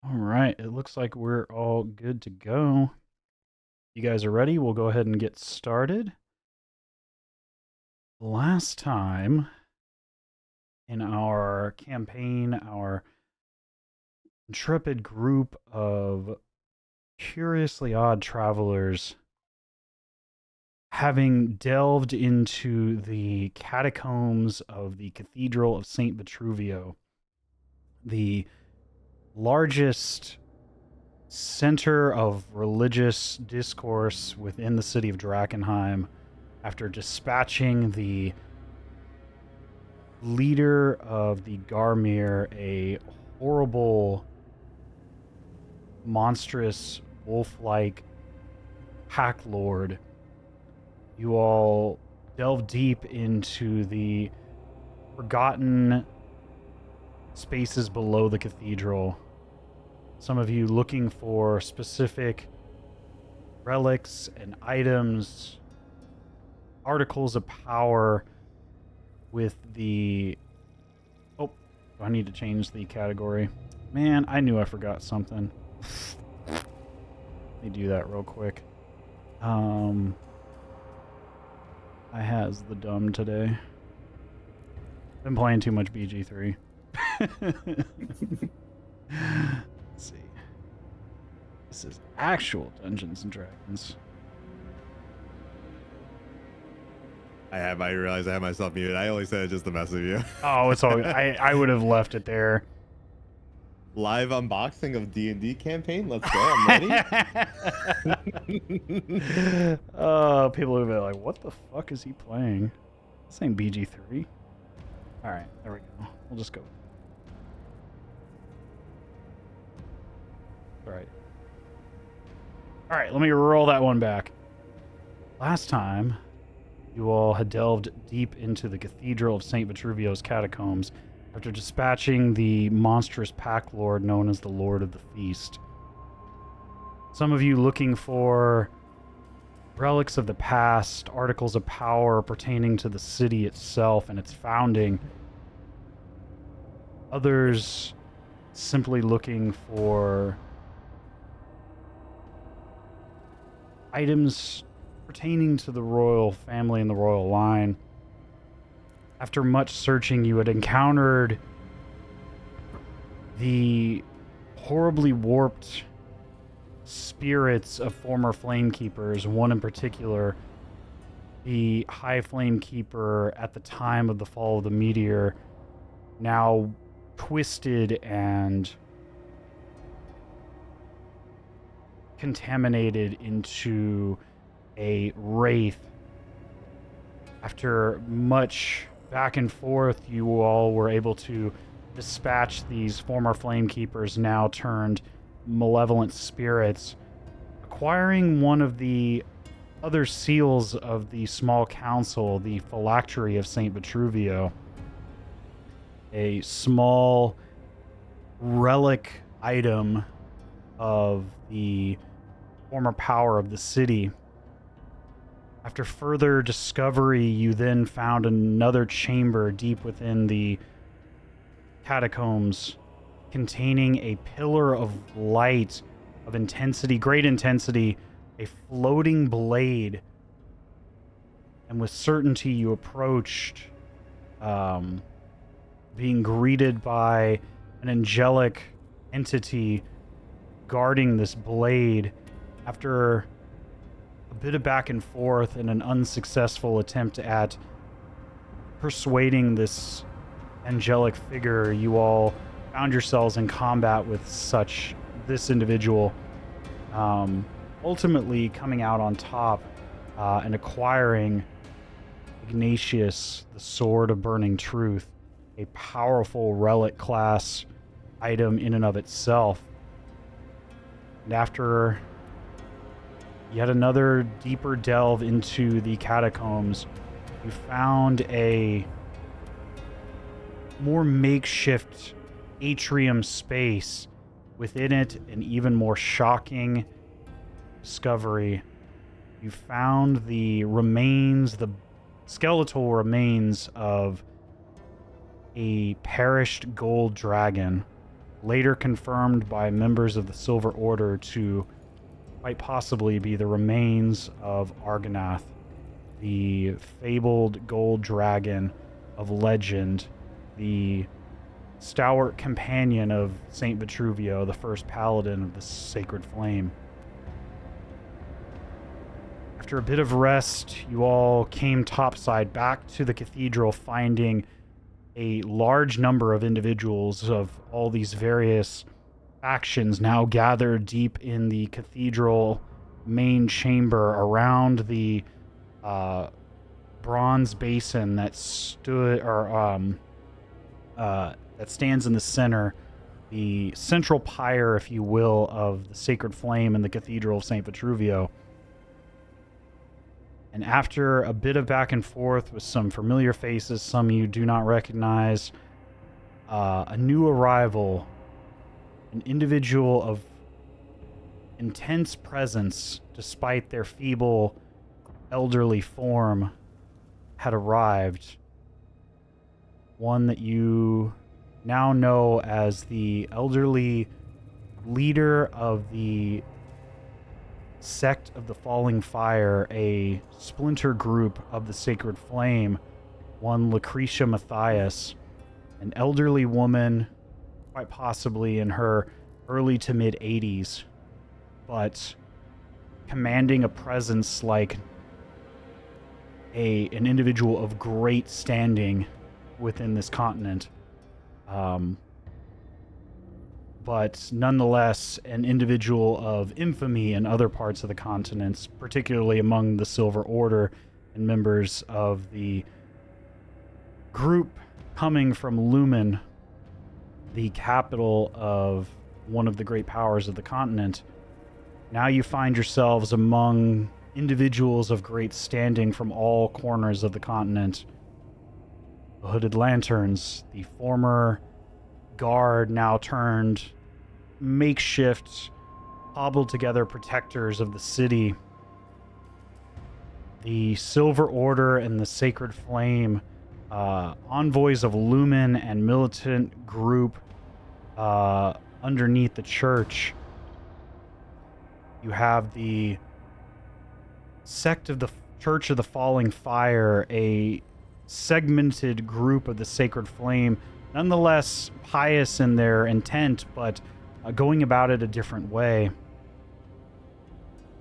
All right, it looks like we're all good to go. You guys are ready? We'll go ahead and get started. Last time in our campaign, our intrepid group of curiously odd travelers, having delved into the catacombs of the Cathedral of St. Vitruvio, the largest center of religious discourse within the city of Drakenheim, after dispatching the leader of the Garmir, a horrible, monstrous, wolf-like hack lord. You all delve deep into the forgotten spaces below the cathedral. Some of you looking for specific relics and items, articles of power with the... Oh, I need to change the category. Man, I knew I forgot something. Let me do that real quick. I has the dumb today. Been playing too much BG3. Let's see. This is actual Dungeons and Dragons. I realized I had myself muted. I only said it just to mess with you. Oh, it's all good. I would have left it there. Live unboxing of D&D campaign. Let's go. I'm ready. People would be like, what the fuck is he playing? This ain't BG3. Alright, there we go. We'll just go. Alright. Alright, let me roll that one back. Last time, you all had delved deep into the Cathedral of St. Vitruvio's catacombs after dispatching the monstrous pack lord known as the Lord of the Feast. Some of you looking for relics of the past, articles of power pertaining to the city itself and its founding. Others simply looking for items pertaining to the royal family and the royal line. After much searching, you had encountered the horribly warped spirits of former Flamekeepers, one in particular, the High Flamekeeper at the time of the fall of the meteor, now twisted and contaminated into a wraith. After much back and forth, you all were able to dispatch these former Flamekeepers, now turned malevolent spirits, acquiring one of the other seals of the small council, the phylactery of St. Vitruvio, a small relic item of the former power of the city. After further discovery, you then found another chamber deep within the catacombs containing a pillar of light of intensity, great intensity, a floating blade. And with certainty you approached, being greeted by an angelic entity guarding this blade. After a bit of back and forth and an unsuccessful attempt at persuading this angelic figure, you all found yourselves in combat with this individual, ultimately coming out on top and acquiring Ignatius, the Sword of Burning Truth, a powerful relic class item in and of itself. And after yet another deeper delve into the catacombs, you found a more makeshift atrium space. Within it, an even more shocking discovery. You found the remains, the skeletal remains of a perished gold dragon. later confirmed by members of the Silver Order to quite possibly be the remains of Argonath, the fabled gold dragon of legend, the stalwart companion of Saint Vitruvio, the first paladin of the Sacred Flame. After a bit of rest, you all came topside back to the cathedral, finding a large number of individuals of all these various factions now gathered deep in the cathedral main chamber around the bronze basin that that stands in the center, the central pyre, if you will, of the Sacred Flame in the Cathedral of St. Vitruvio. And after a bit of back and forth with some familiar faces, some you do not recognize, a new arrival, an individual of intense presence despite their feeble, elderly form, had arrived. One that you now know as the elderly leader of the Sect of the Falling Fire, a splinter group of the Sacred Flame, one Lucretia Matthias, an elderly woman, quite possibly in her early to mid 80s, but commanding a presence like an individual of great standing within this continent. But nonetheless, an individual of infamy in other parts of the continents, particularly among the Silver Order and members of the group coming from Lumen, the capital of one of the great powers of the continent. Now you find yourselves among individuals of great standing from all corners of the continent. The Hooded Lanterns, the former guard, now turned makeshift, hobbled together protectors of the city. The Silver Order and the Sacred Flame, envoys of Lumen and militant group underneath the church. You have the Sect of the Church of the Falling Fire, a segmented group of the Sacred Flame, nonetheless pious in their intent, but going about it a different way.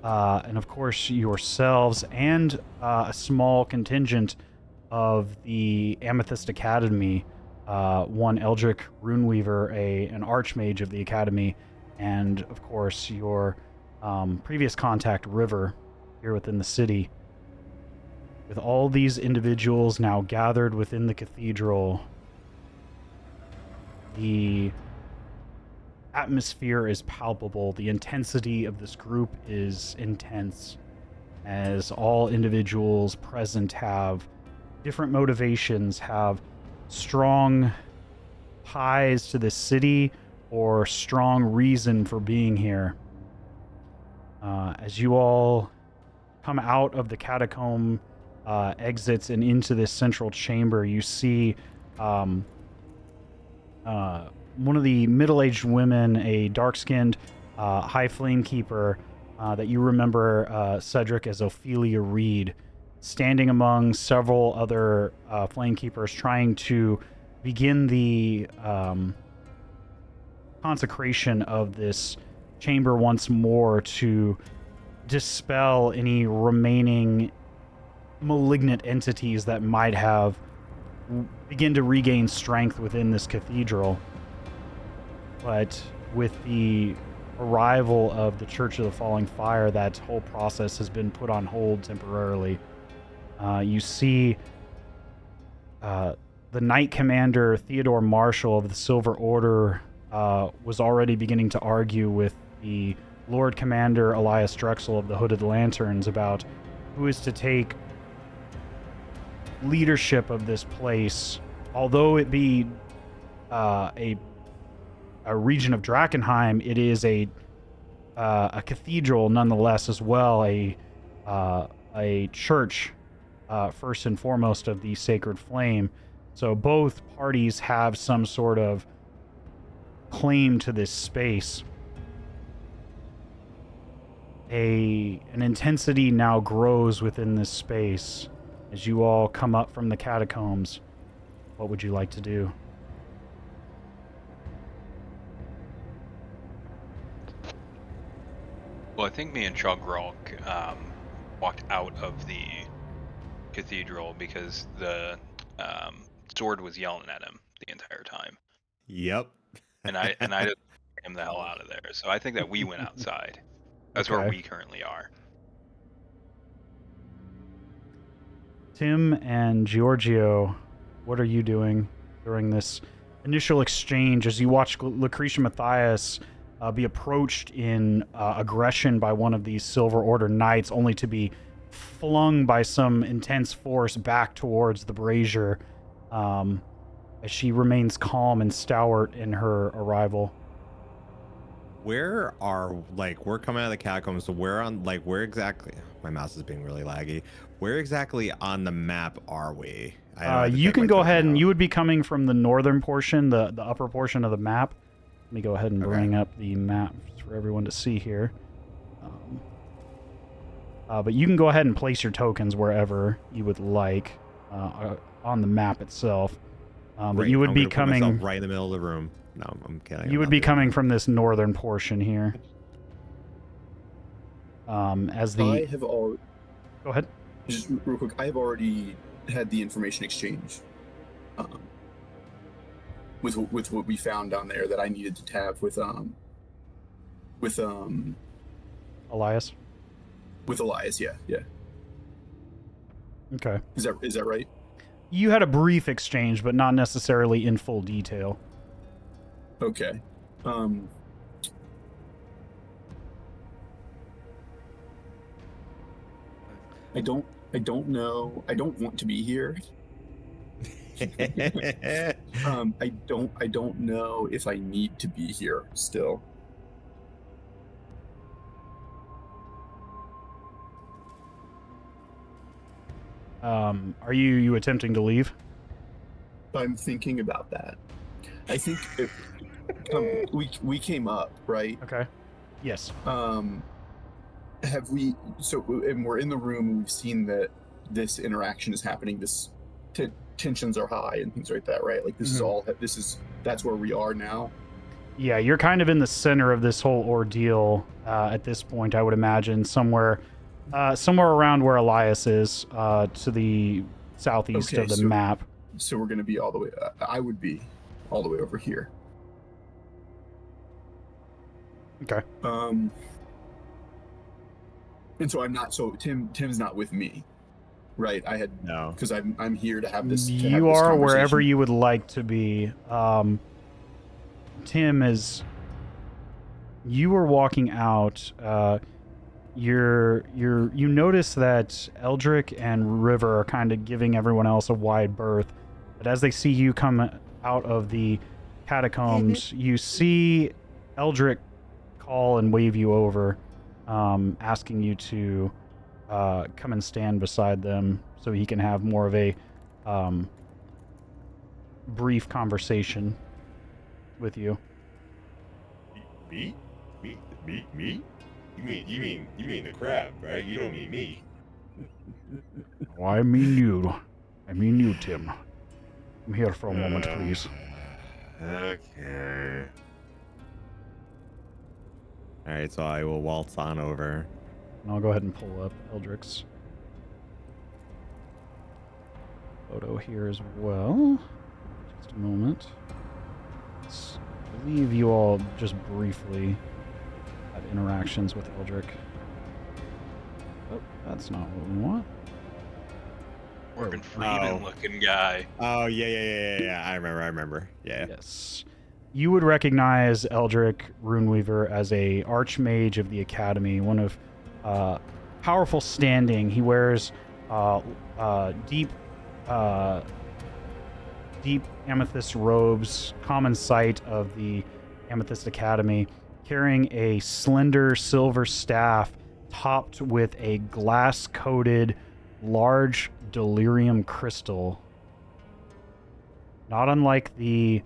And of course, yourselves and a small contingent of the Amethyst Academy, one Eldrick Runeweaver, an Archmage of the Academy, and of course your previous contact, River, here within the city. With all these individuals now gathered within the cathedral, the atmosphere is palpable. The intensity of this group is intense, as all individuals present have different motivations, have strong ties to this city or strong reason for being here. As you all come out of the catacomb exits and into this central chamber, you see one of the middle-aged women, a dark-skinned high flame keeper that you remember, Cedric, as Ophelia Reed, standing among several other flame keepers, trying to begin the consecration of this chamber once more to dispel any remaining malignant entities that might have begin to regain strength within this cathedral. But with the arrival of the Church of the Falling Fire, that whole process has been put on hold temporarily. You see the Knight Commander Theodore Marshall of the Silver Order was already beginning to argue with the Lord Commander Elias Drexel of the Hooded Lanterns about who is to take leadership of this place. Although it be a region of Drakenheim, it is a cathedral nonetheless as well, a church first and foremost of the Sacred Flame. So both parties have some sort of claim to this space. An intensity now grows within this space as you all come up from the catacombs. What would you like to do? Well, I think me and Chugrulk walked out of the cathedral because the sword was yelling at him the entire time, Yep. and I just got him the hell out of there. So I think that we went outside. That's Okay. where we currently are. Tim and Giorgio, what are you doing during this initial exchange as you watch Lucretia Matthias be approached in aggression by one of these Silver Order knights, only to be flung by some intense force back towards the brazier, as she remains calm and stalwart in her arrival? Where are, like, we're coming out of the catacombs, so where exactly, my mouse is being really laggy. Where exactly on the map are we? You can go ahead and you would be coming from the northern portion, the upper portion of the map. Let me go ahead and bring up the map for everyone to see here. But you can go ahead and place your tokens wherever you would like on the map itself. But you would be coming right in the middle of the room. No, I'm kidding. You would be coming from this northern portion here. As the I have all. Go ahead. Just real quick, I have already had the information exchange with what we found down there that I needed to have with Elias. With Elias, yeah. Okay. Is that right? You had a brief exchange, but not necessarily in full detail. Okay. I don't know. I don't want to be here. I don't know if I need to be here still. Are you attempting to leave? I'm thinking about that. I think we came up, right? Okay. Yes. Have we? So, and we're in the room, and we've seen that this interaction is happening. This tensions are high and things like that, right? Like this is all. That's where we are now. Yeah, you're kind of in the center of this whole ordeal at this point. I would imagine somewhere around where Elias is, to the southeast of the map. So we're going to be all the way. I would be all the way over here. Okay. And so I'm not. So Tim's not with me, right? I had no, because I'm here to have this. You are wherever you would like to be. Tim, as you were walking out, you notice that Eldrick and River are kind of giving everyone else a wide berth. But as they see you come out of the catacombs, you see Eldrick call and wave you over, asking you to come and stand beside them so he can have more of a brief conversation with you. Me? You mean the crab, right? You don't mean me. Oh, I mean you. I mean you, Tim. I'm here for a moment, please. Okay. All right, so I will waltz on over. And I'll go ahead and pull up Eldrick's photo here as well. Just a moment. I believe you all just briefly had interactions with Eldrick. Oh, that's not what we want. Morgan Freeman looking guy. Oh, yeah. I remember. Yeah. Yes. You would recognize Eldrick Runeweaver as a Archmage of the Academy, one of powerful standing. He wears deep amethyst robes, common sight of the Amethyst Academy, carrying a slender silver staff topped with a glass-coated large delirium crystal. Not unlike the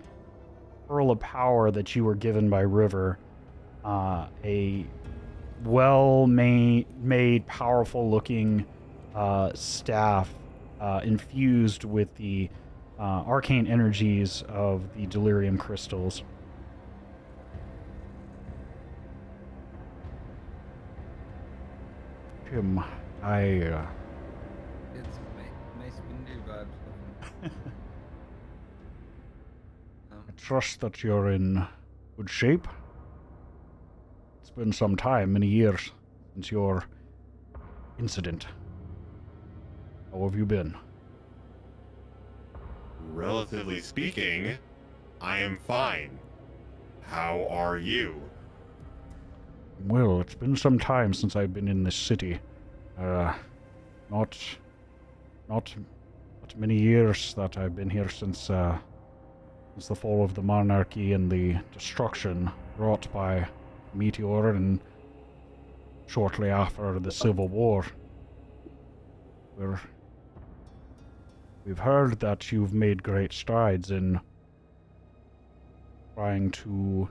pearl of power that you were given by River, a well-made, powerful-looking staff infused with the arcane energies of the delirium crystals. Tim, It's nice windy vibes. I trust that you're in good shape. It's been some time, many years, since your incident. How have you been? Relatively speaking, I am fine. How are you? Well, it's been some time since I've been in this city. Not many years that I've been here since the fall of the monarchy and the destruction wrought by Meteor, and shortly after the Civil War. We've heard that you've made great strides in trying to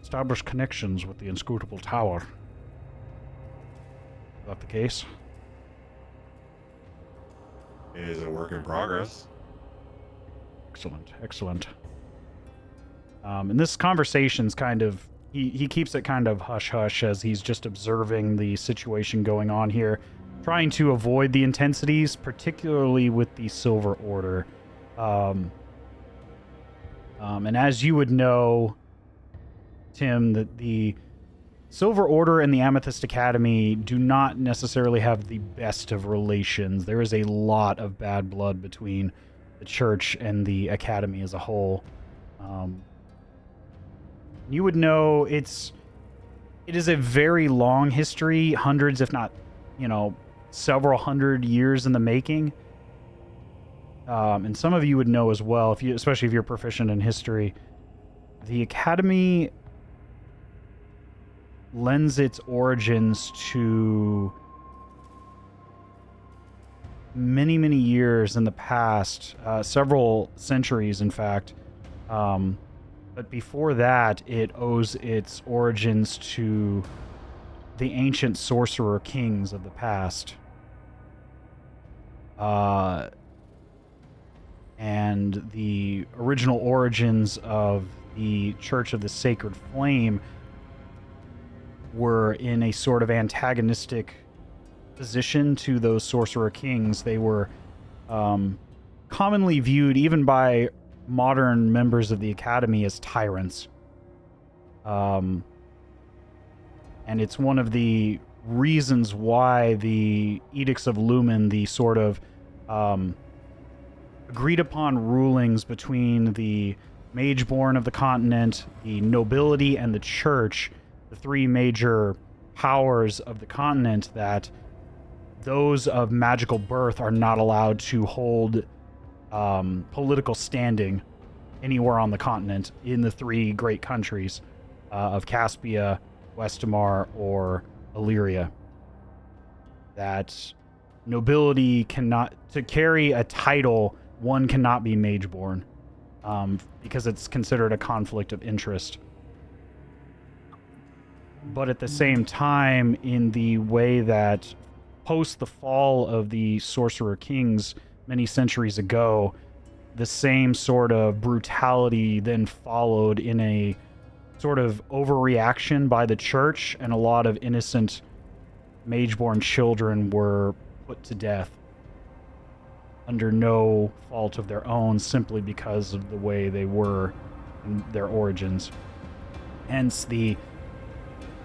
establish connections with the Inscrutable Tower. Is that the case? It is a work in progress. Excellent, excellent. And this conversation's kind of, he keeps it kind of hush-hush as he's just observing the situation going on here, trying to avoid the intensities, particularly with the Silver Order. And as you would know, Tim, that the Silver Order and the Amethyst Academy do not necessarily have the best of relations. There is a lot of bad blood between the church and the academy as a whole. You would know it is a very long history, hundreds, if not, several hundred years in the making. And some of you would know as well, especially if you're proficient in history. The academy lends its origins to many, many years in the past, several centuries, in fact. But before that, it owes its origins to the ancient sorcerer kings of the past. And the original origins of the Church of the Sacred Flame were in a sort of antagonistic position to those sorcerer kings. They were commonly viewed, even by modern members of the academy, as tyrants. And it's one of the reasons why the Edicts of Lumen, the sort of agreed upon rulings between the Mageborn of the continent, the nobility, and the church, the three major powers of the continent, that those of magical birth are not allowed to hold political standing anywhere on the continent in the three great countries of Caspia, Westamar, or Illyria. That nobility cannot, to carry a title, one cannot be Mageborn, because it's considered a conflict of interest. But at the same time, in the way that post the fall of the Sorcerer Kings many centuries ago, the same sort of brutality then followed in a sort of overreaction by the church, and a lot of innocent Mageborn children were put to death under no fault of their own, simply because of the way they were in their origins. Hence the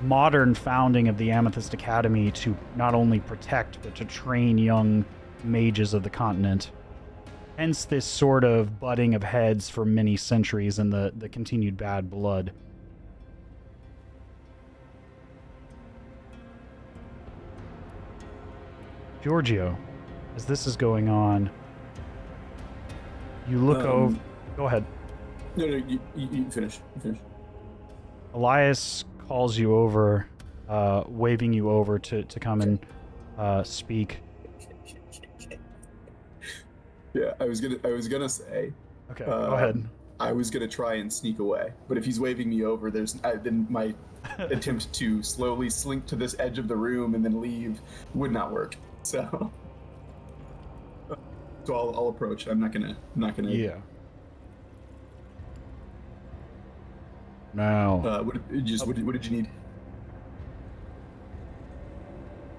modern founding of the Amethyst Academy, to not only protect but to train young mages of the continent. Hence this sort of butting of heads for many centuries and the continued bad blood. Giorgio, as this is going on, you look over... Go ahead. No, you finish. You finish. Elias calls you over, waving you over to come and speak. Yeah, I was gonna say. Okay, go ahead. I was gonna try and sneak away, but if he's waving me over, then my attempt to slowly slink to this edge of the room and then leave would not work. So I'll approach. I'm not gonna. Yeah. Now. What did you need?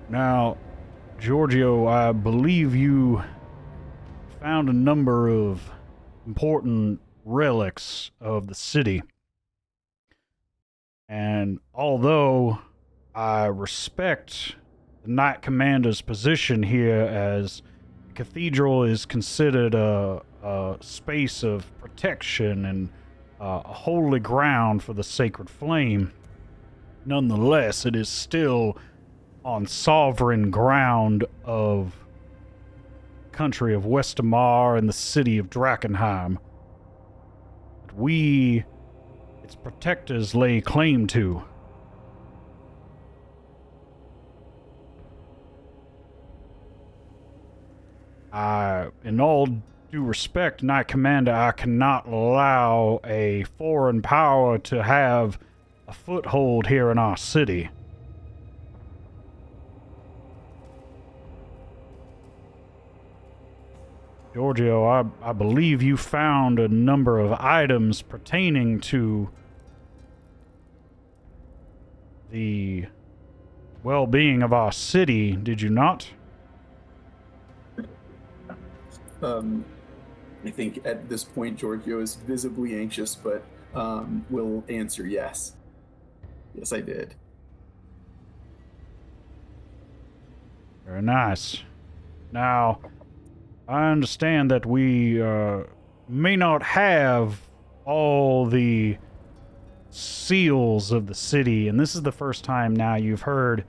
Now, Giorgio, I believe you found a number of important relics of the city. And although I respect the Knight Commander's position here, as the cathedral is considered a space of protection and a holy ground for the sacred flame, nonetheless, it is still on sovereign ground of country of Westermar and the city of Drakenheim that we, its protectors, lay claim to. In all due respect, Knight Commander, I cannot allow a foreign power to have a foothold here in our city. Giorgio, I believe you found a number of items pertaining to the well-being of our city, did you not? I think at this point Giorgio is visibly anxious, but will answer yes. Yes, I did. Very nice. Now, I understand that we may not have all the seals of the city, and this is the first time now you've heard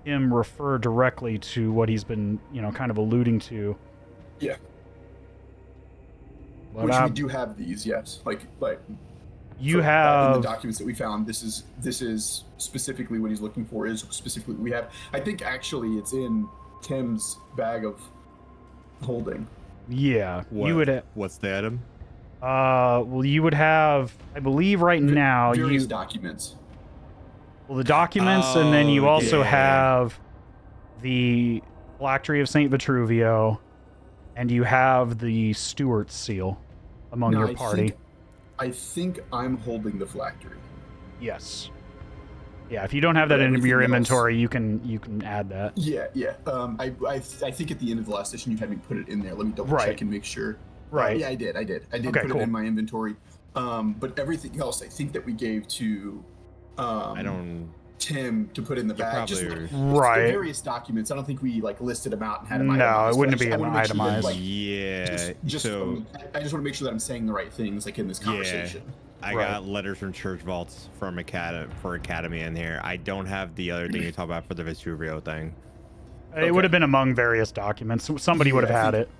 him refer directly to what he's been, kind of alluding to. Yeah. But Which we do have these, yes. Like you in have the documents that we found. This is specifically what he's looking for. Is specifically what we have. I think actually it's in Tim's bag of holding. Yeah, you would. What's the item? Well, you would have, I believe, right now various documents. Well, the documents, and then you also yeah. have the phylactery of Saint Vitruvio, and you have the Stewart seal among your party. I think I'm holding the phylactery. Yes. Yeah, if you don't have that in your inventory, you can add that. Yeah. I think at the end of the last session you had me put it in there. Let me double check and make sure. Right. Yeah, I did Okay, put it in my inventory. But everything else, I think that we gave to Tim to put in the bag. Just right. The various documents. I don't think we listed them out and had them. No, it wouldn't be itemized. Yeah. I just want to make sure that I'm saying the right things in this conversation. Yeah. I got letters from church vaults from Academy in here. I don't have the other thing you talk about for the Vesuvio thing. It would have been among various documents. Somebody would have had it.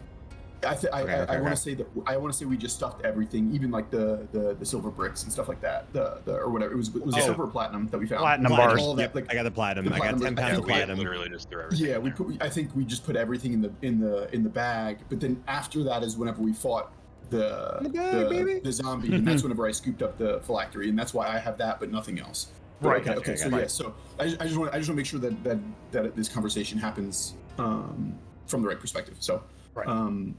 I want to say we just stuffed everything, even like the silver bricks and stuff like that, or whatever. It was silver or platinum that we found. Platinum bars. All that, yep, I got the platinum. I got 10 pounds of platinum. Literally just threw everything. Yeah, I think we just put everything in the bag. But then after that is whenever we fought the zombie, and that's whenever I scooped up the phylactery, and that's why I have that, but nothing else. Right. Okay. So I just want to make sure that this conversation happens from the right perspective. So. Right.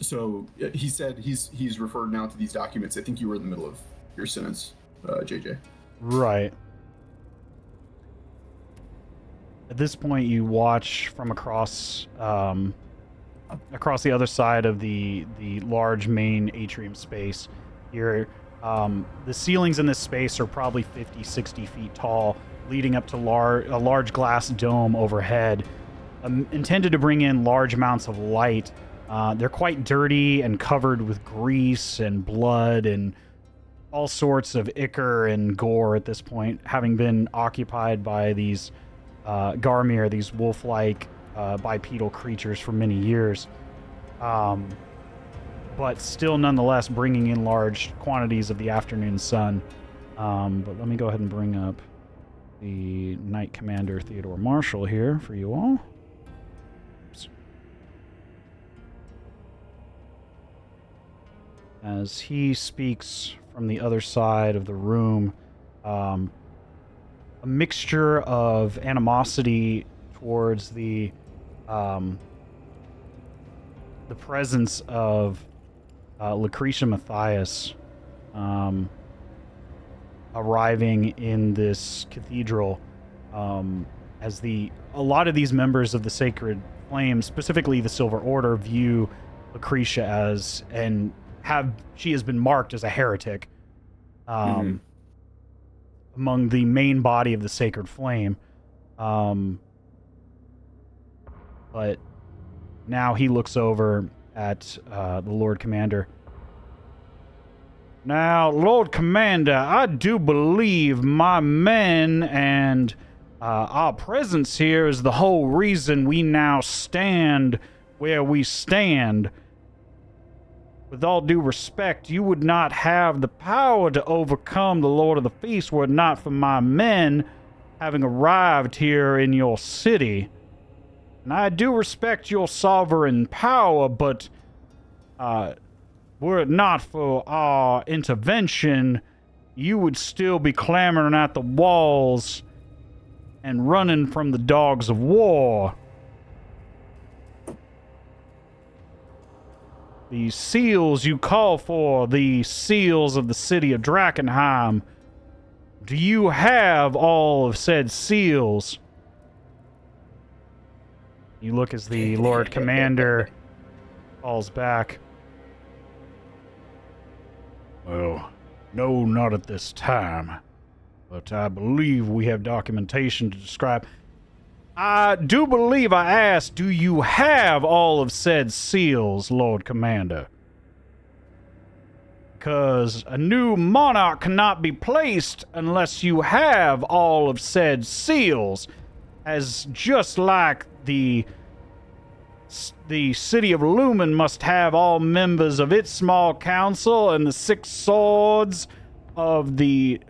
So he said he's referred now to these documents. I think you were in the middle of your sentence, JJ. Right. At this point, you watch from across the other side of the large main atrium space. The ceilings in this space are probably 50, 60 feet tall, leading up to a large glass dome overhead, intended to bring in large amounts of light. They're quite dirty and covered with grease and blood and all sorts of ichor and gore at this point, having been occupied by these Garmir, these wolf-like bipedal creatures for many years. But still nonetheless bringing in large quantities of the afternoon sun. But let me go ahead and bring up the Knight Commander Theodore Marshall here for you all. as he speaks from the other side of the room, a mixture of animosity towards the presence of Lucretia Matthias arriving in this cathedral, as a lot of these members of the Sacred Flame, specifically the Silver Order, view Lucretia as she has been marked as a heretic among the main body of the Sacred Flame. But now he looks over at the Lord Commander. Now, Lord Commander, I do believe my men and our presence here is the whole reason we now stand where we stand. With all due respect, you would not have the power to overcome the Lord of the Feast were it not for my men having arrived here in your city. And I do respect your sovereign power, but were it not for our intervention, you would still be clamoring at the walls and running from the dogs of war. The seals you call for, the seals of the city of Drakenheim, do you have all of said seals? You look as the Lord Commander falls back. Well, no, not at this time. But I believe we have documentation to describe. I do believe I asked, do you have all of said seals, Lord Commander? Because a new monarch cannot be placed unless you have all of said seals, as just like the city of Lumen must have all members of its small council and the 6 swords of the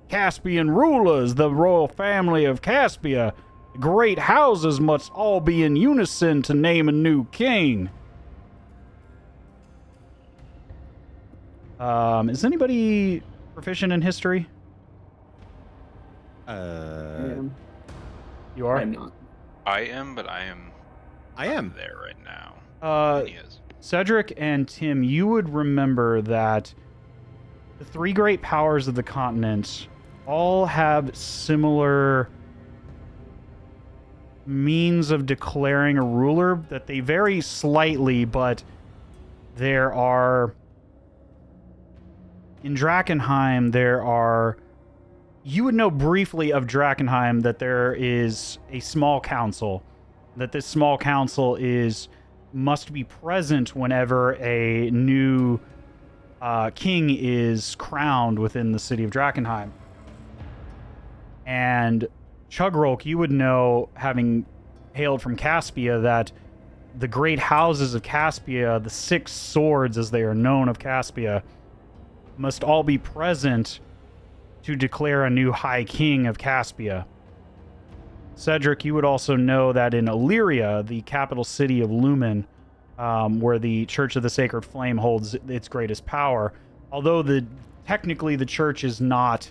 Caspian rulers, the royal family of Caspia. The great houses must all be in unison to name a new king. Is anybody proficient in history? I am. You are? I'm not. I am, but I am there right now. He is. Cedric and Tim, you would remember that the 3 great powers of the continent all have similar means of declaring a ruler, that they vary slightly, but there are... In Drakenheim, you would know briefly of Drakenheim that there is a small council, that this small council must be present whenever a new king is crowned within the city of Drakenheim. And Chugrulk, you would know, having hailed from Caspia, that the great houses of Caspia, the 6 swords as they are known of Caspia, must all be present to declare a new high king of Caspia. Cedric, you would also know that in Illyria, the capital city of Lumen, where the Church of the Sacred Flame holds its greatest power, although technically the church is not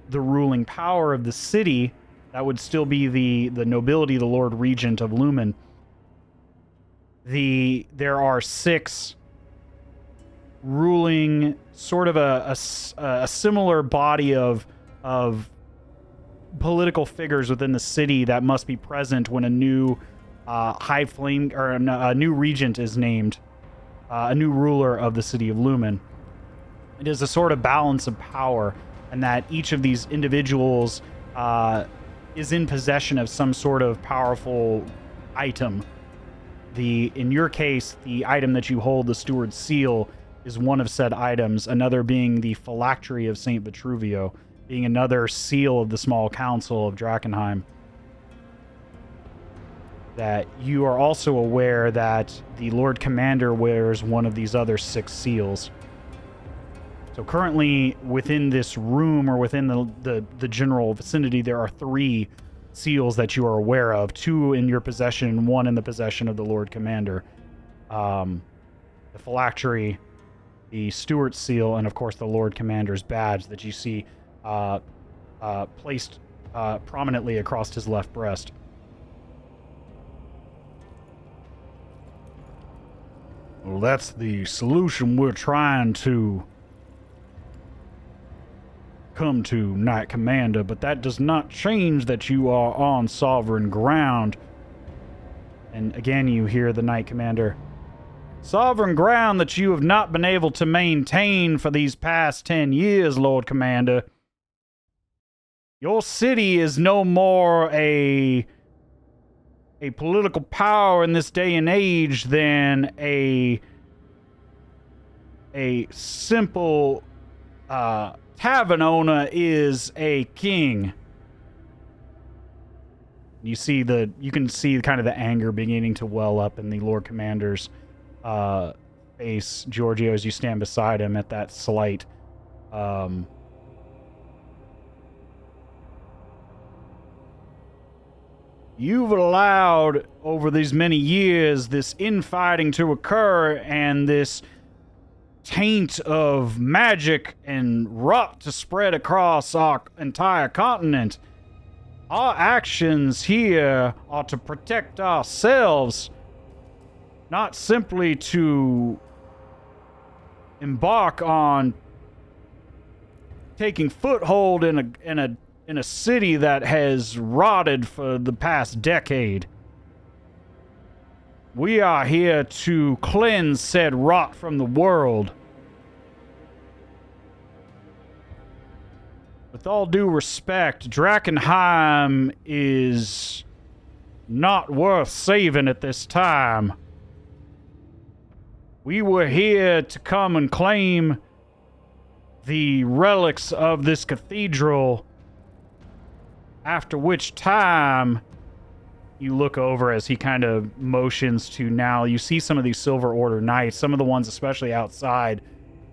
the ruling power of the city, that would still be the nobility, the Lord Regent of Lumen. There are 6 ruling, sort of a similar body of political figures within the city that must be present when a new high flame or a new regent is named, a new ruler of the city of Lumen. It is a sort of balance of power, and that each of these individuals is in possession of some sort of powerful item. In your case, the item that you hold, the Steward's Seal, is one of said items, another being the Phylactery of St. Vitruvio, being another seal of the small council of Drakenheim. That you are also aware that the Lord Commander wears one of these other 6 seals. So currently, within this room, or within the general vicinity, there are 3 seals that you are aware of, 2 in your possession, 1 in the possession of the Lord Commander. The Phylactery the Steward seal, and of course the Lord Commander's badge that you see placed prominently across his left breast. Well, that's the solution we're trying to come to, Knight Commander, but that does not change that you are on sovereign ground. And again, you hear the Knight Commander. Sovereign ground that you have not been able to maintain for these past 10 years, Lord Commander. Your city is no more a political power in this day and age than a simple tavern owner is a king. You can see kind of the anger beginning to well up in the Lord Commander's face, Georgio, as you stand beside him at that slight you've allowed over these many years this infighting to occur and this taint of magic and rot to spread across our entire continent. Our actions here are to protect ourselves, not simply to embark on taking foothold in a city that has rotted for the past decade. We are here to cleanse said rot from the world. With all due respect, Drakenheim is not worth saving at this time. We were here to come and claim the relics of this cathedral, after which time you look over as he kind of motions to now. You see some of these Silver Order knights, some of the ones especially outside.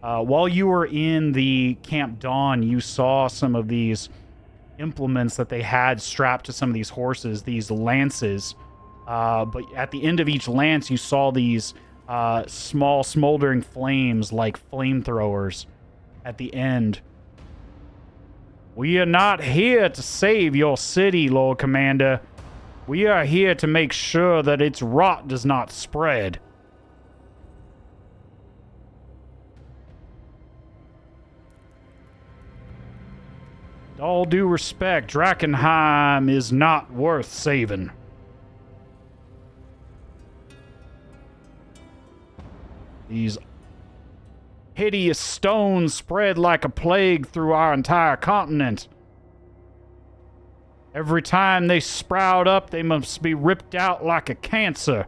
While you were in the Camp Dawn, you saw some of these implements that they had strapped to some of these horses, these lances. But at the end of each lance, you saw these small smoldering flames like flamethrowers at the end. We are not here to save your city, Lord Commander. We are here to make sure that its rot does not spread. With all due respect, Drakenheim is not worth saving. These hideous stones spread like a plague through our entire continent. Every time they sprout up, they must be ripped out like a cancer.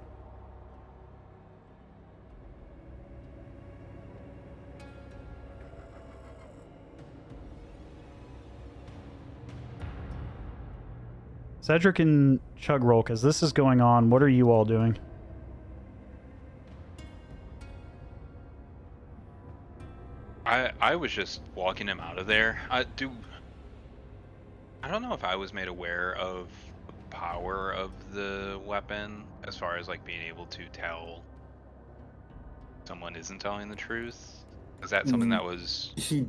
Cedric and Chugrulk, as this is going on, what are you all doing? I was just walking him out of there. I don't know if I was made aware of the power of the weapon as far as like being able to tell someone isn't telling the truth. Is that something that was he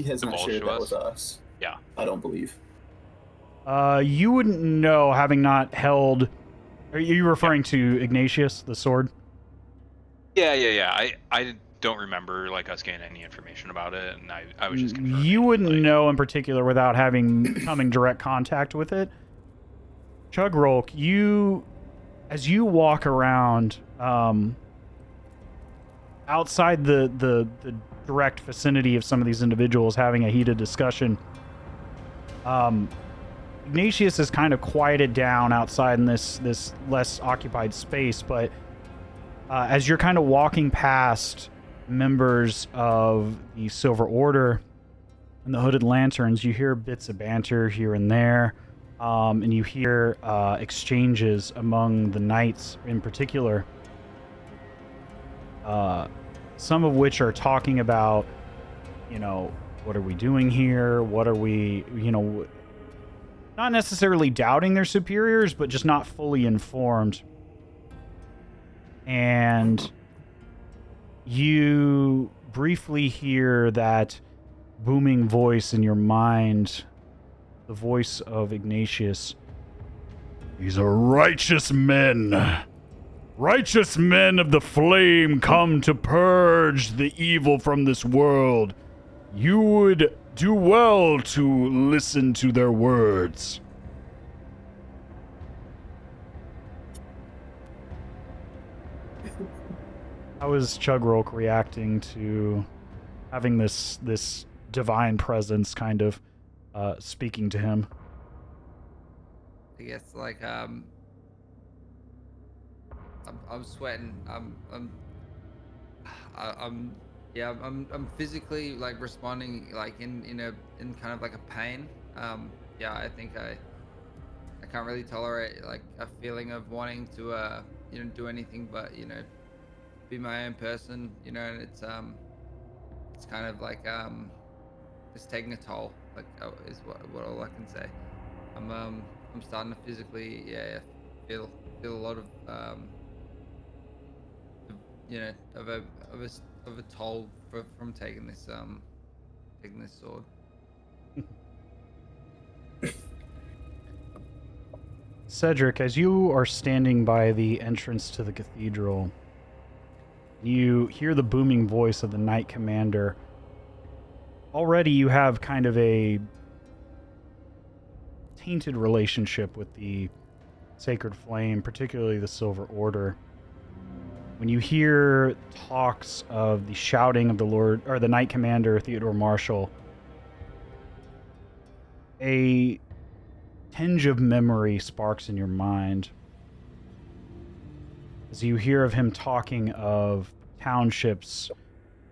has not shared that with us? Yeah. I don't believe. You wouldn't know, having not held... Are you referring to Ignatius, the sword? Yeah. I don't remember like us getting any information about it, and I was just confirming. You wouldn't know in particular without having come in direct contact with it. Chugrulk, as you walk around outside the direct vicinity of some of these individuals having a heated discussion, Ignatius is kind of quieted down outside in this less occupied space, but as you're kind of walking past members of the Silver Order and the Hooded Lanterns, you hear bits of banter here and there, and you hear exchanges among the knights in particular, some of which are talking about, what are we doing here? What are we, not necessarily doubting their superiors, but just not fully informed. And you briefly hear that booming voice in your mind, the voice of Ignatius. These are righteous men. Righteous men of the flame come to purge the evil from this world. You would do well to listen to their words. How is Chugrulk reacting to having this divine presence kind of speaking to him? I guess like I'm sweating. I'm physically like responding like in kind of like a pain. Yeah, I think I can't really tolerate like a feeling of wanting to do anything but be my own person, and it's kind of like it's taking a toll, like is what all I can say. I'm starting to physically feel a lot of of a toll from taking this sword. Cedric, as you are standing by the entrance to the cathedral, you hear the booming voice of the Knight Commander. Already you have kind of a tainted relationship with the Sacred Flame, particularly the Silver Order. When you hear talks of the shouting of the Lord, or the Knight Commander, Theodore Marshall, a tinge of memory sparks in your mind as you hear of him talking of townships,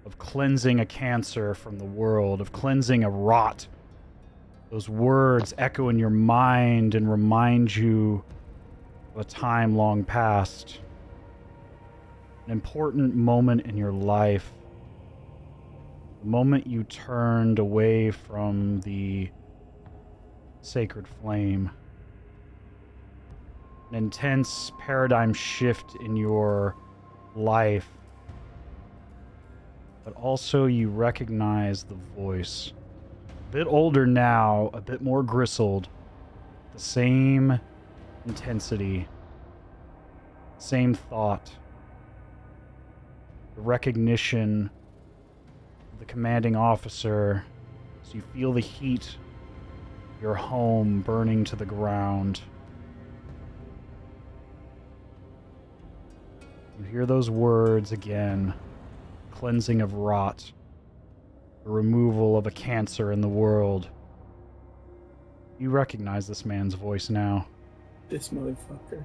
of cleansing a cancer from the world, of cleansing a rot. Those words echo in your mind and remind you of a time long past, an important moment in your life, the moment you turned away from the Sacred Flame. An intense paradigm shift in your life, but also you recognize the voice. A bit older now, a bit more gristled, the same intensity, same thought, the recognition of the commanding officer as you feel the heat of your home burning to the ground. You hear those words again. Cleansing of rot. The removal of a cancer in the world. You recognize this man's voice now. This motherfucker.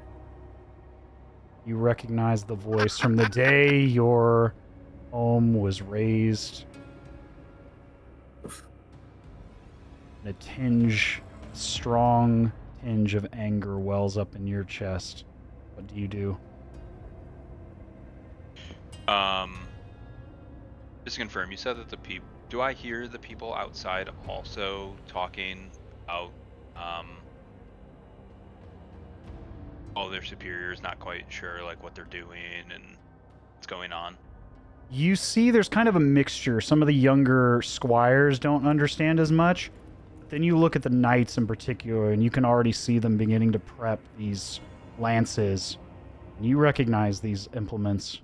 You recognize the voice from the day your home was razed. And a strong tinge of anger wells up in your chest. What do you do? Just to confirm, you said that the people. Do I hear the people outside also talking about all their superiors not quite sure like what they're doing and what's going on? You see there's kind of a mixture. Some of the younger squires don't understand as much. Then you look at the knights in particular, and you can already see them beginning to prep these lances. And you recognize these implements.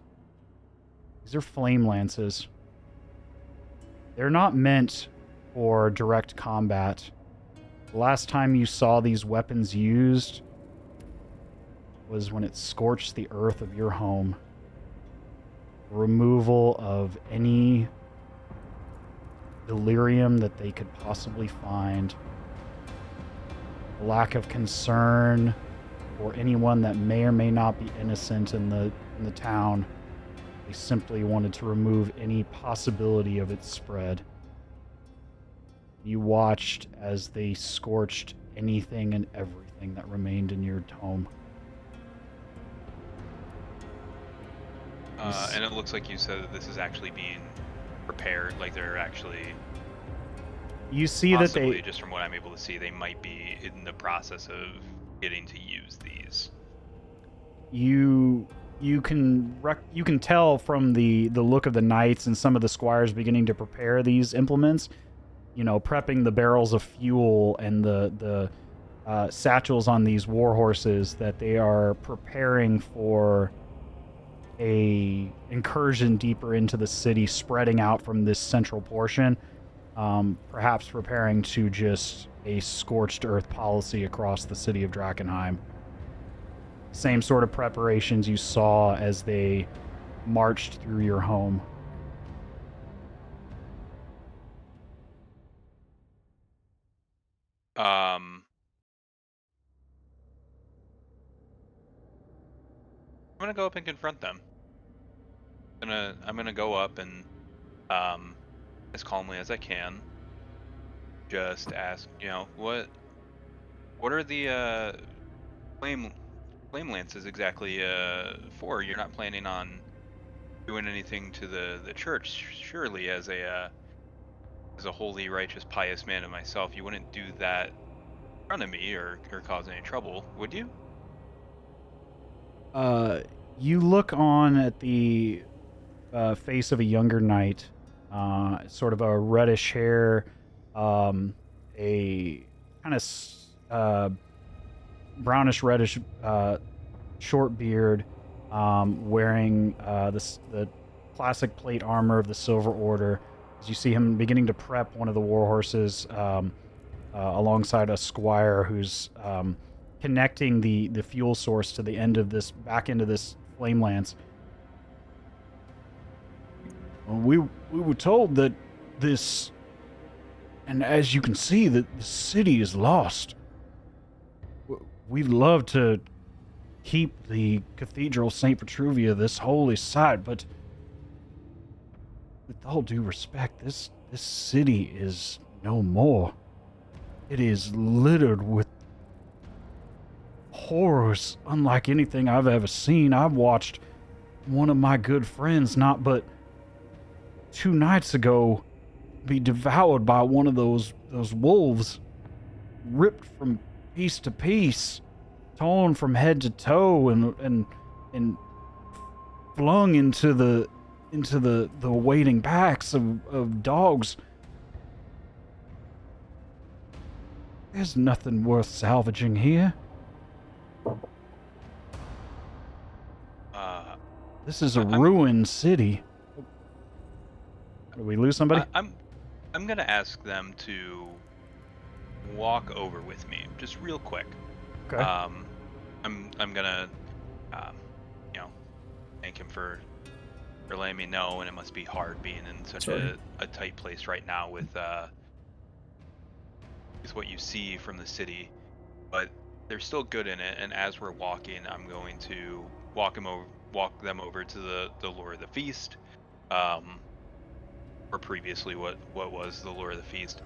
These are flame lances. They're not meant for direct combat. The last time you saw these weapons used was when it scorched the earth of your home. Removal of any delirium that they could possibly find. A lack of concern for anyone that may or may not be innocent in the town. They simply wanted to remove any possibility of its spread. You watched as they scorched anything and everything that remained in your home. And it looks like you said that this is actually being prepared, like they're actually... You see that they... just from what I'm able to see, they might be in the process of getting to use these. You you can tell from the look of the knights and some of the squires beginning to prepare these implements, prepping the barrels of fuel and the satchels on these war horses, that they are preparing for a incursion deeper into the city, spreading out from this central portion, perhaps preparing to just a scorched earth policy across the city of Drakenheim. Same sort of preparations you saw as they marched through your home. I'm gonna go up and confront them. I'm gonna go up and, as calmly as I can, just ask, what are the flame lances exactly for? You're not planning on doing anything to the church, surely? As a holy, righteous, pious man of myself, you wouldn't do that in front of me or cause any trouble, would you? You look on at the face of a younger knight, sort of a reddish hair, a kind of brownish reddish short beard, wearing the classic plate armor of the Silver Order. As you see him beginning to prep one of the war horses, alongside a squire who's connecting the fuel source to the end of this, back into this flame lance. We were told that this, and as you can see, that the city is lost. We'd love to keep the Cathedral of St. Petruvia, this holy site, but with all due respect, this city is no more. It is littered with horrors unlike anything I've ever seen. I've watched one of my good friends, not but 2 nights ago, be devoured by one of those wolves, ripped from piece to piece, torn from head to toe, and flung into the waiting packs of dogs. There's nothing worth salvaging here. This is a ruined city. Did we lose somebody? I'm gonna ask them to walk over with me, just real quick. Okay. I'm gonna, thank him for letting me know, and it must be hard being in such a tight place right now with what you see from the city, but there's still good in it. And as we're walking, I'm going to walk them over to the lure of the feast, or previously what was the lure of the feast.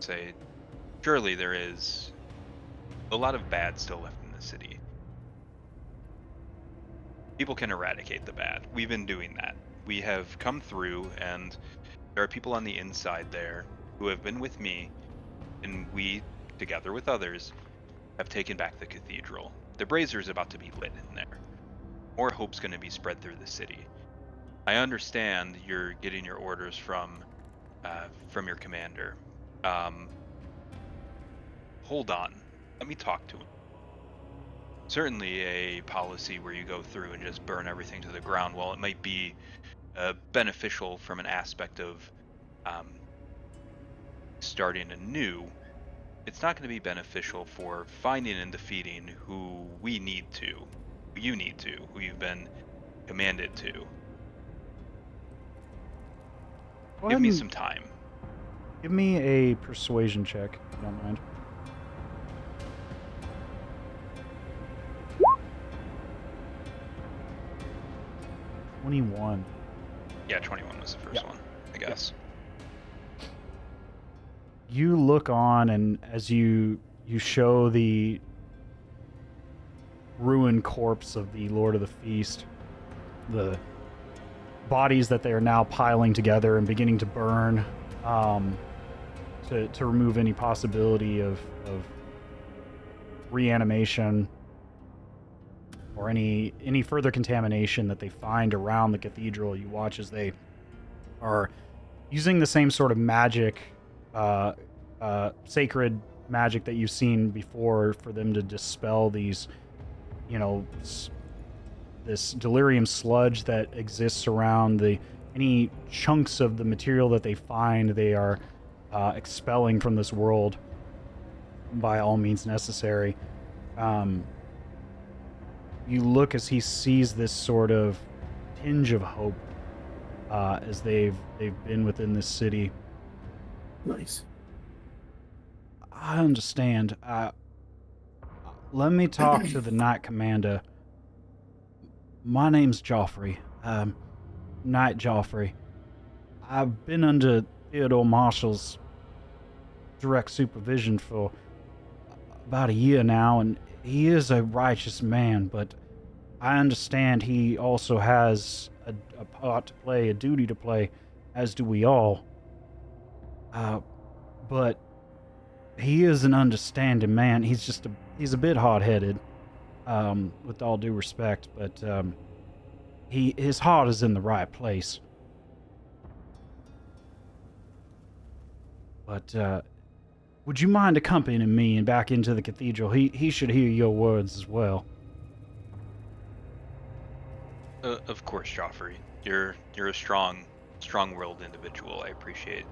Say, surely there is a lot of bad still left in the city. People can eradicate the bad. We've been doing that. We have come through, and there are people on the inside there who have been with me, and we, together with others, have taken back the cathedral. The brazier is about to be lit in there. More hope's going to be spread through the city. I understand you're getting your orders from your commander. Hold on. Let me talk to him. Certainly a policy where you go through and just burn everything to the ground, while it might be beneficial from an aspect of starting anew, it's not going to be beneficial for finding and defeating who we need to, who you need to, who you've been commanded to. Give me some time. Give me a persuasion check, if you don't mind. $21. Yeah, 21 was the first one, I guess. You look on, and as you show the ruined corpse of the Lord of the Feast, the bodies that they are now piling together and beginning to burn, to remove any possibility of reanimation. or any further contamination that they find around the cathedral. You watch as they are using the same sort of magic, sacred magic that you've seen before, for them to dispel these, this delirium sludge that exists around any chunks of the material that they find. They are expelling from this world by all means necessary. You look as he sees this sort of tinge of hope as they've been within this city. Nice. I understand. Let me talk to the Knight Commander. My name's Joffrey. Knight Joffrey. I've been under Theodore Marshall's direct supervision for about a year now, and he is a righteous man, but I understand he also has a part to play, a duty to play, as do we all. But he is an understanding man. He's a bit hard-headed, with all due respect, but his heart is in the right place. But would you mind accompanying me and back into the cathedral? He should hear your words as well. Of course, Joffrey. You're a strong-willed individual. I appreciate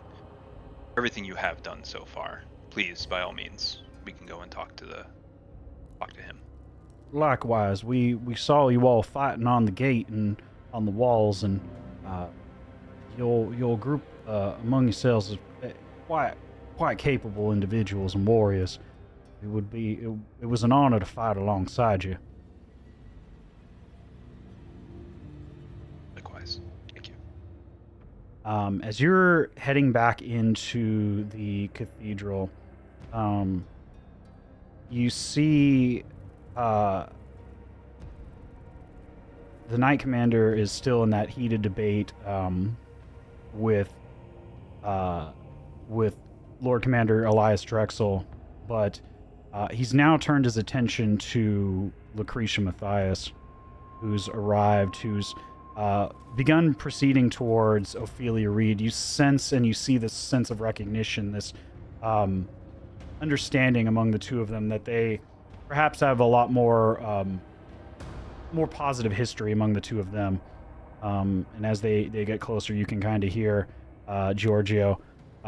everything you have done so far. Please, by all means, we can go and talk to him. Likewise, we saw you all fighting on the gate and on the walls, and your group among yourselves is quite capable individuals and warriors. It was an honor to fight alongside you. Likewise. Thank you. As you're heading back into the cathedral, you see the Knight Commander is still in that heated debate with Lord Commander Elias Drexel, but he's now turned his attention to Lucretia Matthias, who's arrived, who's begun proceeding towards Ophelia Reed. You sense and you see this sense of recognition, this understanding among the two of them that they perhaps have a lot more positive history among the two of them. And as they get closer, you can kind of hear Georgio.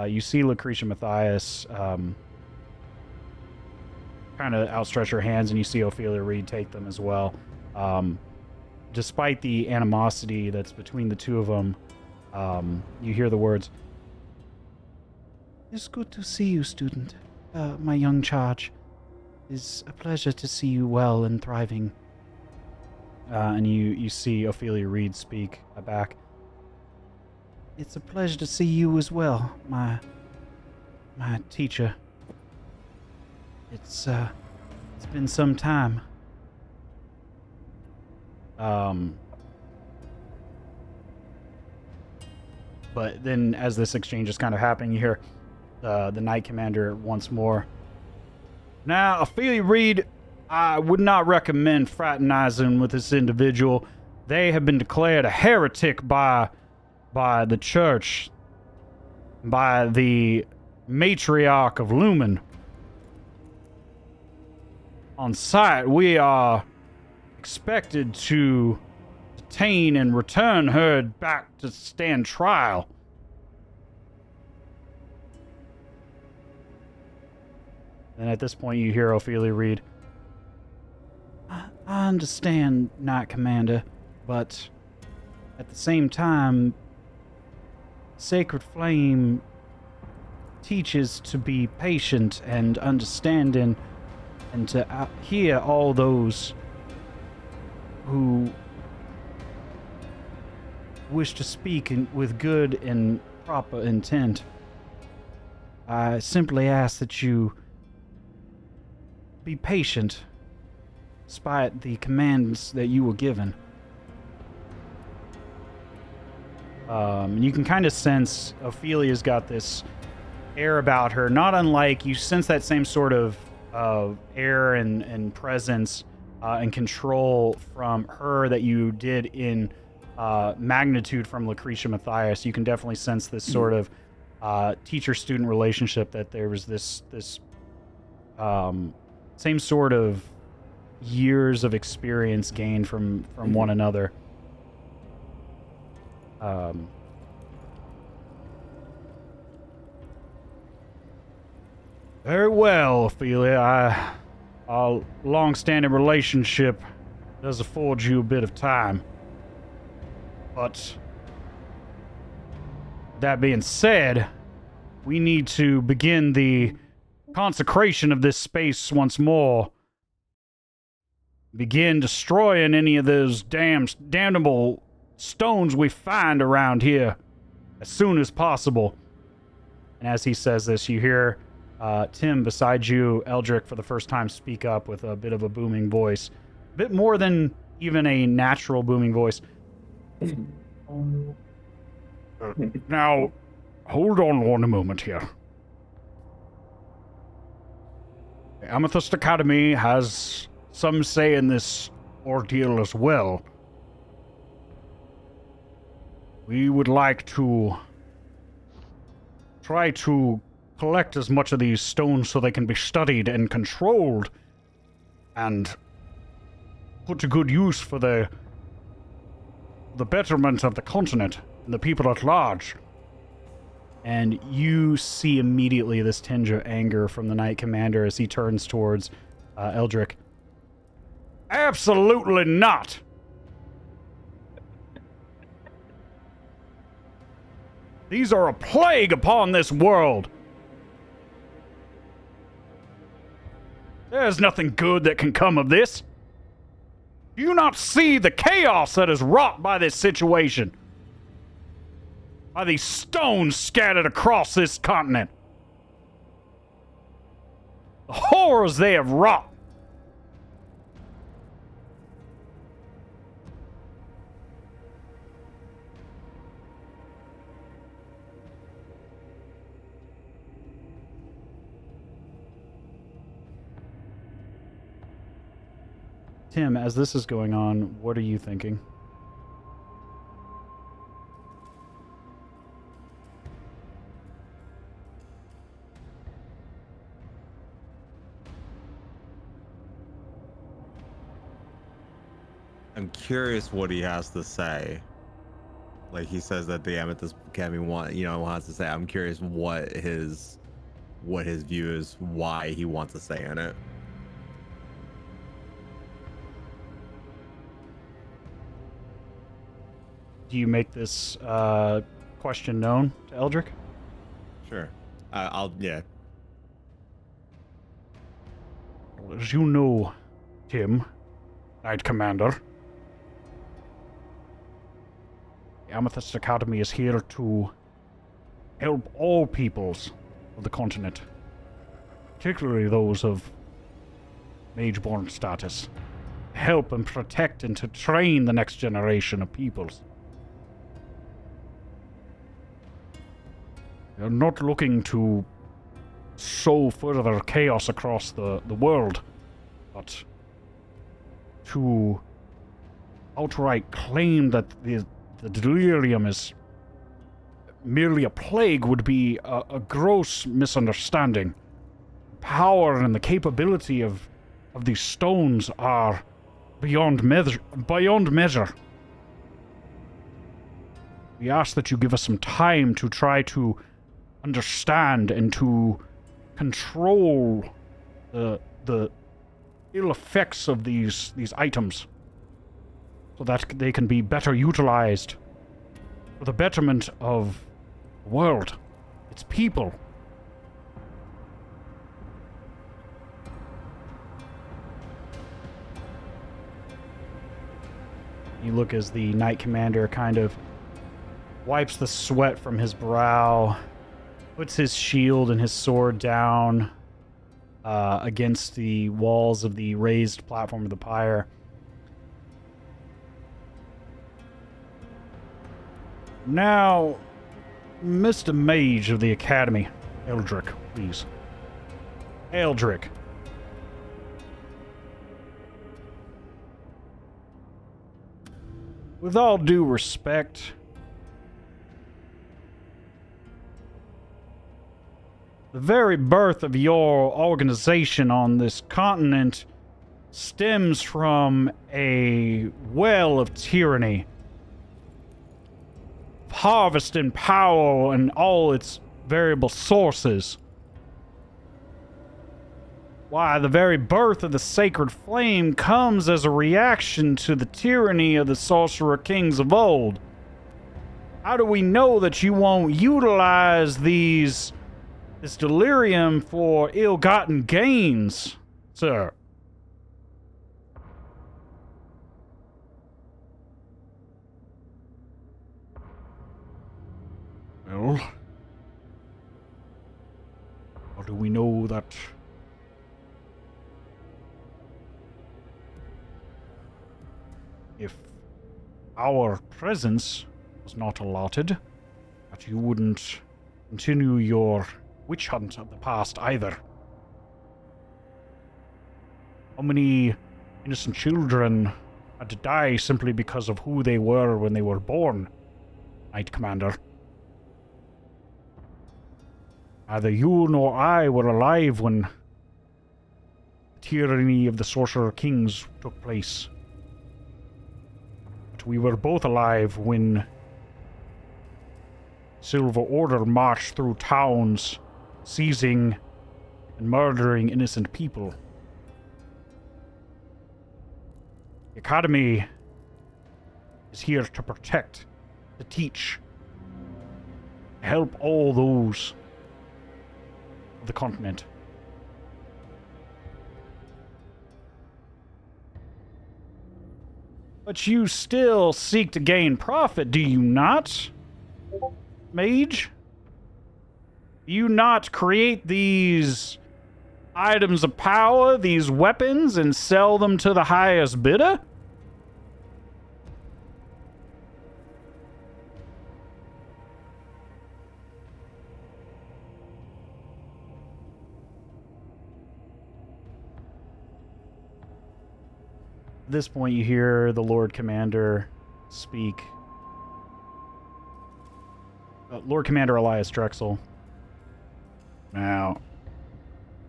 You see Lucretia Matthias kind of outstretch her hands, and you see Ophelia Reed take them as well. Despite the animosity that's between the two of them, you hear the words, "It's good to see you, student. My young charge. It's a pleasure to see you well and thriving." And you see Ophelia Reed speak back. "It's a pleasure to see you as well, my teacher. It's been some time." But then as this exchange is kind of happening, you hear the Knight Commander once more. "Now, Ophelia Reed, I would not recommend fraternizing with this individual. They have been declared a heretic by the church, by the matriarch of Lumen. On sight, we are expected to detain and return her back to stand trial." And at this point, you hear Ophelia Reed. I understand, Knight Commander, but at the same time, Sacred Flame teaches to be patient and understanding, and to hear all those who wish to speak with good and proper intent. I simply ask that you be patient, despite the commands that you were given. You can kind of sense Ophelia's got this air about her, not unlike, you sense that same sort of air and presence and control from her that you did in magnitude from Lucretia Matthias. You can definitely sense this sort of teacher-student relationship, that there was this same sort of years of experience gained from one another. Very well, Ophelia. Our long-standing relationship does afford you a bit of time. But that being said, we need to begin the consecration of this space once more. Begin destroying any of those damnable stones we find around here as soon as possible. And as he says this, you hear Tim beside you, Eldrick, for the first time speak up with a bit of a booming voice. A bit more than even a natural booming voice. Now, hold on one moment here. The Amethyst Academy has some say in this ordeal as well. We would like to try to collect as much of these stones so they can be studied and controlled and put to good use for the betterment of the continent and the people at large. And you see immediately this tinge of anger from the Knight Commander as he turns towards Eldrick. Absolutely not! These are a plague upon this world! There's nothing good that can come of this. Do you not see the chaos that is wrought by this situation? By these stones scattered across this continent? The horrors they have wrought. Tim, as this is going on, what are you thinking? I'm curious what he has to say. Like, he says that the Amethyst Academy wants to say. I'm curious what his view is, why he wants to say in it. Do you make this question known to Eldrick? Sure. Yeah. As you know, Tim, Knight Commander, the Amethyst Academy is here to help all peoples of the continent, particularly those of Mageborn status, help and protect and to train the next generation of peoples. They're not looking to sow further chaos across the world, but to outright claim that the delirium is merely a plague would be a gross misunderstanding. Power and the capability of these stones are beyond measure. We ask that you give us some time to try to understand and to control the ill effects of these items so that they can be better utilized for the betterment of the world, its people. You look as the Knight Commander kind of wipes the sweat from his brow, puts his shield and his sword down against the walls of the raised platform of the pyre. Now, Mr. Mage of the Academy, Eldrick, please. Eldrick. with all due respect, the very birth of your organization on this continent stems from a well of tyranny, harvesting power and all its variable sources. Why, the very birth of the sacred flame comes as a reaction to the tyranny of the sorcerer kings of old. How do we know that you won't utilize this delirium for ill-gotten gains, sir? Well, how do we know that if our presence was not allotted, that you wouldn't continue your witch hunt of the past either? How many innocent children had to die simply because of who they were when they were born, Knight Commander? Neither you nor I were alive when the tyranny of the Sorcerer Kings took place. But we were both alive when Silver Order marched through towns, seizing and murdering innocent people. The Academy is here to protect, to teach, to help all those of the continent. But you still seek to gain profit, do you not, mage? Do you not create these items of power, these weapons, and sell them to the highest bidder? At this point, you hear the Lord Commander speak. Lord Commander Elias Drexel. Now,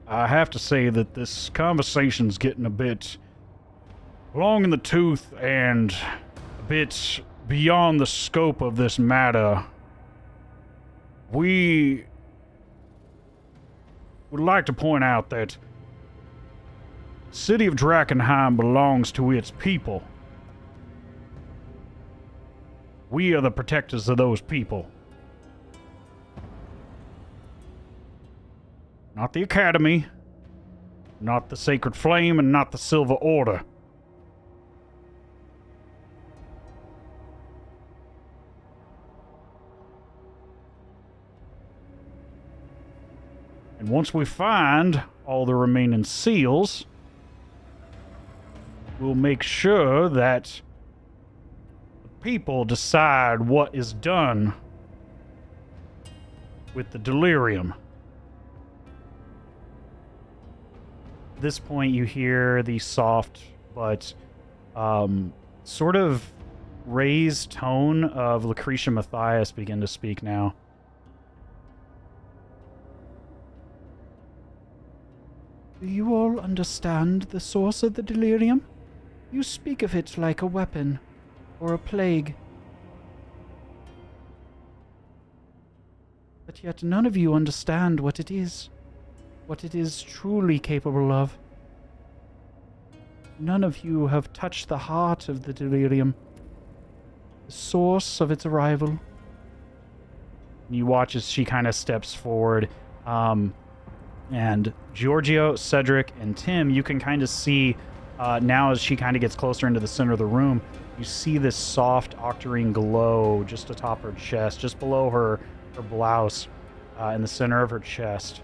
I have to say that this conversation's getting a bit long in the tooth and a bit beyond the scope of this matter. We would like to point out that the city of Drakenheim belongs to its people. We are the protectors of those people. Not the Academy, not the Sacred Flame, and not the Silver Order. And once we find all the remaining seals, we'll make sure that the people decide what is done with the delirium. At this point, you hear the soft but sort of raised tone of Lucretia Matthias begin to speak now. Do you all understand the source of the delirium? You speak of it like a weapon or a plague. But yet none of you understand what it is truly capable of. None of you have touched the heart of the delirium, the source of its arrival. And you watch as she kind of steps forward, and Georgio, Cedric, and Tim, you can kind of see now as she kind of gets closer into the center of the room, you see this soft octarine glow just atop her chest, just below her blouse, in the center of her chest.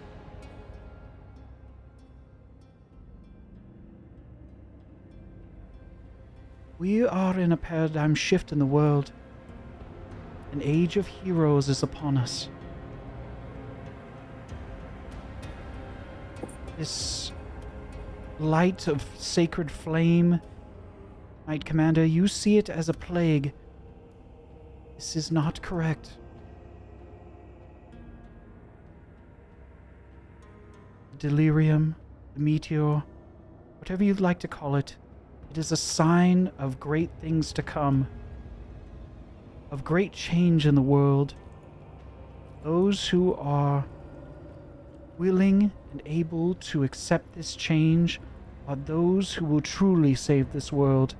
We are in a paradigm shift in the world. An age of heroes is upon us. This light of sacred flame, Knight Commander, you see it as a plague, This is not correct. The delirium, the meteor, whatever you'd like to call it, it is a sign of great things to come, of great change in the world. Those who are willing and able to accept this change are those who will truly save this world.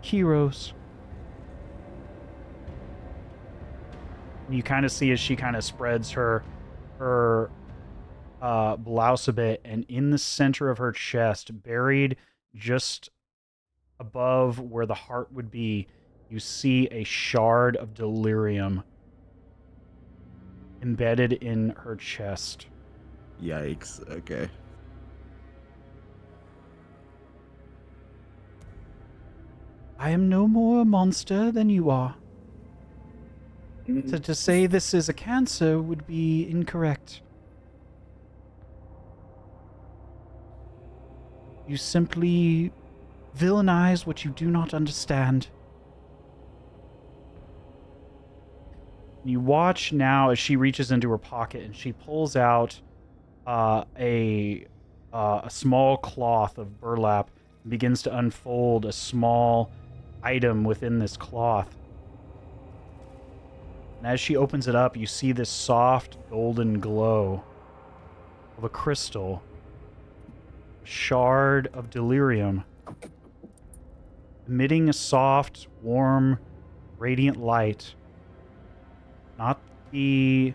Heroes. You kind of see as she kind of spreads her blouse a bit, and in the center of her chest, buried just above where the heart would be, you see a shard of delirium embedded in her chest. Yikes. Okay. I am no more a monster than you are. So to say this is a cancer would be incorrect. You simply villainize what you do not understand. You watch now as she reaches into her pocket and she pulls out a small cloth of burlap and begins to unfold a small item within this cloth. And as she opens it up, you see this soft golden glow of a crystal, shard of delirium, emitting a soft, warm, radiant light. Not the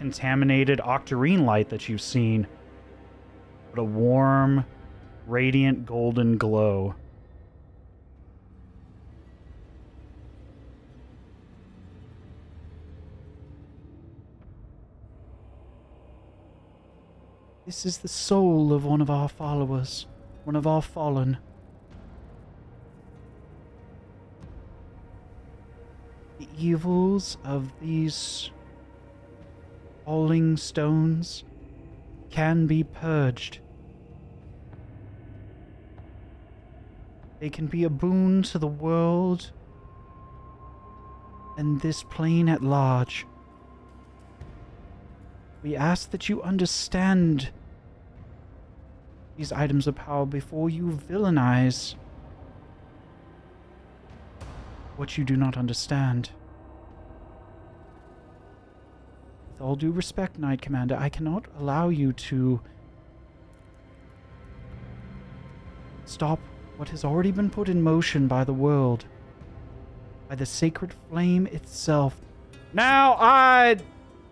contaminated octarine light that you've seen, but a warm, radiant golden glow. This is the soul of one of our followers, one of our fallen. The evils of these falling stones can be purged. They can be a boon to the world and this plane at large. We ask that you understand these items of power before you villainize what you do not understand. With all due respect, Knight Commander, I cannot allow you to stop what has already been put in motion by the world, by the sacred flame itself. Now I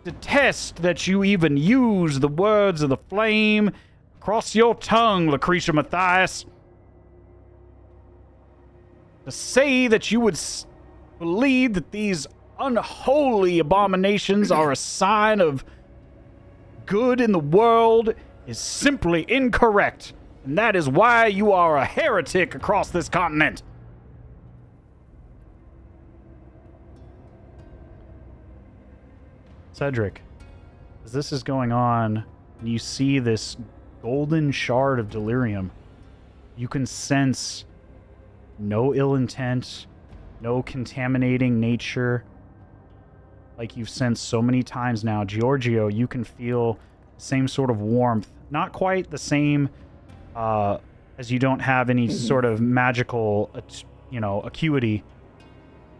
detest that you even use the words of the flame across your tongue, Lucretia Matthias. To say that you would believe that these unholy abominations are a sign of good in the world is simply incorrect, and that is why you are a heretic across this continent. Cedric, as this is going on, and you see this golden shard of delirium, you can sense no ill intent, no contaminating nature. Like you've sensed so many times now, Giorgio, you can feel the same sort of warmth. Not quite the same, as you don't have any sort of magical, acuity.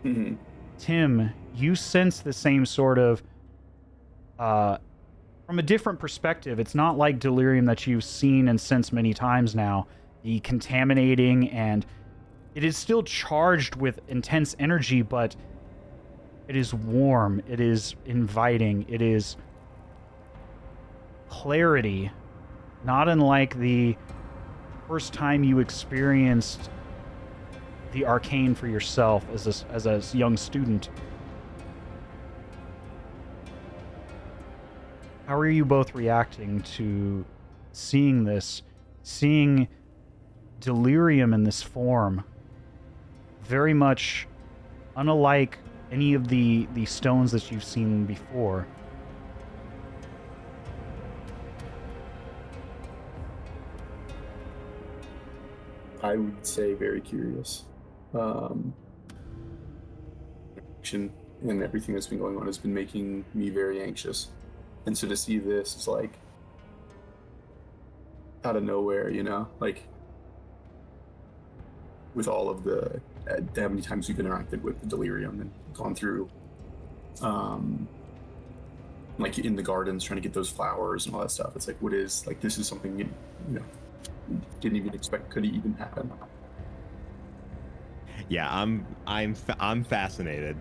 Mm-hmm. Tim, you sense the same sort of, from a different perspective. It's not like delirium that you've seen and sensed many times now. The contaminating, and it is still charged with intense energy, but it is warm, it is inviting, it is clarity, not unlike the first time you experienced the arcane for yourself as a young student. How are you both reacting to seeing this, seeing delirium in this form? Very much unlike any of the stones that you've seen before. I would say very curious. action and everything that's been going on has been making me very anxious. And so to see this is like out of nowhere, you know, like with all of the how many times we've interacted with the delirium and gone through like in the gardens trying to get those flowers and all that stuff. It's like, what is, like, this is something you know didn't even expect could even happen. Yeah, I'm fascinated.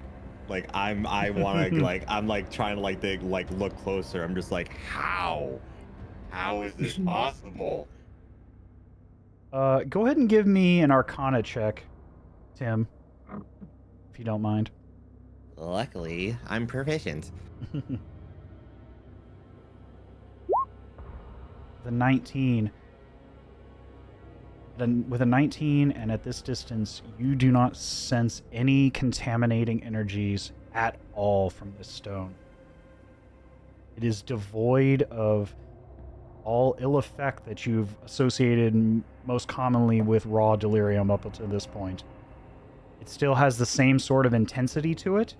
Like I want to like I'm like trying to like look closer. I'm just like, how How is this possible? Go ahead and give me an Arcana check, Tim, if you don't mind. Luckily, I'm proficient. The 19. With a 19 and at this distance, you do not sense any contaminating energies at all from this stone. It is devoid of all ill effect that you've associated most commonly with raw delirium up until this point. It still has the same sort of intensity to it,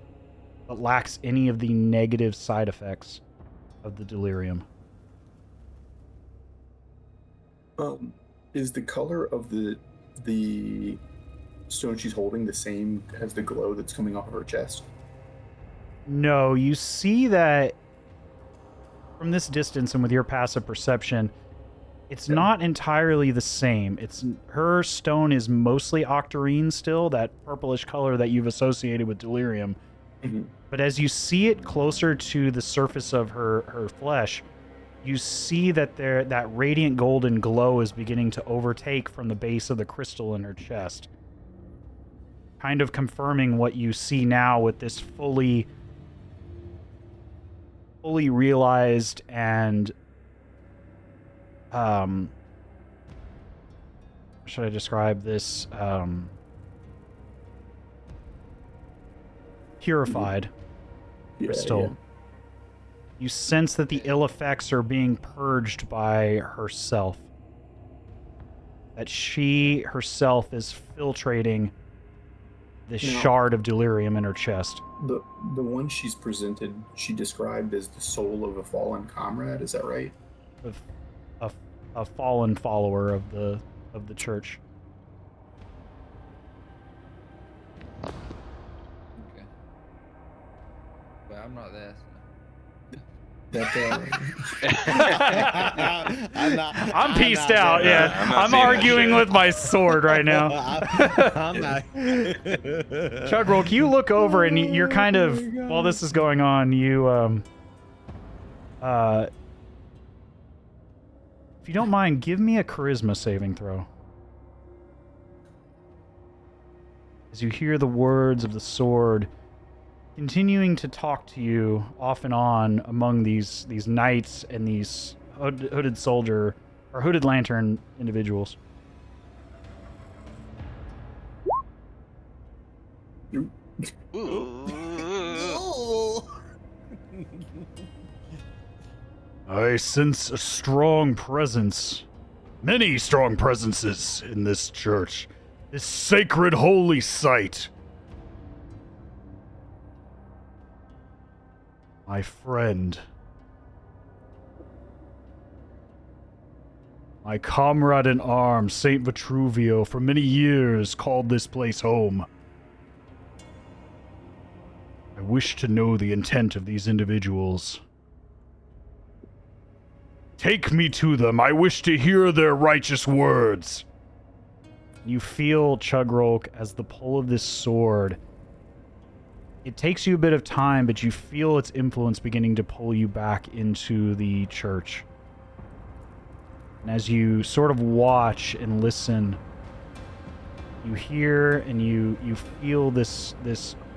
but lacks any of the negative side effects of the delirium. Is the color of the stone she's holding the same as the glow that's coming off of her chest? No, you see that from this distance and with your passive perception, it's not entirely the same. Her stone is mostly octarine still, that purplish color that you've associated with delirium. Mm-hmm. But as you see it closer to the surface of her flesh, you see that that radiant golden glow is beginning to overtake from the base of the crystal in her chest. Kind of confirming what you see now with this fully realized and should I describe this purified crystal. Yeah. You sense that the ill effects are being purged by herself. That she herself is filtrating this shard of delirium in her chest. The one she's presented, she described as the soul of a fallen comrade. Is that right? A fallen follower of the church. Okay. But I'm not there. I'm pieced out. Yeah, I'm arguing with my sword right now. I'm not. Chugrulk, you look over and you're kind of, while this is going on, you if you don't mind, give me a charisma saving throw. As you hear the words of the sword continuing to talk to you off and on among these knights and these hooded soldier or hooded lantern individuals. I sense a strong presence, many strong presences in this church, this sacred holy site. My friend, my comrade in arms, Saint Vitruvio, for many years called this place home. I wish to know the intent of these individuals. Take me to them. I wish to hear their righteous words. You feel, Chugrulk, as the pull of this sword. It takes you a bit of time, but you feel its influence beginning to pull you back into the church. And as you sort of watch and listen, you hear and you feel this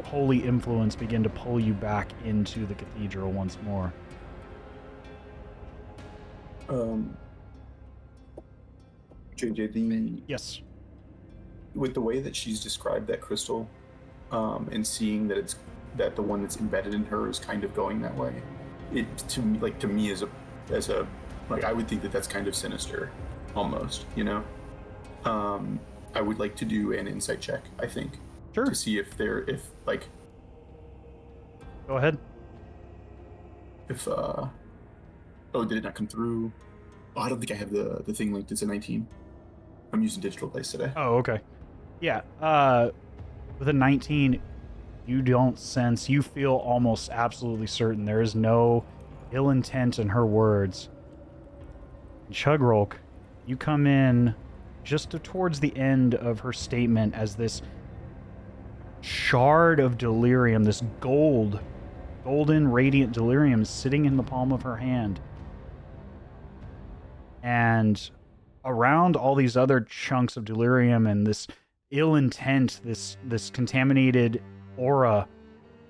holy influence begin to pull you back into the cathedral once more. JJ, Yes. with the way that she's described that crystal, and seeing that the one that's embedded in her is kind of going that way, it to me as a I would think that that's kind of sinister, almost, you know. I would like to do an insight check, I think, Sure. to see if Go ahead. If oh, did it not come through? Oh, I don't think I have the thing linked. It's a 19. I'm using digital dice today. Oh, okay. Yeah. With a 19, you don't sense, you feel almost absolutely certain there is no ill intent in her words. Chugrulk, you come in just towards the end of her statement as this shard of delirium, this golden radiant delirium is sitting in the palm of her hand. And around all these other chunks of delirium and this ill intent, this contaminated aura,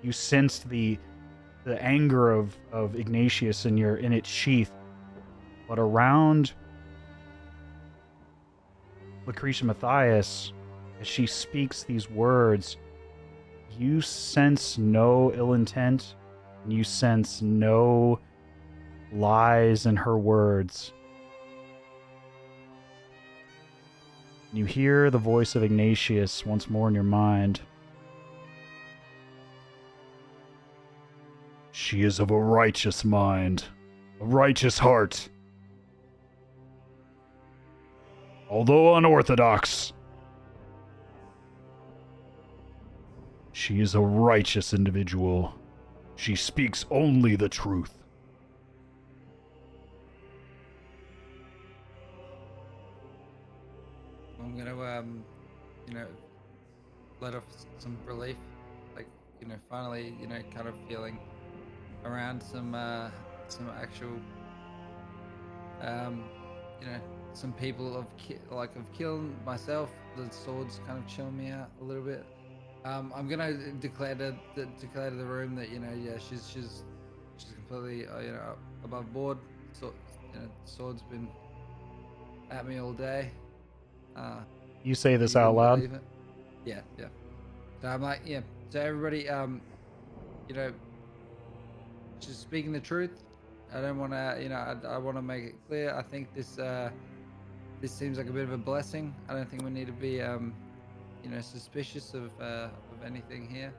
you sensed the anger of Ignatius in its sheath. But around Lucretia Matthias, as she speaks these words, you sense no ill intent, and you sense no lies in her words. You hear the voice of Ignatius once more in your mind. She is of a righteous mind, a righteous heart. Although unorthodox, she is a righteous individual. She speaks only the truth. I'm gonna, let off some relief, like, finally, kind of feeling around some actual, some people of killing myself. The swords kind of chill me out a little bit. I'm gonna declare to the room that she's completely above board. So sword's been at me all day. You say this out loud? Yeah. So I'm like, yeah. So everybody, just speaking the truth. I don't want to, I want to make it clear. I think this seems like a bit of a blessing. I don't think we need to be, suspicious of anything here.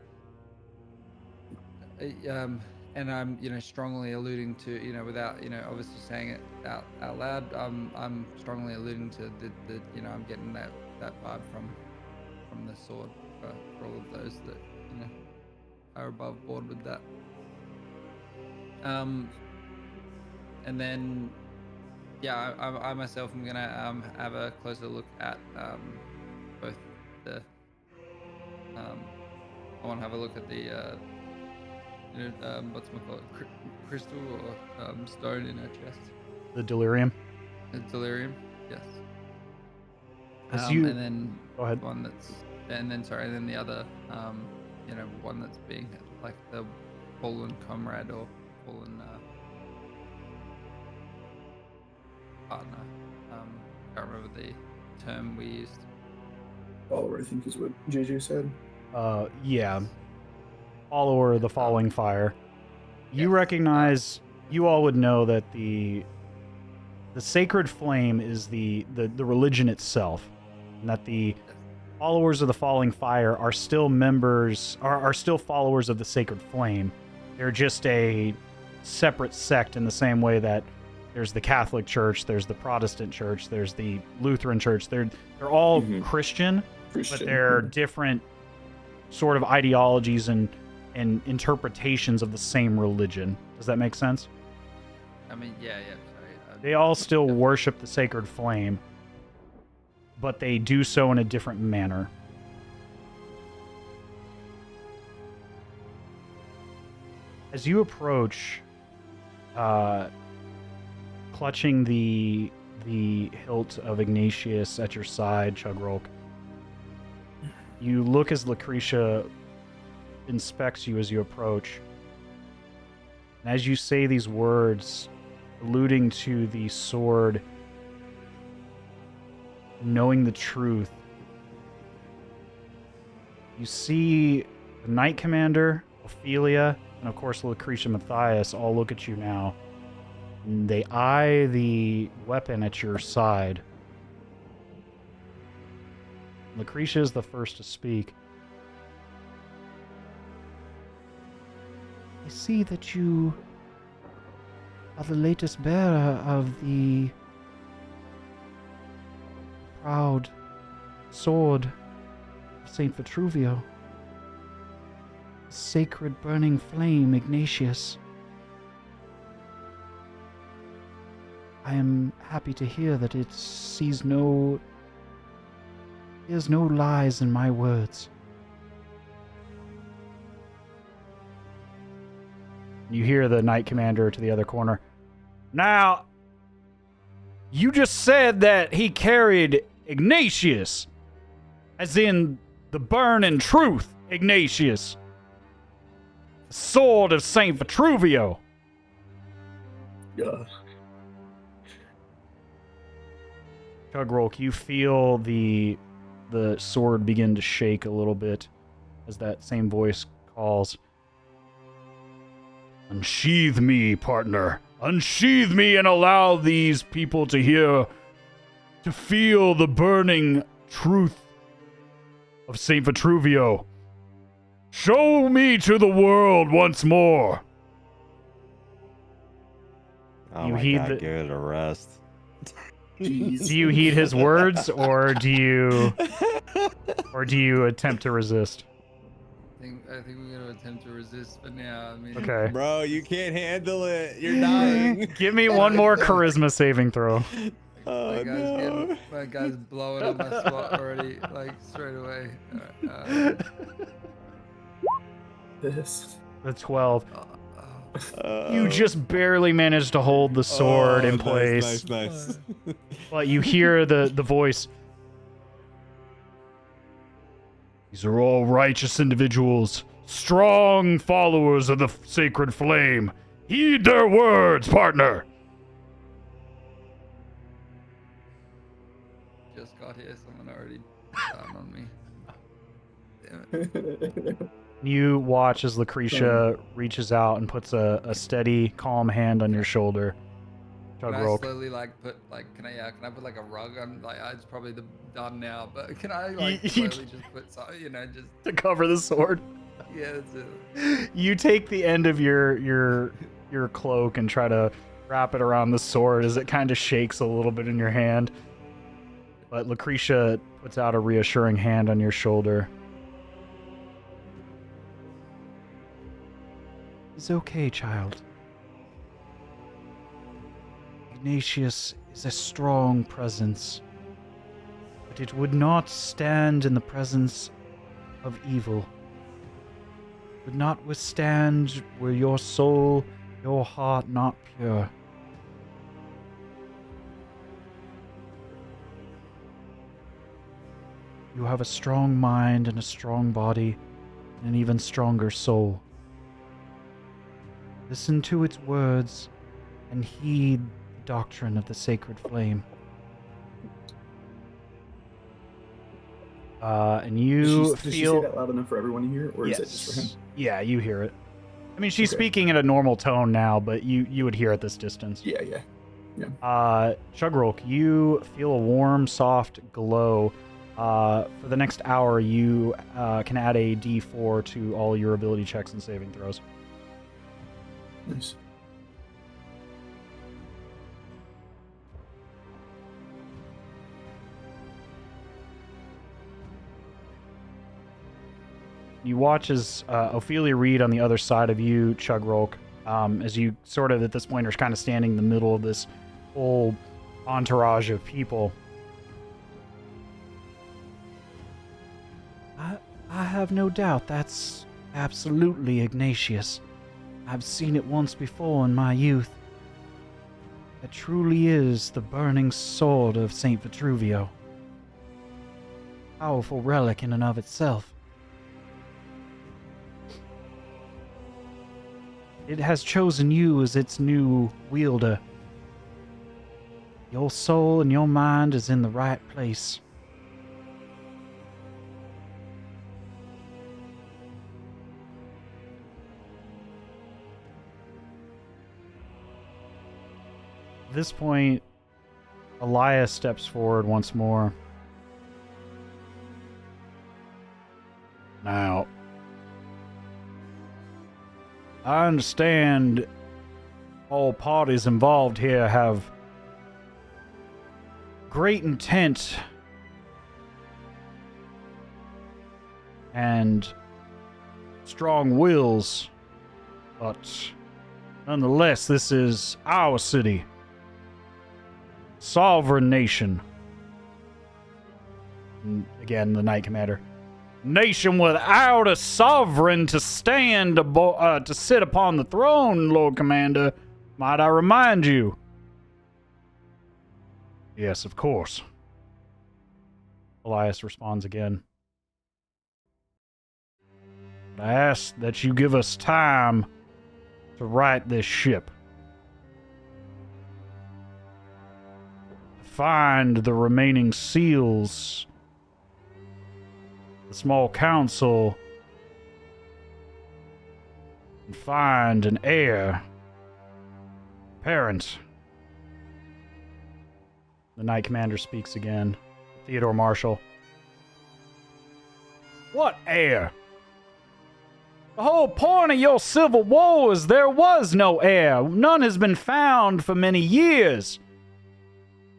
And I'm, strongly alluding to, without, obviously saying it out loud. I'm strongly alluding to the I'm getting that vibe from the sword for all of those that, are above board with that. And then, yeah, I myself am gonna have a closer look at both the. I want to have a look at the what's it called, crystal or stone in her chest. The delirium. The delirium, yes. And then go ahead. One that's, and then the other, one that's being like the fallen comrade or fallen partner. Can't remember the term we used. Follower, I think, is what JJ said. Yeah. Follower of the falling fire. You Yes. recognize, you all would know that the sacred flame is the religion itself, and that the followers of the falling fire are still members, are still followers of the sacred flame. They're just a separate sect in the same way that there's the Catholic Church, there's the Protestant Church, there's the Lutheran Church. They're all Christian, but they're different sort of ideologies and interpretations of the same religion. Does that make sense? I mean, yeah. Sorry. They all still worship the sacred flame, but they do so in a different manner. As you approach, clutching the hilt of Ignatius at your side, Chugrulk, you look as Lucretia inspects you as you approach. And as you say these words, alluding to the sword, knowing the truth, you see the Knight Commander, Ophelia, and of course Lucretia Matthias all look at you now. And they eye the weapon at your side. Lucretia is the first to speak. I see that you are the latest bearer of the proud sword of Saint Vitruvio. Sacred burning flame, Ignatius. I am happy to hear that it hears no lies in my words. You hear the Knight Commander to the other corner. Now, you just said that he carried Ignatius, as in the burning truth, Ignatius. The sword of Saint Vitruvio. Yeah. Chugrulk, you feel the sword begin to shake a little bit as that same voice calls. Unsheathe me, partner. Unsheathe me and allow these people to feel the burning truth of Saint Vitruvio. Show me to the world once more. Oh You my heed God, the- give it a rest. Jeez. Do you heed his words, or do you attempt to resist? I think we're gonna attempt to resist for now. I mean, Okay. Bro, you can't handle it. You're dying. Give me one more charisma saving throw. Oh, my guy's blowing up my spot already, like straight away. Alright, This. The 12. no. You just barely managed to hold the sword in place. Nice. But you hear the voice. These are all righteous individuals, strong followers of the sacred flame. Heed their words, partner. just got here. Someone already down on me. Damn it. You watch as Lucretia reaches out and puts a steady, calm hand on your shoulder. Can I Chugrulk. slowly can I put like a rug on, it's probably done now, but can I slowly just put some, just To cover the sword. yeah, that's it. You take the end of your cloak and try to wrap it around the sword as it kind of shakes a little bit in your hand. But Lucretia puts out a reassuring hand on your shoulder. It's okay, child. Ignatius is a strong presence, but it would not stand in the presence of evil. Would not withstand were your soul, your heart not pure. You have a strong mind and a strong body, and an even stronger soul. Listen to its words and heed the doctrine of the sacred flame. And you Does she say feel... that loud enough for everyone to hear, or yes. is it just for him? Yeah, you hear it. I mean, she's Okay. speaking at a normal tone now, but you would hear at this distance. Yeah. Chugrulk, you feel a warm, soft glow. For the next hour, you can add a D4 to all your ability checks and saving throws. Nice. You watch as Ophelia Reed on the other side of you, Chugrulk, as you sort of at this point are kind of standing in the middle of this whole entourage of people. I have no doubt that's absolutely Ignatius. I've seen it once before in my youth. It truly is the burning sword of Saint Vitruvio. Powerful relic in and of itself. It has chosen you as its new wielder. Your soul and your mind is in the right place. At this point, Elias steps forward once more. Now, I understand all parties involved here have great intent and strong wills, but nonetheless, this is our city. Sovereign nation. And again, the Knight Commander. Nation without a sovereign to stand to sit upon the throne, Lord Commander. Might I remind you? Yes, of course. Elias responds again. I ask that you give us time to right this ship. Find the remaining seals, the small council, and find an heir, parent. The Knight Commander speaks again. Theodore Marshall. What heir? The whole point of your civil war is there was no heir. None has been found for many years.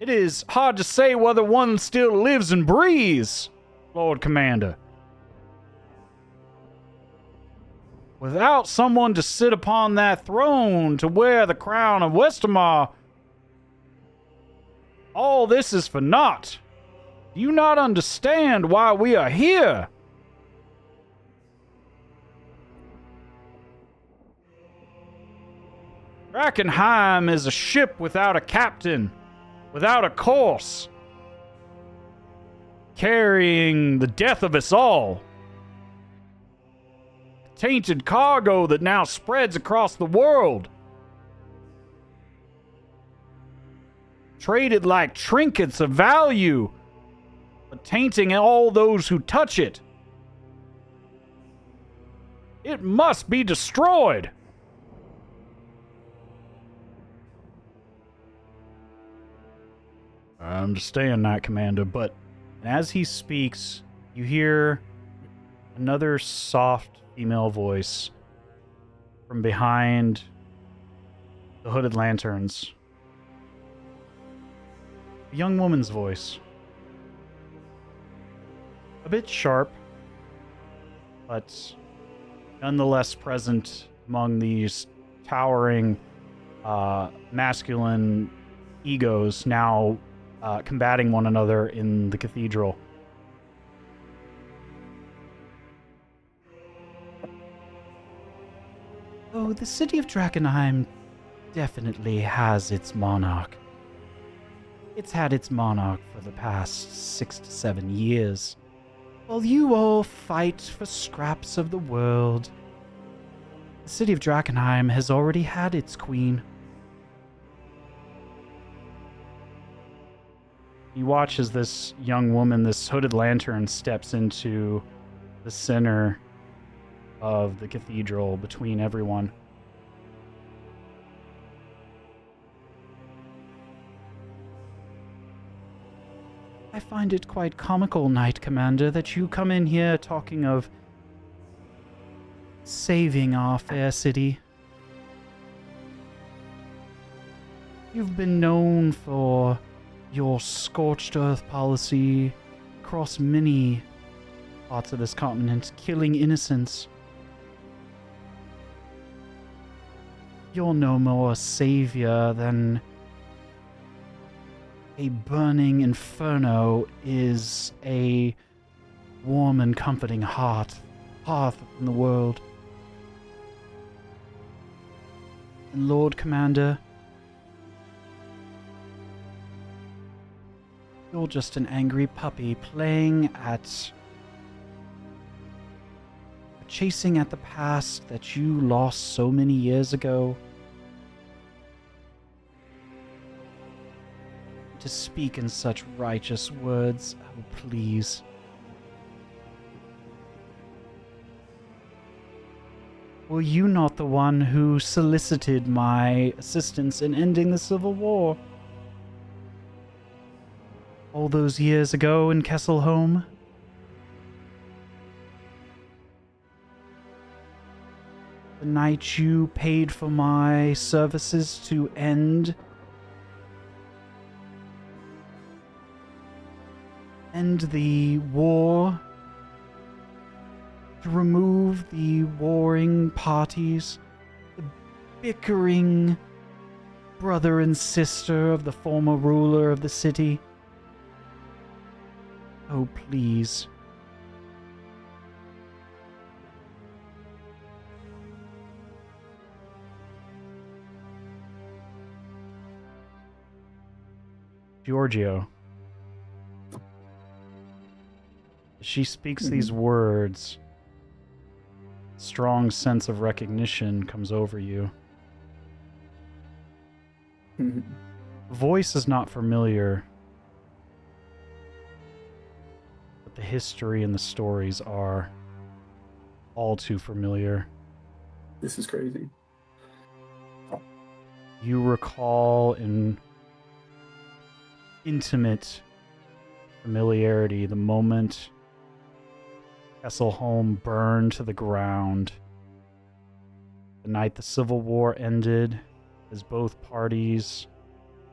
It is hard to say whether one still lives and breathes, Lord Commander. Without someone to sit upon that throne to wear the crown of Westermar, all this is for naught. Do you not understand why we are here? Drakenheim is a ship without a captain, without a course, carrying the death of us all. Tainted cargo that now spreads across the world. Traded like trinkets of value, but tainting all those who touch it. It must be destroyed. I understand, Knight Commander, but as he speaks, you hear another soft female voice from behind the hooded lanterns. A young woman's voice. A bit sharp, but nonetheless present among these towering masculine egos now combating one another in the cathedral. Oh, the city of Drakenheim definitely has its monarch. It's had its monarch for the past 6 to 7 years. While you all fight for scraps of the world, the city of Drakenheim has already had its queen. You watch as this young woman, this hooded lantern, steps into the center of the cathedral between everyone. I find it quite comical, Knight Commander, that you come in here talking of saving our fair city. You've been known for your scorched earth policy across many parts of this continent, killing innocents. You're no more a savior than a burning inferno is a warm and comforting hearth in the world. And Lord Commander, you're just an angry puppy chasing at the past that you lost so many years ago. To speak in such righteous words, oh please. Were you not the one who solicited my assistance in ending the Civil War? All those years ago in Kesselholm? The night you paid for my services to end the war, to remove the warring parties, the bickering brother and sister of the former ruler of the city. Oh, please. Georgio. As she speaks these words, a strong sense of recognition comes over you. The voice is not familiar, but the history and the stories are all too familiar. This is crazy. You recall in intimate familiarity the moment Kesselholm burned to the ground, the night the Civil War ended, as both parties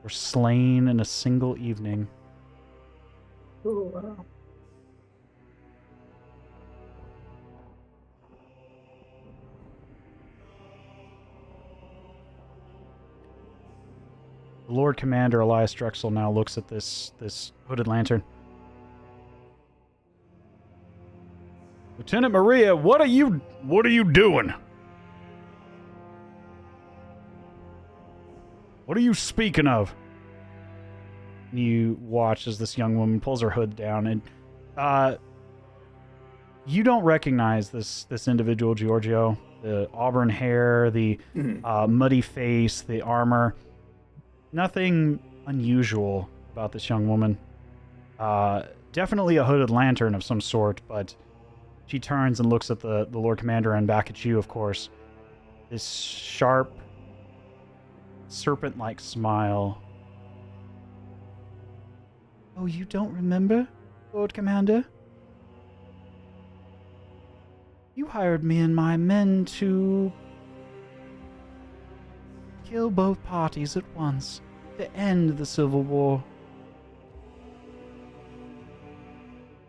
were slain in a single evening. Oh, wow. The Lord Commander Elias Drexel now looks at this hooded lantern. Lieutenant Maria, what are you doing? What are you speaking of? And you watch as this young woman pulls her hood down, and you don't recognize this individual, Georgio. The auburn hair, the muddy face, the armor. Nothing unusual about this young woman. Definitely a hooded lantern of some sort, but she turns and looks at the Lord Commander and back at you, of course. This sharp, serpent-like smile. Oh, you don't remember, Lord Commander? You hired me and my men to kill both parties at once, to end the Civil War.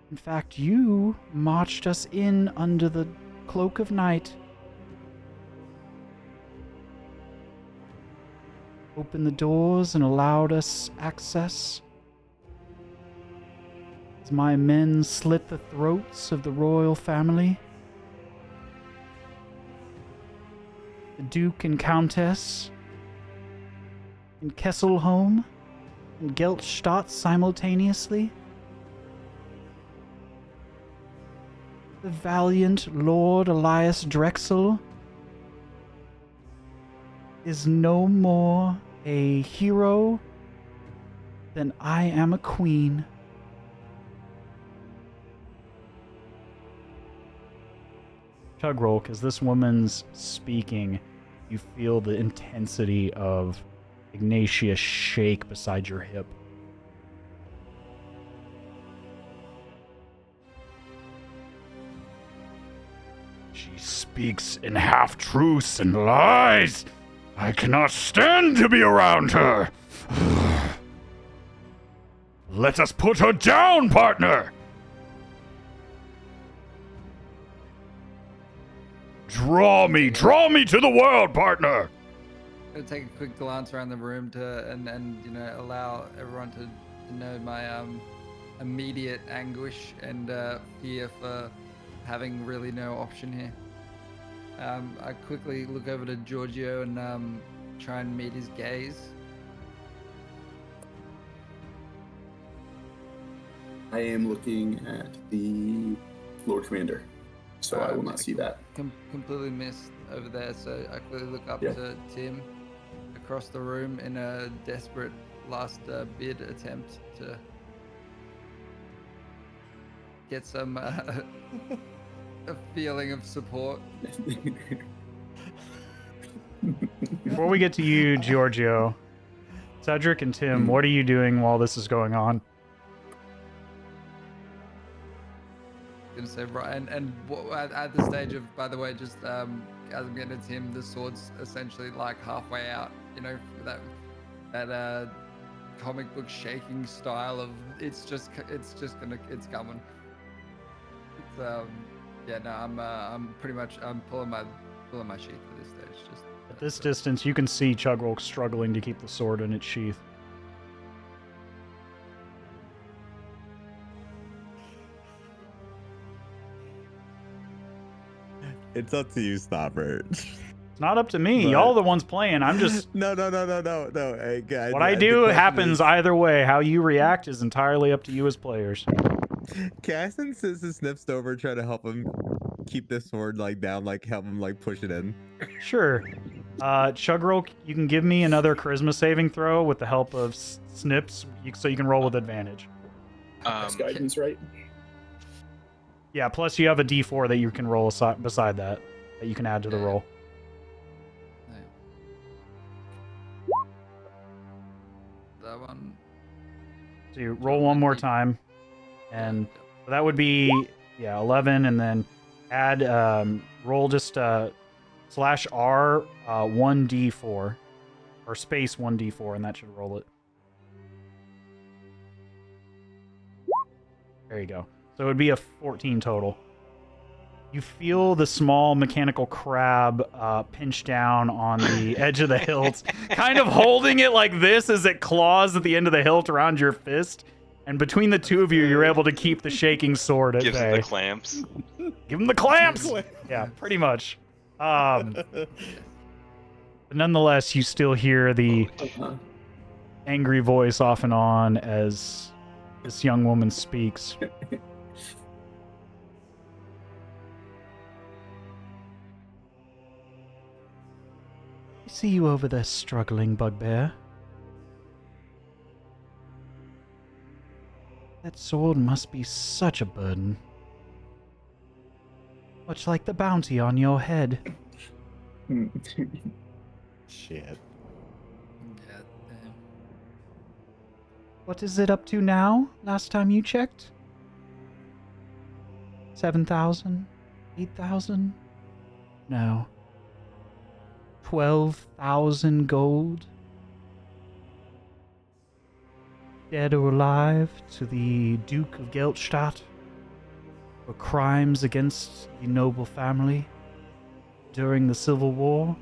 In fact, you marched us in under the cloak of night. Opened the doors and allowed us access. As my men slit the throats of the royal family. The Duke and Countess in Kesselholm and Geltstadt simultaneously. The valiant Lord Elias Drexel is no more a hero than I am a queen. Chugrulk, as this woman's speaking, you feel the intensity of Ignatia shake beside your hip. She speaks in half-truths and lies. I cannot stand to be around her. Let us put her down, partner. Draw me to the world, partner. I'm gonna take a quick glance around the room and you know, allow everyone to know my immediate anguish and fear for having really no option here. I quickly look over to Georgio and try and meet his gaze. I am looking at the Lord Commander, so I will not see that. Completely missed over there, so I quickly look up Yeah. to Tim across the room in a desperate last bid attempt to get some a feeling of support. Before we get to you, Georgio, Cedric and Tim, what are you doing while this is going on? gonna say, right, and at the stage of, by the way, just as I'm getting to him, the sword's essentially like halfway out. You know, that comic book shaking style of it's coming. It's yeah, no, I'm pretty much pulling my sheath at this stage. Just At this distance, you can see Chugrulk struggling to keep the sword in its sheath. It's up to you, Stopper. It's not up to me. But- Y'all are the ones playing. I'm just... No. Hey, guys, What I the do question happens is, either way. How you react is entirely up to you as players. Caston says to Snips over, try to help him keep this sword like down, like help him like push it in. Sure. Chugrulk, you can give me another charisma saving throw with the help of Snips, so you can roll with advantage. That's guidance, right? Yeah, plus you have a d4 that you can roll beside that you can add to the roll. That one. So you roll one more time, and so that would be 11, and then add roll just /R 1d4 or space 1d4, and that should roll it. There you go. So it would be a 14 total. You feel the small mechanical crab pinch down on the edge of the hilt, kind of holding it like this as it claws at the end of the hilt around your fist. And between the two of you, you're able to keep the shaking sword at Gives bay. him the clamps. Give him the clamps! Yeah, pretty much. But nonetheless, you still hear the angry voice off and on as this young woman speaks. I see you over there struggling, Bugbear. That sword must be such a burden. Much like the bounty on your head. Shit. Yeah, damn. What is it up to now? Last time you checked? 7,000? 8,000? No. 12,000 gold? Dead or alive to the Duke of Geltstadt for crimes against the noble family during the Civil War?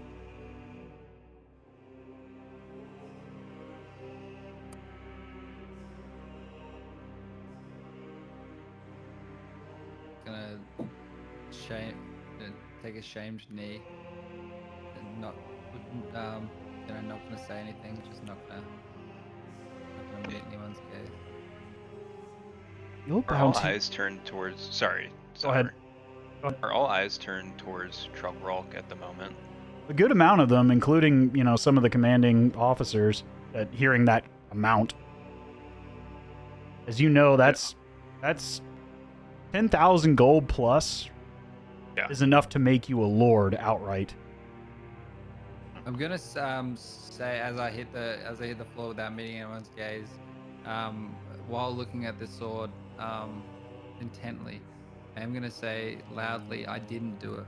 Gonna take a shamed knee and not gonna say anything, just not gonna meet anyone's gaze. Your Are all bounty. eyes turned towards? Sorry. Go ahead. Are all eyes turned towards Chugrulk at the moment? A good amount of them, including, some of the commanding officers, hearing that amount. As you know, that's 10,000 gold plus is enough to make you a lord outright. I'm gonna say as I hit the floor without meeting anyone's gaze, while looking at the sword intently, I'm gonna say loudly, "I didn't do it."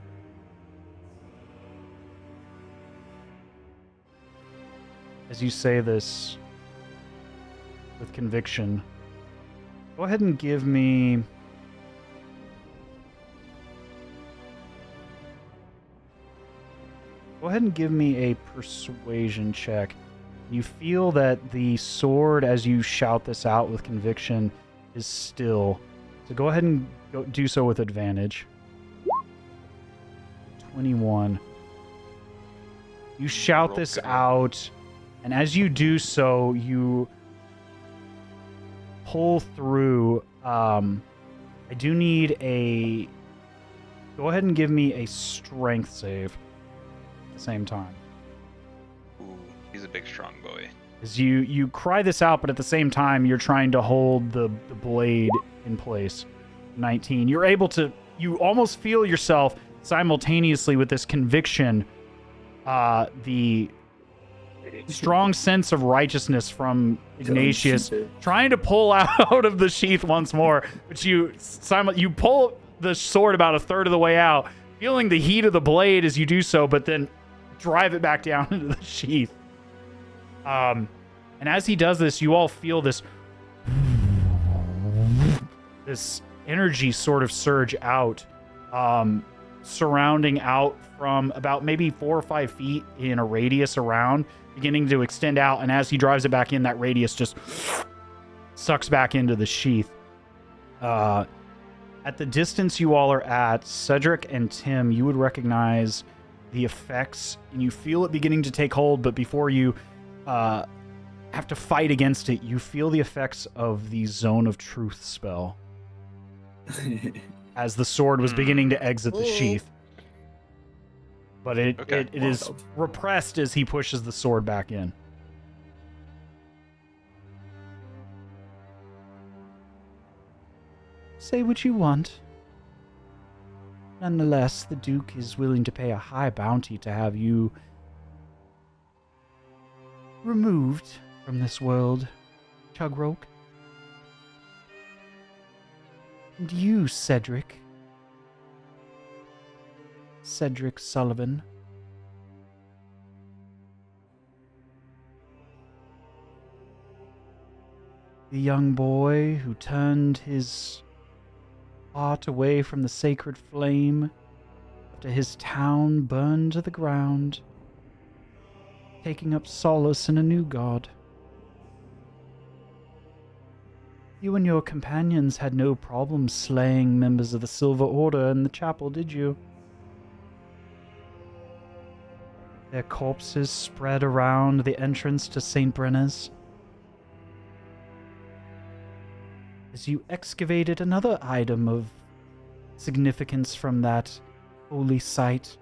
As you say this with conviction, go ahead and give me... Go ahead and give me a persuasion check. You feel that the sword, as you shout this out with conviction, is still. So go ahead and do so with advantage. 21. You shout this out, and as you do so, you pull through. I do need a... Go ahead and give me a strength save. Same time. Ooh, he's a big, strong boy. As you cry this out, but at the same time you're trying to hold the blade in place. 19. You're able to. You almost feel yourself simultaneously with this conviction, the strong sense of righteousness from Ignatius, trying to pull out of the sheath once more, but you pull the sword about a third of the way out, feeling the heat of the blade as you do so, but then drive it back down into the sheath. And as he does this, you all feel this energy sort of surge out, surrounding out from about maybe 4 or 5 feet in a radius around, beginning to extend out. And as he drives it back in, that radius just sucks back into the sheath. At the distance you all are at, Cedric and Tim, you would recognize the effects, and you feel it beginning to take hold, but before you have to fight against it, you feel the effects of the Zone of Truth spell as the sword was beginning to exit the sheath. But it is repressed as he pushes the sword back in. Say what you want. Nonetheless, the Duke is willing to pay a high bounty to have you removed from this world, Chugrulk. And you, Cedric. Cedric Sullivan. The young boy who turned his heart away from the sacred flame after his town burned to the ground, taking up solace in a new god. You and your companions had no problem slaying members of the Silver Order in the chapel, did you? Their corpses spread around the entrance to St. Brenna's. As you excavated another item of significance from that holy site,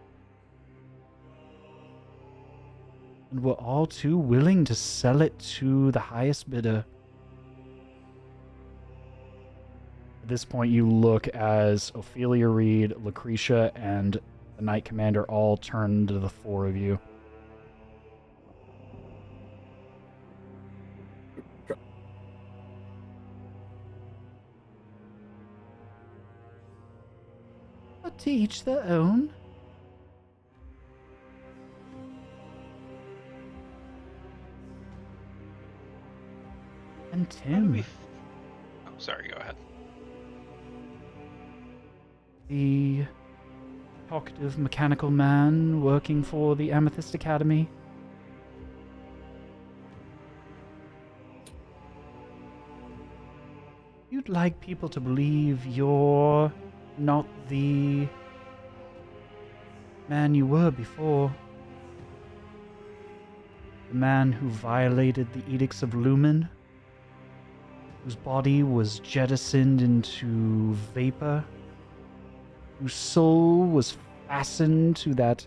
and were all too willing to sell it to the highest bidder. At this point, you look as Ophelia Reed, Lucretia, and the Knight Commander all turn to the 4 of you. But to each their own. And Tim. Oh, sorry, go ahead. The talkative mechanical man working for the Amethyst Academy. You'd like people to believe you're not the man you were before. The man who violated the Edicts of Lumen, whose body was jettisoned into vapor, whose soul was fastened to that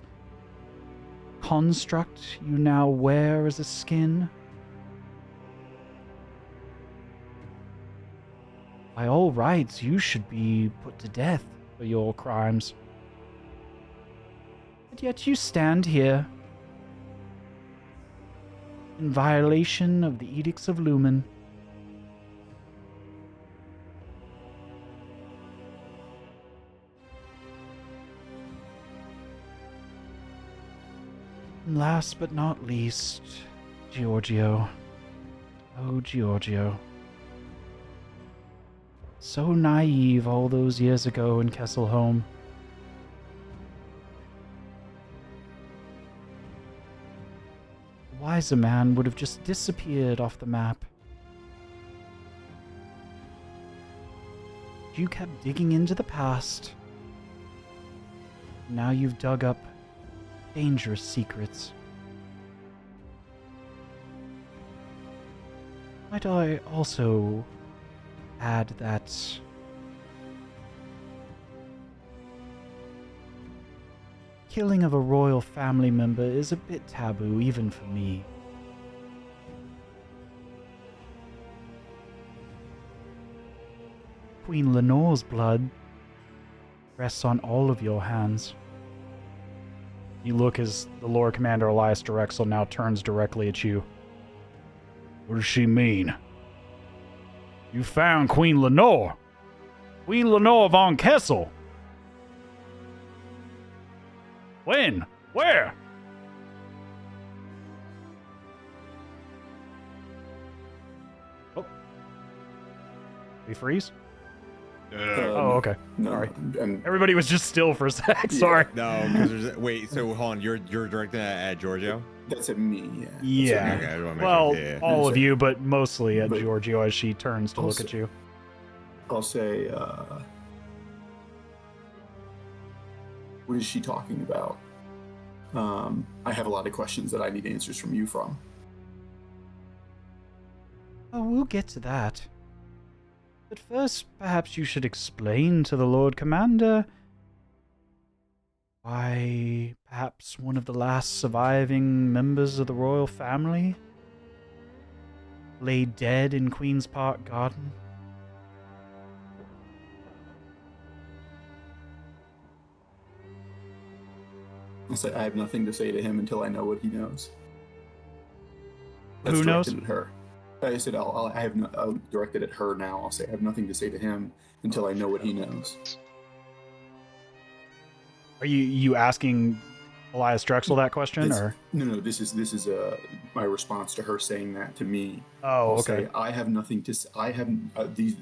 construct you now wear as a skin. By all rights, you should be put to death for your crimes. But yet you stand here in violation of the Edicts of Lumen. And last but not least, Georgio. Oh, Georgio. So naive all those years ago in Kesselholm. A wiser man would have just disappeared off the map. You kept digging into the past. Now you've dug up dangerous secrets. Might I also add that killing of a royal family member is a bit taboo even for me. Queen Lenore's blood rests on all of your hands. You look as the Lord Commander Elias Drexel now turns directly at you. What does she mean? You found Queen Lenore? Queen Lenore von Kessel? When? Where? Oh. We freeze? Oh, okay. No, Sorry. I'm, Everybody was just still for a sec. Yeah. Sorry. No, because there's wait. So hold on, you're directing that at Giorgio? that's at me. Yeah. That's Yeah. at me. Okay, I just wanna make Well, sure. Yeah. all of you, but mostly at But- Giorgio as she turns to look Also- at you. I'll say, what is she talking about? I have a lot of questions that I need answers from you from. Oh, we'll get to that. But first, perhaps you should explain to the Lord Commander why perhaps one of the last surviving members of the royal family lay dead in Queen's Park Garden. I said I have nothing to say to him until I know what he knows. That's Who knows? directed at her. I said I'll direct it at her now. I'll say I have nothing to say to him until I know what he knows. Are you asking Elias Drexel that question, It's- or? No. This is my response to her saying that to me. Oh, I'll okay. say, I have nothing to. I have this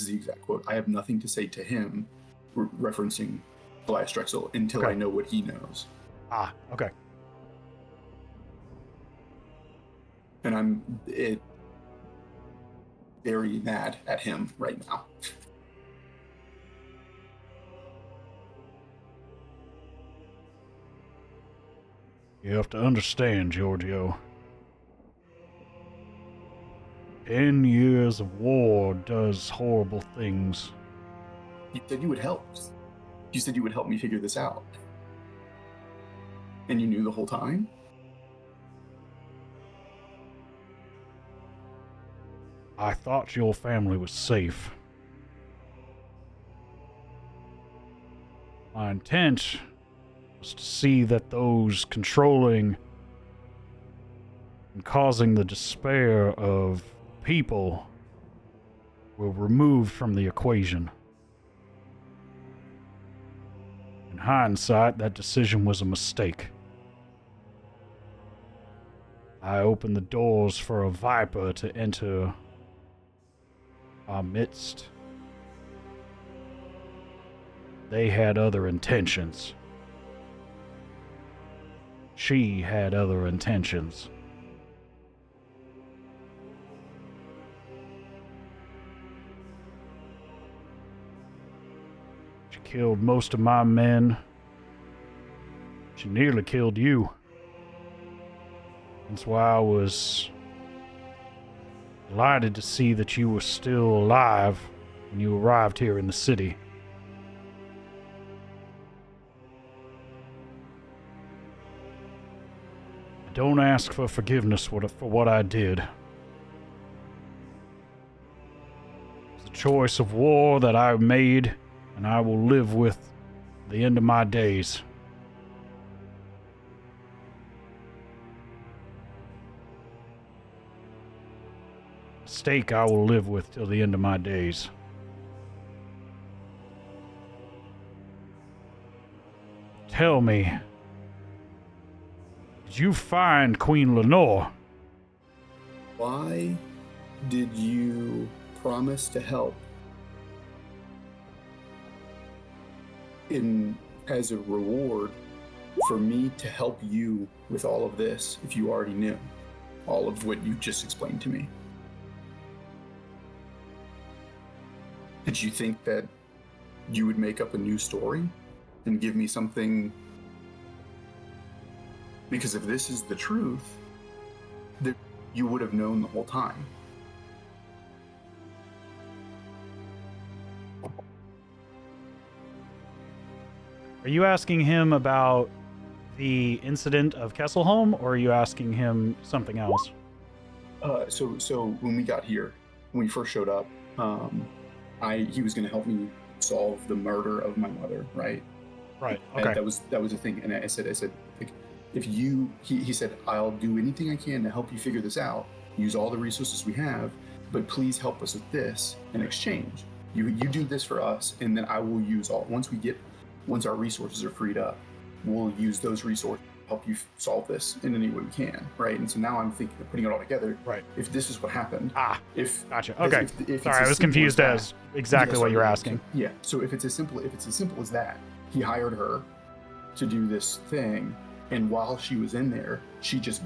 is the exact quote. I have nothing to say to him, referencing Elias Drexel, until Okay. I know what he knows. Ah, okay. And I'm very mad at him right now. You have to understand, Giorgio. 10 years of war does horrible things. You said you would help. You said you would help me figure this out. And you knew the whole time? I thought your family was safe. My intent was to see that those controlling and causing the despair of people were removed from the equation. In hindsight, that decision was a mistake. I opened the doors for a viper to enter our midst. They had other intentions. She had other intentions. She killed most of my men. She nearly killed you. That's why I was delighted to see that you were still alive when you arrived here in the city. I don't ask for forgiveness for what I did. It's a choice of war that I made, and I will live with the end of my days. Mistake I will live with till the end of my days. Tell me, did you find Queen Lenore? Why did you promise to help as a reward for me to help you with all of this if you already knew all of what you just explained to me? Did you think that you would make up a new story and give me something? Because if this is the truth, that you would have known the whole time. Are you asking him about the incident of Kesselholm, or are you asking him something else? So when we got here, when we first showed up, he was going to help me solve the murder of my mother, right? Right. And Okay. that was a thing, and I said, like, if you, he said, I'll do anything I can to help you figure this out. Use all the resources we have, but please help us with this in exchange. You do this for us, and then I will use once our resources are freed up, we'll use those resources to help you solve this in any way we can, right? And so now I'm thinking of putting it all together. Right. If this is what happened, gotcha. if Okay. it's Sorry, I as was simple confused that- as exactly what you're asking. Yeah. So if it's as simple as that, he hired her to do this thing, and while she was in there, she just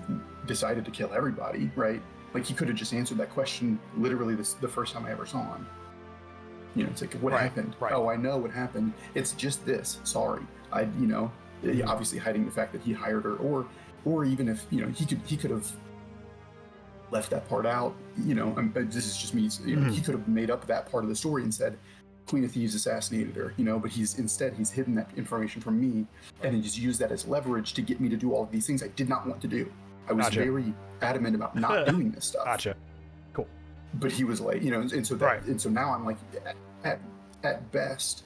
decided to kill everybody, right? Like, he could have just answered that question literally the first time I ever saw him. You know, it's like, what happened? Right. Oh, I know what happened. It's just this. Sorry. Obviously hiding the fact that he hired her, or even if, he could have left that part out. This is just me. He could have made up that part of the story and said, Queen of Thieves assassinated her, but he's hidden that information from me, and he's used that as leverage to get me to do all of these things I did not want to do. I was very adamant about not doing this stuff. Gotcha. Cool. But he was like, and so now I'm like, at best,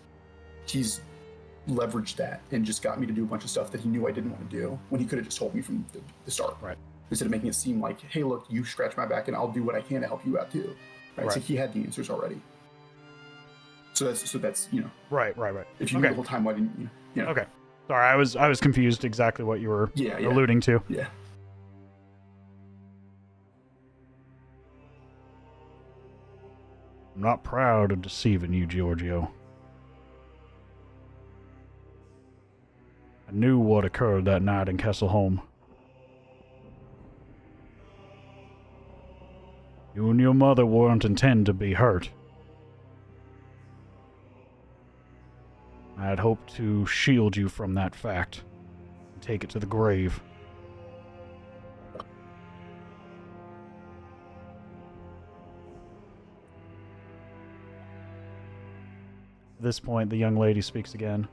he's leveraged that and just got me to do a bunch of stuff that he knew I didn't want to do, when he could have just told me from the start. Right. Instead of making it seem like, hey, look, you scratch my back and I'll do what I can to help you out too. Right. So he had the answers already. So that's Right. If you knew the whole time, why didn't you? Okay. Sorry, I was confused exactly what you were alluding to. Yeah. I'm not proud of deceiving you, Giorgio. I knew what occurred that night in Kesselholm. You and your mother weren't intended to be hurt. I had hoped to shield you from that fact and take it to the grave. At this point, the young lady speaks again.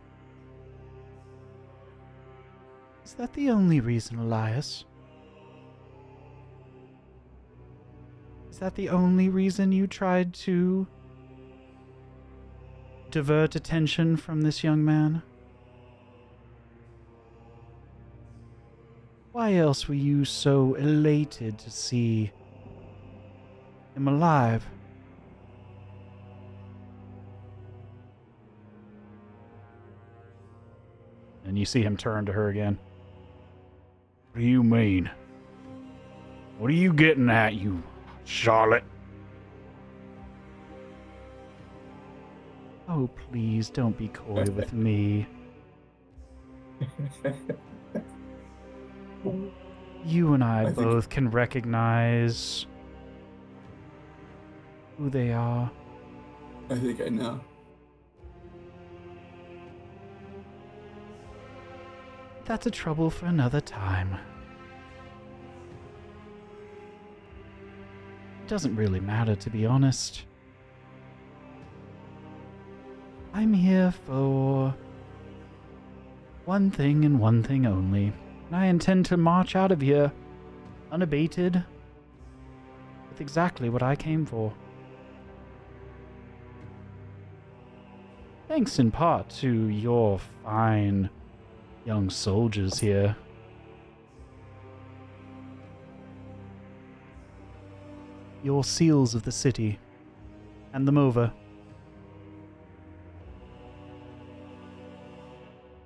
Is that the only reason, Elias? Is that the only reason you tried to divert attention from this young man? Why else were you so elated to see him alive? And you see him turn to her again. What do you mean? What are you getting at, you Charlotte? Oh, please, don't be coy with me. You and I both can recognize who they are. I think I know. That's a trouble for another time. It doesn't really matter, to be honest. I'm here for one thing and one thing only. And I intend to march out of here unabated with exactly what I came for. Thanks in part to your fine young soldiers here. Your seals of the city. Hand them over.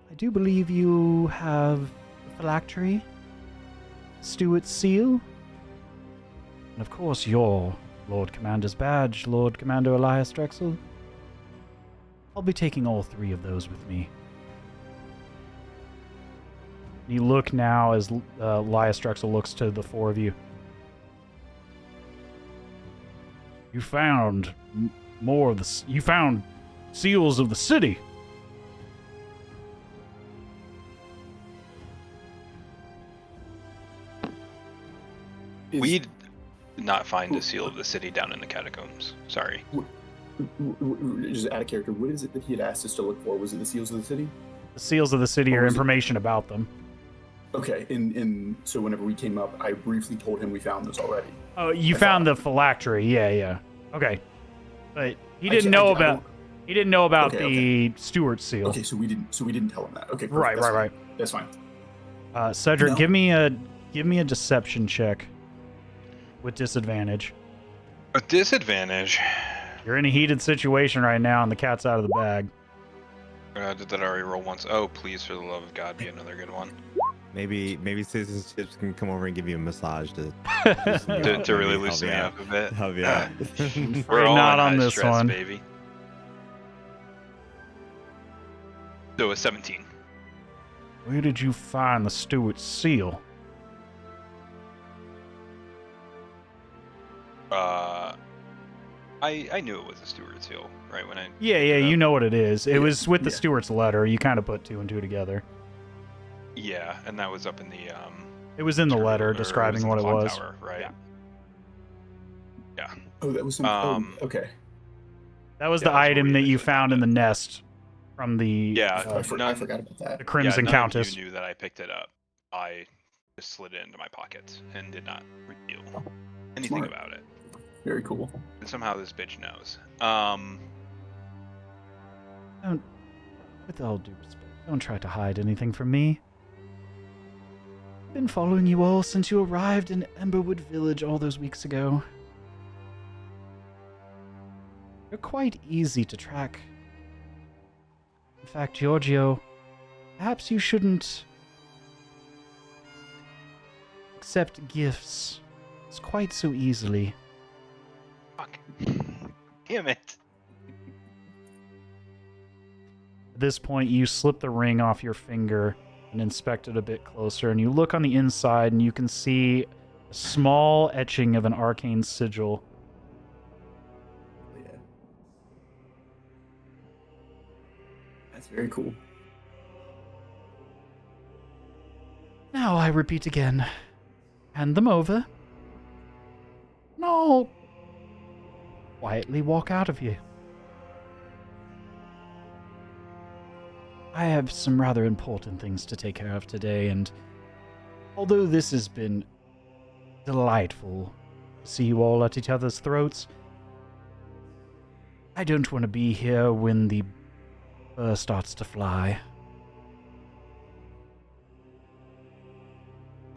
I do believe you have the phylactery, Stewart's seal, and of course your Lord Commander's badge, Lord Commander Elias Drexel. I'll be taking all three of those with me. You look now as Elias Drexel looks to the four of you. You found more of the... You found seals of the city. We did not find a seal of the city down in the catacombs. Sorry. Just out of character, what is it that he had asked us to look for? Was it the seals of the city? The seals of the city are information about them. Okay, and so whenever we came up, I briefly told him we found those already. Oh, you found the phylactery, yeah. Okay, but he didn't know about the Stewart seal. Okay, so we didn't tell him that. Okay, perfect. Right. That's fine. Cedric, give me a deception check with disadvantage. A disadvantage. You're in a heated situation right now, and the cat's out of the bag. Did that already roll once? Oh, please, for the love of God, be another good one. Maybe citizenships can come over and give you a massage to To really loosen me up a bit. Help you out. We're all not on on high this stress, one. baby. So a 17. Where did you find the steward's seal? I knew it was a steward's seal, right? When I Yeah, picked it you up. know what it is. It Yeah, was with the yeah. steward's letter. You kind of put two and two together. Yeah, and that was up in the It was in the turret, letter or describing in what the it clock was. Tower, right? Yeah. Oh, that was some. Okay. That was Yeah, the that's where item we that you initially found in found the nest from the Yeah, I forgot about that. the Crimson yeah, Countess. You knew that I picked it up. I just slid it into my pocket and did not reveal anything Smart. about it. Very cool. And somehow this bitch knows. With all due respect, don't try to hide anything from me. I've been following you all since you arrived in Emberwood Village all those weeks ago. You're quite easy to track. In fact, Giorgio, perhaps you shouldn't accept gifts quite so easily. Fuck. Damn it. At this point, you slip the ring off your finger and inspect it a bit closer, and you look on the inside and you can see a small etching of an arcane sigil. Yeah. That's very cool. Now I repeat again. Hand them over. And I'll quietly walk out of here. I have some rather important things to take care of today, and although this has been delightful to see you all at each other's throats, I don't want to be here when the burr starts to fly.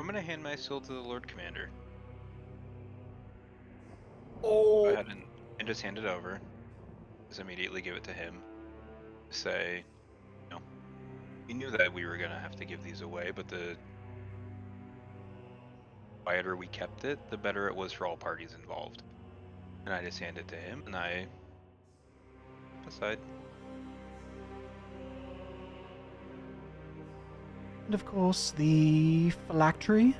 I'm gonna hand my seal to the Lord Commander. Oh. Go ahead and just hand it over. Just immediately give it to him. Say, you know, we knew that we were gonna have to give these away, but the quieter we kept it, the better it was for all parties involved. And I just hand it to him, and I aside. And of course, the phylactery,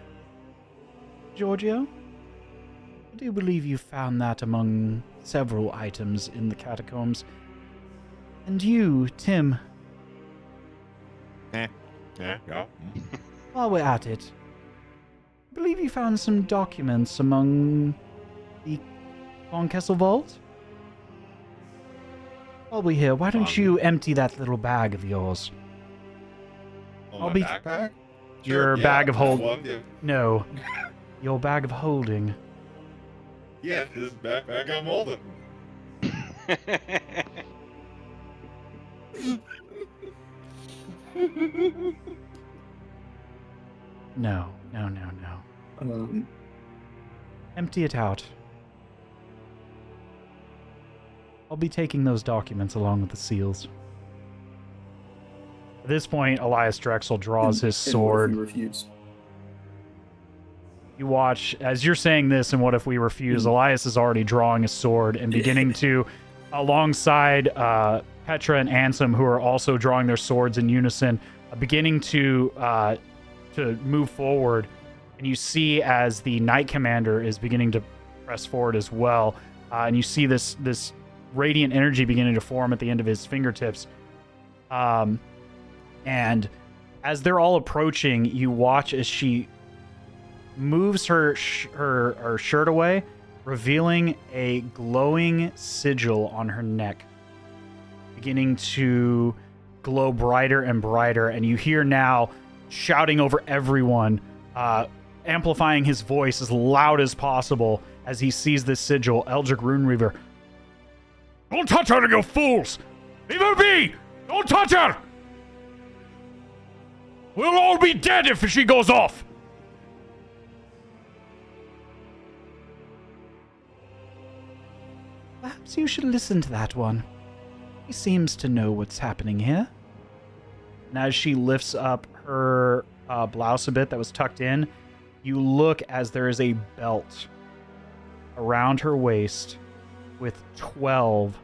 Giorgio. I do believe you found that among several items in the catacombs. And you, Tim, Yeah. while we're at it, I believe you found some documents among the Von Kessel Vault? While we're here, why don't you empty that little bag of yours? On I'll my be- backpack? Your bag of hold- that one, yeah. No, your bag of holding. Yeah, this backpack I'm holding. No. Empty it out. I'll be taking those documents along with the seals. At this point, Elias Drexel draws his And what if sword. we refuse? You watch, as you're saying this, and what if we refuse, Elias is already drawing his sword and beginning to, alongside Petra and Ansem, who are also drawing their swords in unison, beginning to move forward. And you see as the Knight Commander is beginning to press forward as well. And you see this radiant energy beginning to form at the end of his fingertips. And as they're all approaching, you watch as she moves her shirt away, revealing a glowing sigil on her neck, beginning to glow brighter and brighter. And you hear now shouting over everyone, amplifying his voice as loud as possible as he sees this sigil. Eldritch Runeweaver, don't touch her, you fools! Leave her be! Don't touch her! We'll all be dead if she goes off! Perhaps you should listen to that one. He seems to know what's happening here. And as she lifts up her blouse a bit that was tucked in, you look as there is a belt around her waist with 12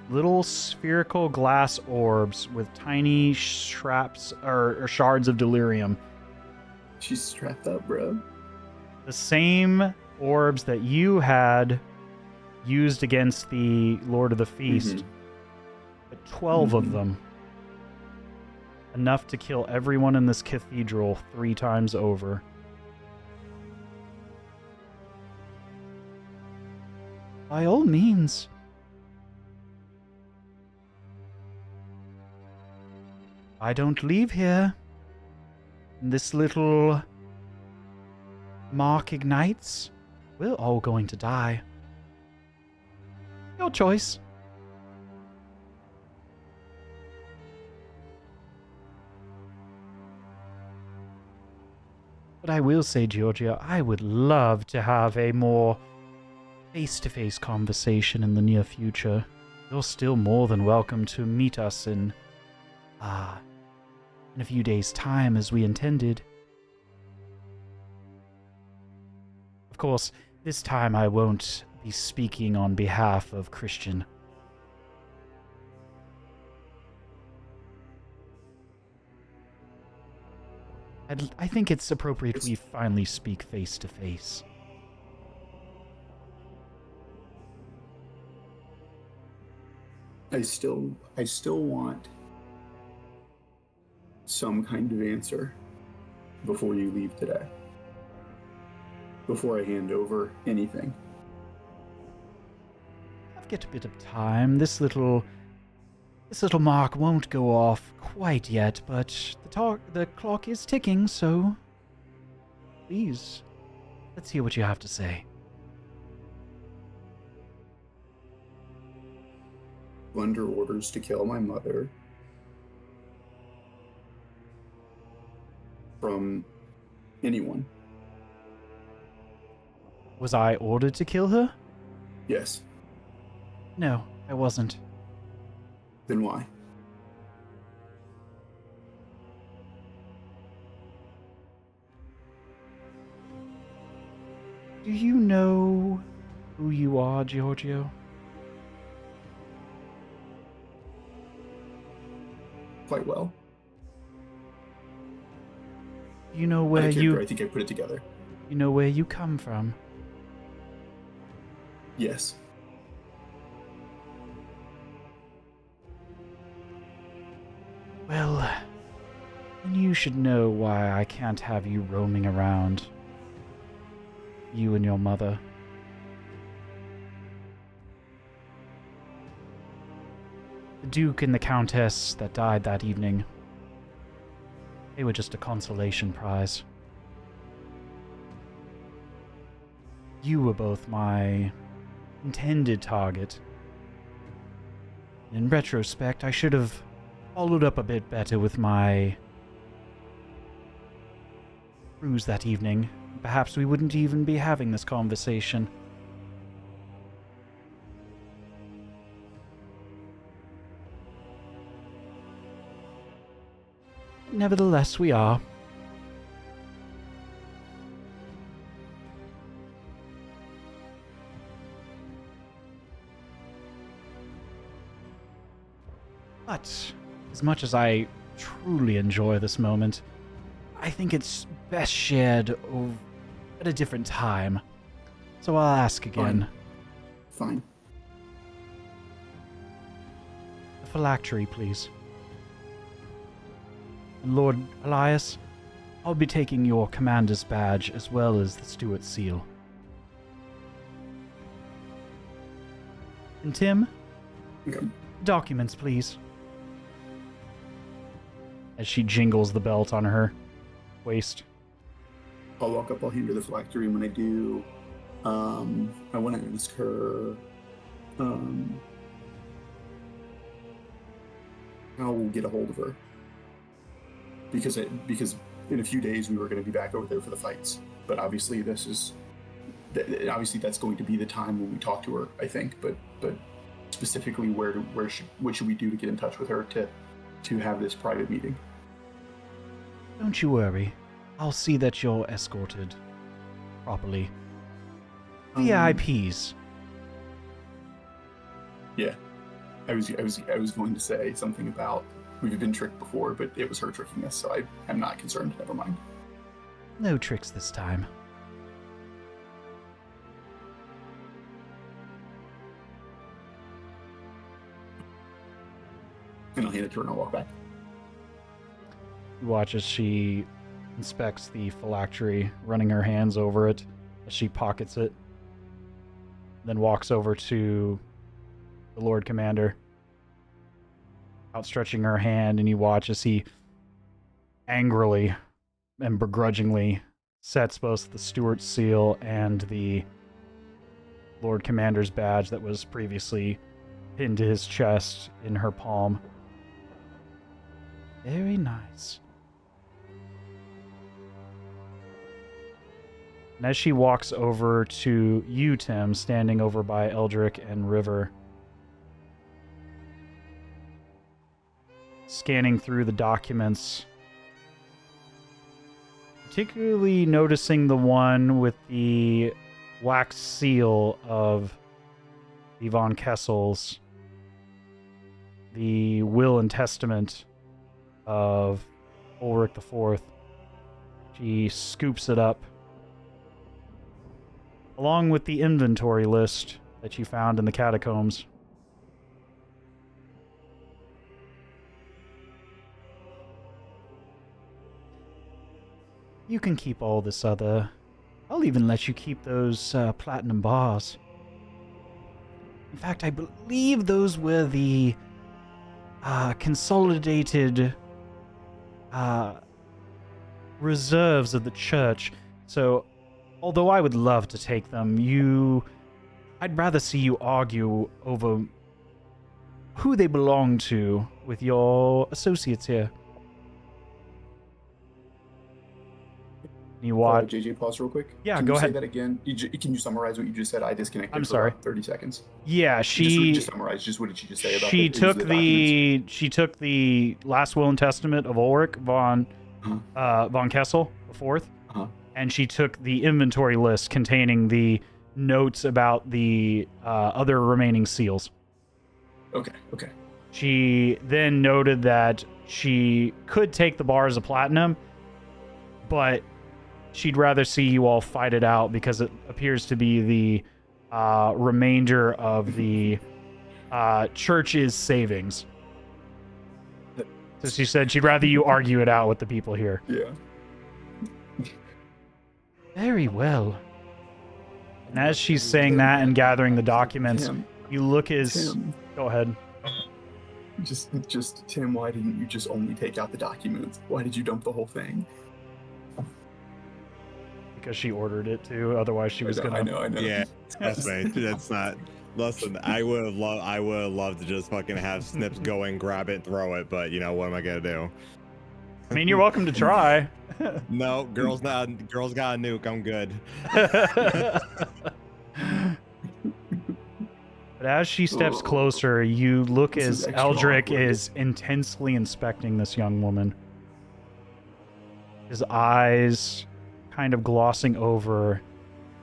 little spherical glass orbs with tiny straps or shards of delirium. She's strapped up, bro. The same orbs that you had used against the Lord of the Feast, but 12 of them. Enough to kill everyone in this cathedral 3 times over. By all means. I don't leave here. And this little mark ignites. We're all going to die. Your choice. But I will say, Georgio, I would love to have a more face-to-face conversation in the near future. You're still more than welcome to meet us in a few days' time as we intended. Of course, this time I won't be speaking on behalf of Christian. I think it's appropriate we finally speak face to face. I still want some kind of answer before you leave today. Before I hand over anything. I've got a bit of time. This little mark won't go off quite yet, but the clock is ticking, so please, let's hear what you have to say. Under orders to kill my mother from anyone. Was I ordered to kill her? Yes. No, I wasn't. Then why? Do you know who you are, Georgio? Quite well. You know where I think I put it together. You know where you come from? Yes. Well, then you should know why I can't have you roaming around. You and your mother. The Duke and the Countess that died that evening, they were just a consolation prize. You were both my intended target. In retrospect, I should have followed up a bit better with my ruse that evening. Perhaps we wouldn't even be having this conversation. Nevertheless, we are. But, as much as I truly enjoy this moment, I think it's best shared at a different time. So I'll ask again. Fine. The phylactery, please. And Lord Elias, I'll be taking your commander's badge as well as the Steward seal. And Tim? Okay. Documents, please. As she jingles the belt on her waist. I'll walk up, I'll hand her the phylactery, and when I do, I want to ask her, how we'll get a hold of her. Because in a few days we were going to be back over there for the fights. But obviously obviously that's going to be the time when we talk to her, I think. But specifically what should we do to get in touch with her to have this private meeting? Don't you worry. I'll see that you're escorted properly. VIPs. Yeah, I was going to say something about we've been tricked before, but it was her tricking us, so I am not concerned. Never mind. No tricks this time. And I'll hand it to her and I'll walk back. You watch as she inspects the phylactery, running her hands over it as she pockets it, then walks over to the Lord Commander, outstretching her hand, and you watch as he angrily and begrudgingly sets both the Steward's seal and the Lord Commander's badge that was previously pinned to his chest in her palm. Very nice. And as she walks over to you, Tim, standing over by Eldrick and River, scanning through the documents, particularly noticing the one with the wax seal of the Von Kessels, the will and testament of Ulrich IV. She scoops it up, along with the inventory list that you found in the catacombs. You can keep all this other... I'll even let you keep those platinum bars. In fact, I believe those were the consolidated reserves of the church. So, although I would love to take them, I'd rather see you argue over who they belong to with your associates here. You watch. JJ, pause real quick. Yeah, can go you ahead. Say that again? Can you summarize what you just said? I disconnected. I'm for sorry. about 30 seconds. Yeah, she just summarize. Just what did she just say about she took the she took the last will and testament of Ulrich von Kessel IV, and she took the inventory list containing the notes about the other remaining seals. Okay. She then noted that she could take the bars of platinum, but she'd rather see you all fight it out because it appears to be the remainder of the church's savings. So she said she'd rather you argue it out with the people here. Yeah. Very well. And as she's saying that and gathering the documents, Tim, you look as... Tim, Go ahead. just Tim, why didn't you just only take out the documents? Why did you dump the whole thing? Because she ordered it to, otherwise she was I know. Yeah, trust me, that's not. Listen, I would have loved to just fucking have Snips go and grab it and throw it, but you know what am I gonna do? I mean, you're welcome to try. No, girls got a nuke. I'm good. But as she steps closer, you look This as is extra Eldrick awkward. is intensely inspecting this young woman. His eyes kind of glossing over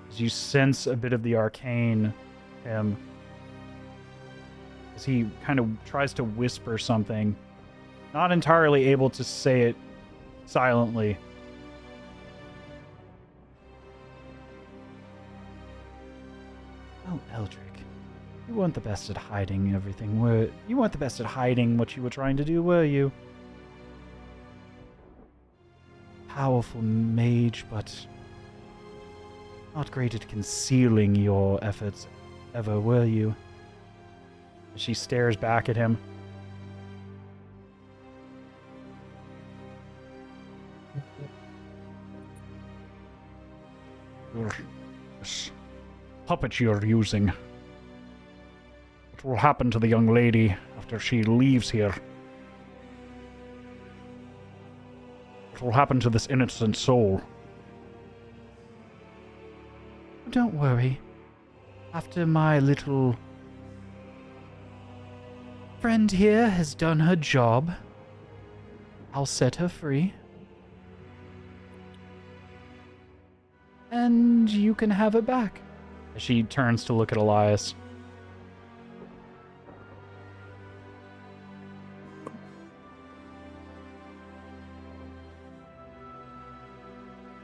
as you sense a bit of the arcane him. As he kind of tries to whisper something, not entirely able to say it silently. Oh, Eldrick. You weren't the best at hiding everything, were you? Weren't the best at hiding what you were trying to do, were you? Powerful mage, but not great at concealing your efforts, ever, were you? She stares back at him. This puppet you're using. What will happen to the young lady after she leaves here? What will happen to this innocent soul? Don't worry. After my little friend here has done her job. I'll set her free. And you can have her back. She turns to look at Elias.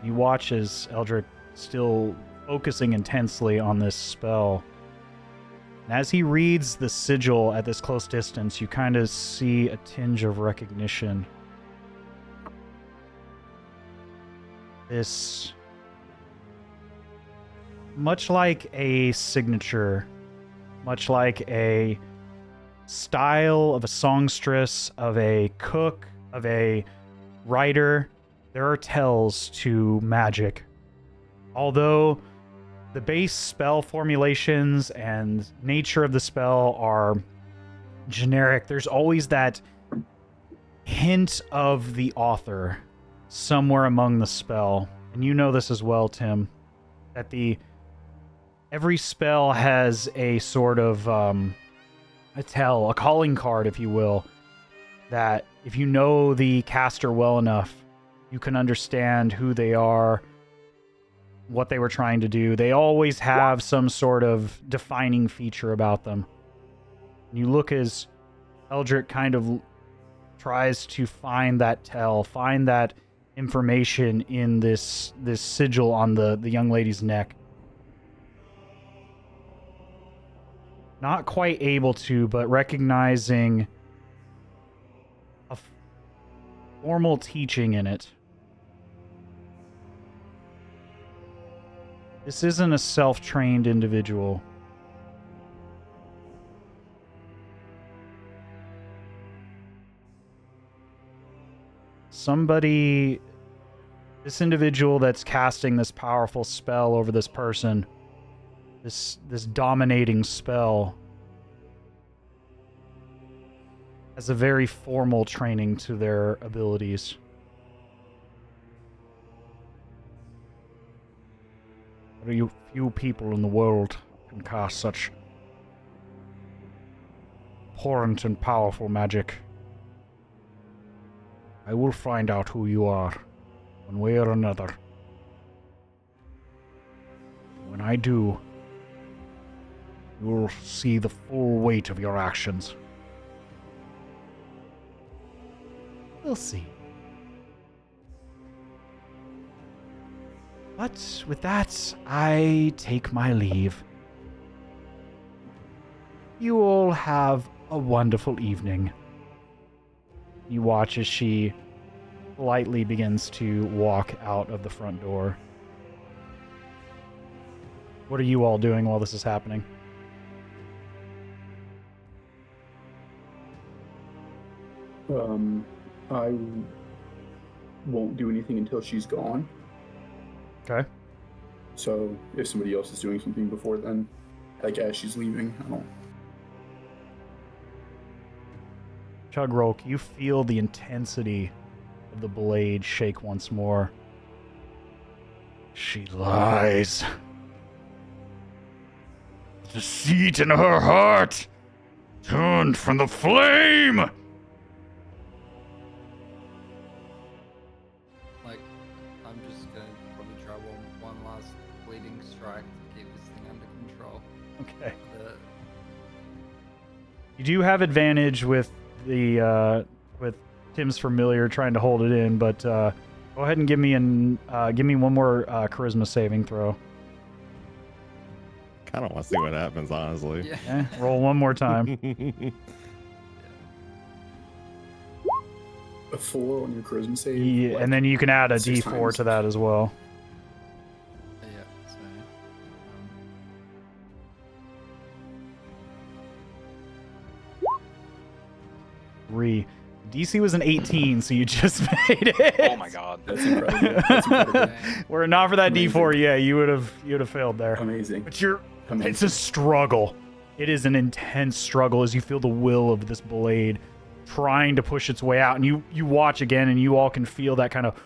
You watch as Eldrick still focusing intensely on this spell. And as he reads the sigil at this close distance, you kind of see a tinge of recognition. This, much like a signature, much like a style of a songstress, of a cook, of a writer, there are tells to magic. Although the base spell formulations and nature of the spell are generic, there's always that hint of the author somewhere among the spell. And you know this as well, Tim, that every spell has a sort of a tell, a calling card, if you will, that if you know the caster well enough, you can understand who they are, what they were trying to do. They always have some sort of defining feature about them. And you look as Eldrick kind of tries to find that tell, find that information in this sigil on the young lady's neck. Not quite able to, but recognizing a formal teaching in it. This isn't a self-trained individual. This individual that's casting this powerful spell over this person, this dominating spell, has a very formal training to their abilities. Very few people in the world can cast such abhorrent and powerful magic. I will find out who you are, one way or another. When I do, you will see the full weight of your actions. We'll see. But with that, I take my leave. You all have a wonderful evening. You watch as she lightly begins to walk out of the front door. What are you all doing while this is happening? I won't do anything until she's gone. Okay. So if somebody else is doing something before then, like as she's leaving, I don't. Chugrulk, you feel the intensity of the blade shake once more. She lies. Deceit in her heart turned from the flame. I'm just gonna probably try one last bleeding strike to keep this thing under control. Okay. You do have advantage with with Tim's familiar trying to hold it in, but go ahead and give me one more charisma saving throw. Kind of want to see what happens, honestly. Yeah. Okay, roll one more time. A 4 on your charisma save. Yeah, like, and then you can add a 6 D4 times. to that as well. Yeah. So. DC was an 18, so you just made it. Oh my god. That's incredible. That's incredible. Were it not for that Amazing. D4, yeah, you would have failed there. Amazing. But it's Amazing. a struggle. It is an intense struggle as you feel the will of this blade trying to push its way out, and you watch again, and you all can feel that kind of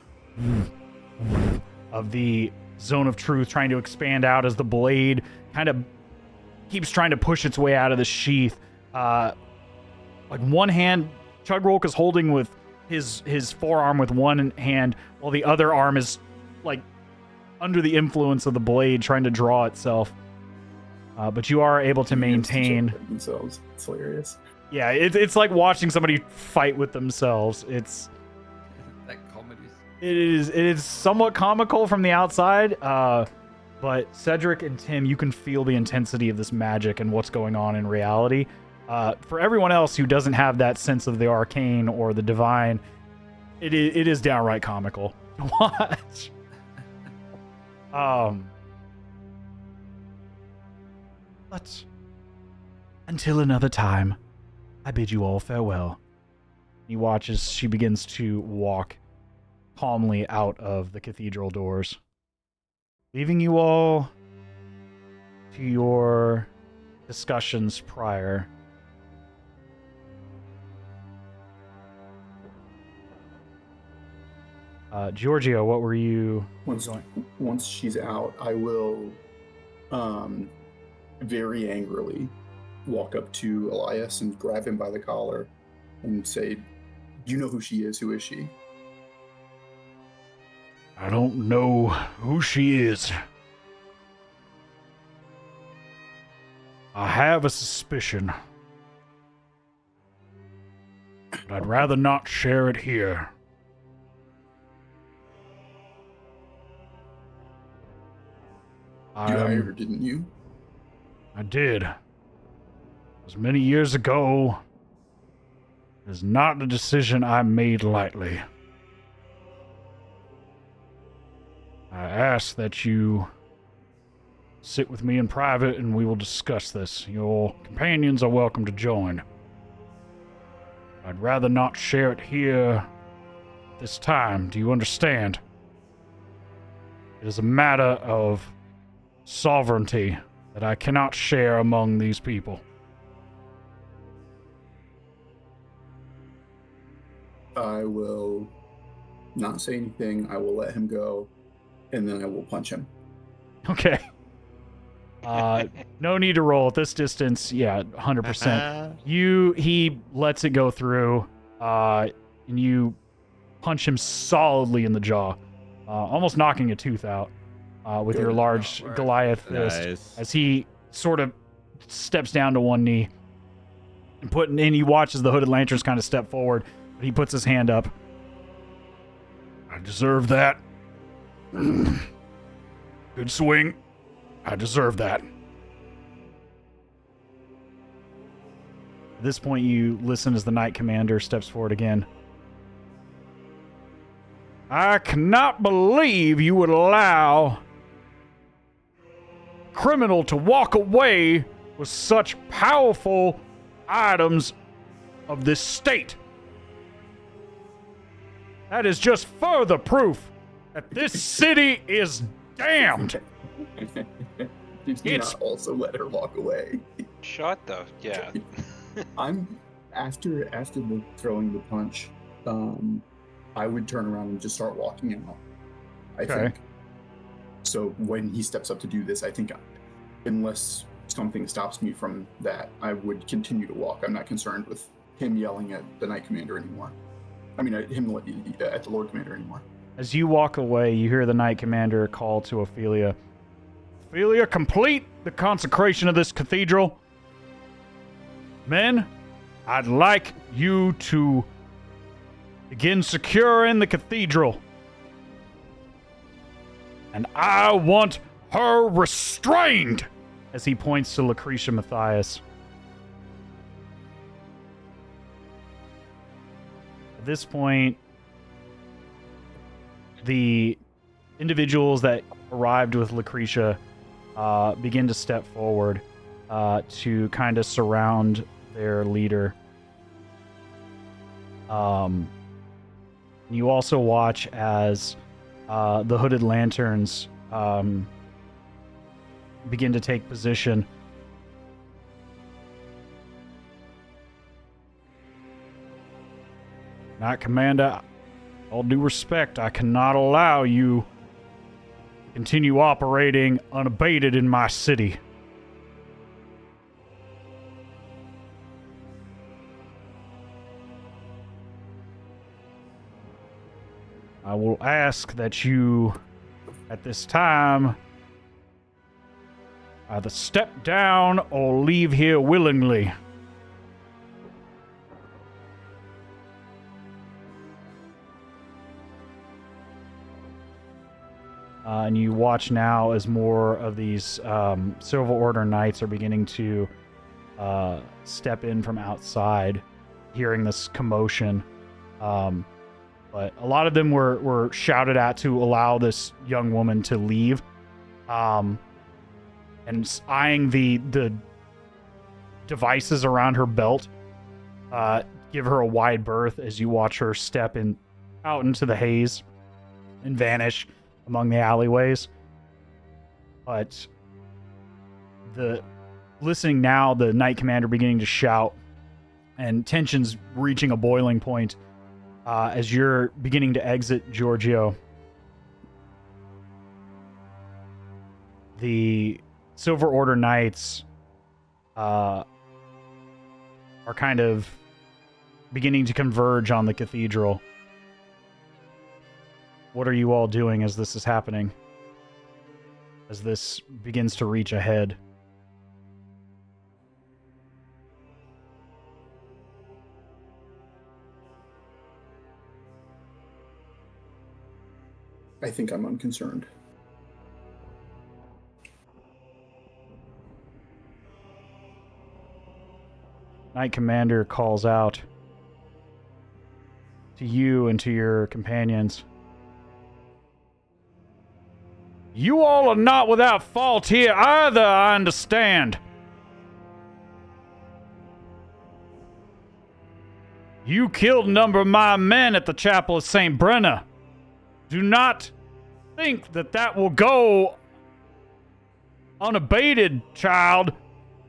the zone of truth trying to expand out as the blade kind of keeps trying to push its way out of the sheath. A like one hand, Chugrulk is holding with his forearm with one hand, while the other arm is like under the influence of the blade trying to draw itself. But you are able to maintain themselves. It's hilarious. Yeah, it's like watching somebody fight with themselves. It's that comedy. It is somewhat comical from the outside, but Cedric and Tim, you can feel the intensity of this magic and what's going on in reality. For everyone else who doesn't have that sense of the arcane or the divine, it is downright comical to watch. But until another time, I bid you all farewell. He watches she begins to walk calmly out of the cathedral doors, leaving you all to your discussions prior. Georgio, what were you Once she's out, I will very angrily walk up to Elias and grab him by the collar and say, "Do you know who she is? Who is she?" I don't know who she is. I have a suspicion, but I'd rather not share it here. You hired her, didn't you? I did. It was many years ago. It is not a decision I made lightly. I ask that you sit with me in private and we will discuss this. Your companions are welcome to join. I'd rather not share it here this time. Do you understand? It is a matter of sovereignty that I cannot share among these people. I will not say anything. I will let him go, and then I will punch him. Okay. No need to roll at this distance. Yeah, 100%. He lets it go through, and you punch him solidly in the jaw, almost knocking a tooth out with your large Goliath fist. As he sort of steps down to one knee and he watches the hooded lanterns kind of step forward, but he puts his hand up. I deserve that. Good swing. I deserve that. At this point, you listen as the Knight Commander steps forward again. I cannot believe you would allow a criminal to walk away with such powerful items of this state. That is just further proof that this city is damned. Did you not also let her walk away? Shut the yeah. I'm after the throwing the punch. I would turn around and just start walking out. I think. So when he steps up to do this, I think, unless something stops me from that, I would continue to walk. I'm not concerned with him yelling at the Knight Commander anymore. I mean, him at the Lord Commander anymore. As you walk away, you hear the Knight Commander call to Ophelia. Ophelia, complete the consecration of this cathedral. Men, I'd like you to begin securing the cathedral. And I want her restrained, as he points to Lucretia Matthias. At this point, the individuals that arrived with Lucretia begin to step forward to kind of surround their leader. You also watch as the hooded lanterns begin to take position. Knight Commander, all due respect, I cannot allow you to continue operating unabated in my city. I will ask that you, at this time, either step down or leave here willingly. And you watch now as more of these Silver Order Knights are beginning to step in from outside, hearing this commotion. But a lot of them were shouted at to allow this young woman to leave. And eyeing the devices around her belt, give her a wide berth as you watch her step out into the haze and vanish among the alleyways. But listening now, the Knight Commander beginning to shout, and tensions reaching a boiling point as you're beginning to exit Georgio. The Silver Order Knights are kind of beginning to converge on the cathedral. What are you all doing as this is happening? As this begins to reach a head? I think I'm unconcerned. Knight Commander calls out to you and to your companions. You all are not without fault here either, I understand. You killed a number of my men at the Chapel of St. Brenna. Do not think that will go unabated, child.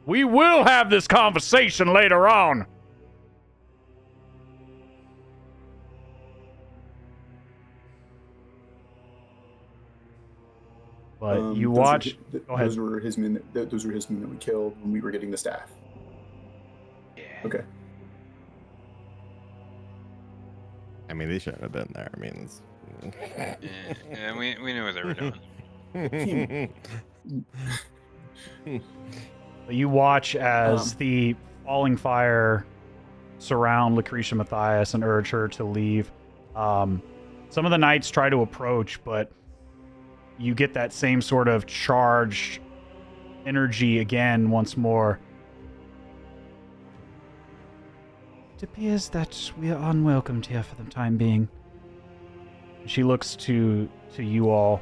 We will have this conversation later on. But you watch. Go ahead. Those were his men. Those were his men that we killed when we were getting the staff. Yeah. Okay. I mean, they shouldn't have been there. I mean, Yeah, we knew what they were doing. You watch as the falling fire surround Lucretia Matthias and urge her to leave. Some of the knights try to approach, but you get that same sort of charged energy again once more. It appears that we are unwelcomed here for the time being. She looks to you all.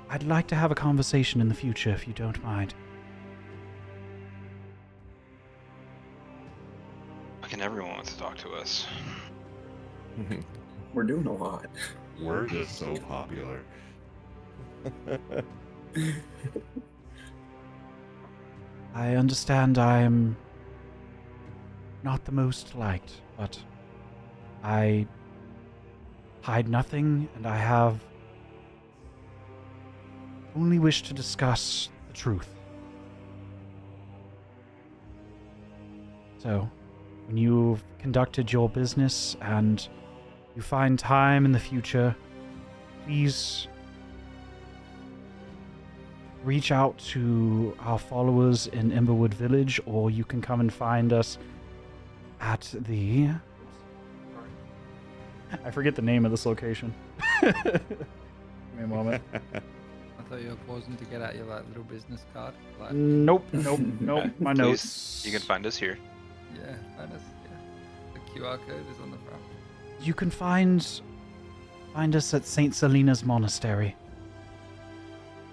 I'd like to have a conversation in the future, if you don't mind. Fucking everyone wants to talk to us. We're doing a lot. We're just so popular. I understand I am not the most liked, but I hide nothing, and I have only wish to discuss the truth. So, when you've conducted your business and you find time in the future, please reach out to our followers in Emberwood Village, or you can come and find us at the... I forget the name of this location. Give me a moment. I thought you were pausing to get out your little business card. Nope. My Please, notes. you can find us here. Yeah, find us. Yeah. The QR code is on the front. You can find us at St. Selena's Monastery.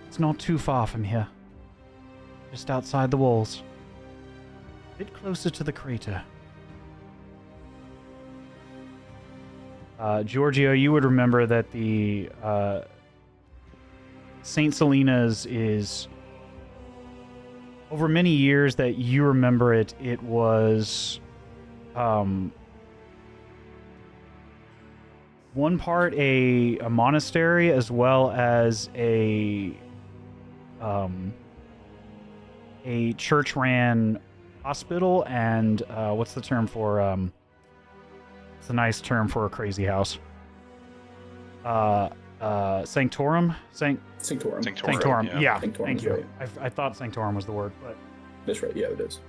It's not too far from here. Just outside the walls. A bit closer to the crater. Georgio, you would remember that the St. Selena's is, over many years that you remember it, it was one part a monastery as well as a church-ran hospital and what's the term for It's a nice term for a crazy house. Sanctorum? Sanctorum. Sanctorum. Yeah. Sanctorum Thank is you. right. I thought Sanctorum was the word, but That's right. Yeah, it is.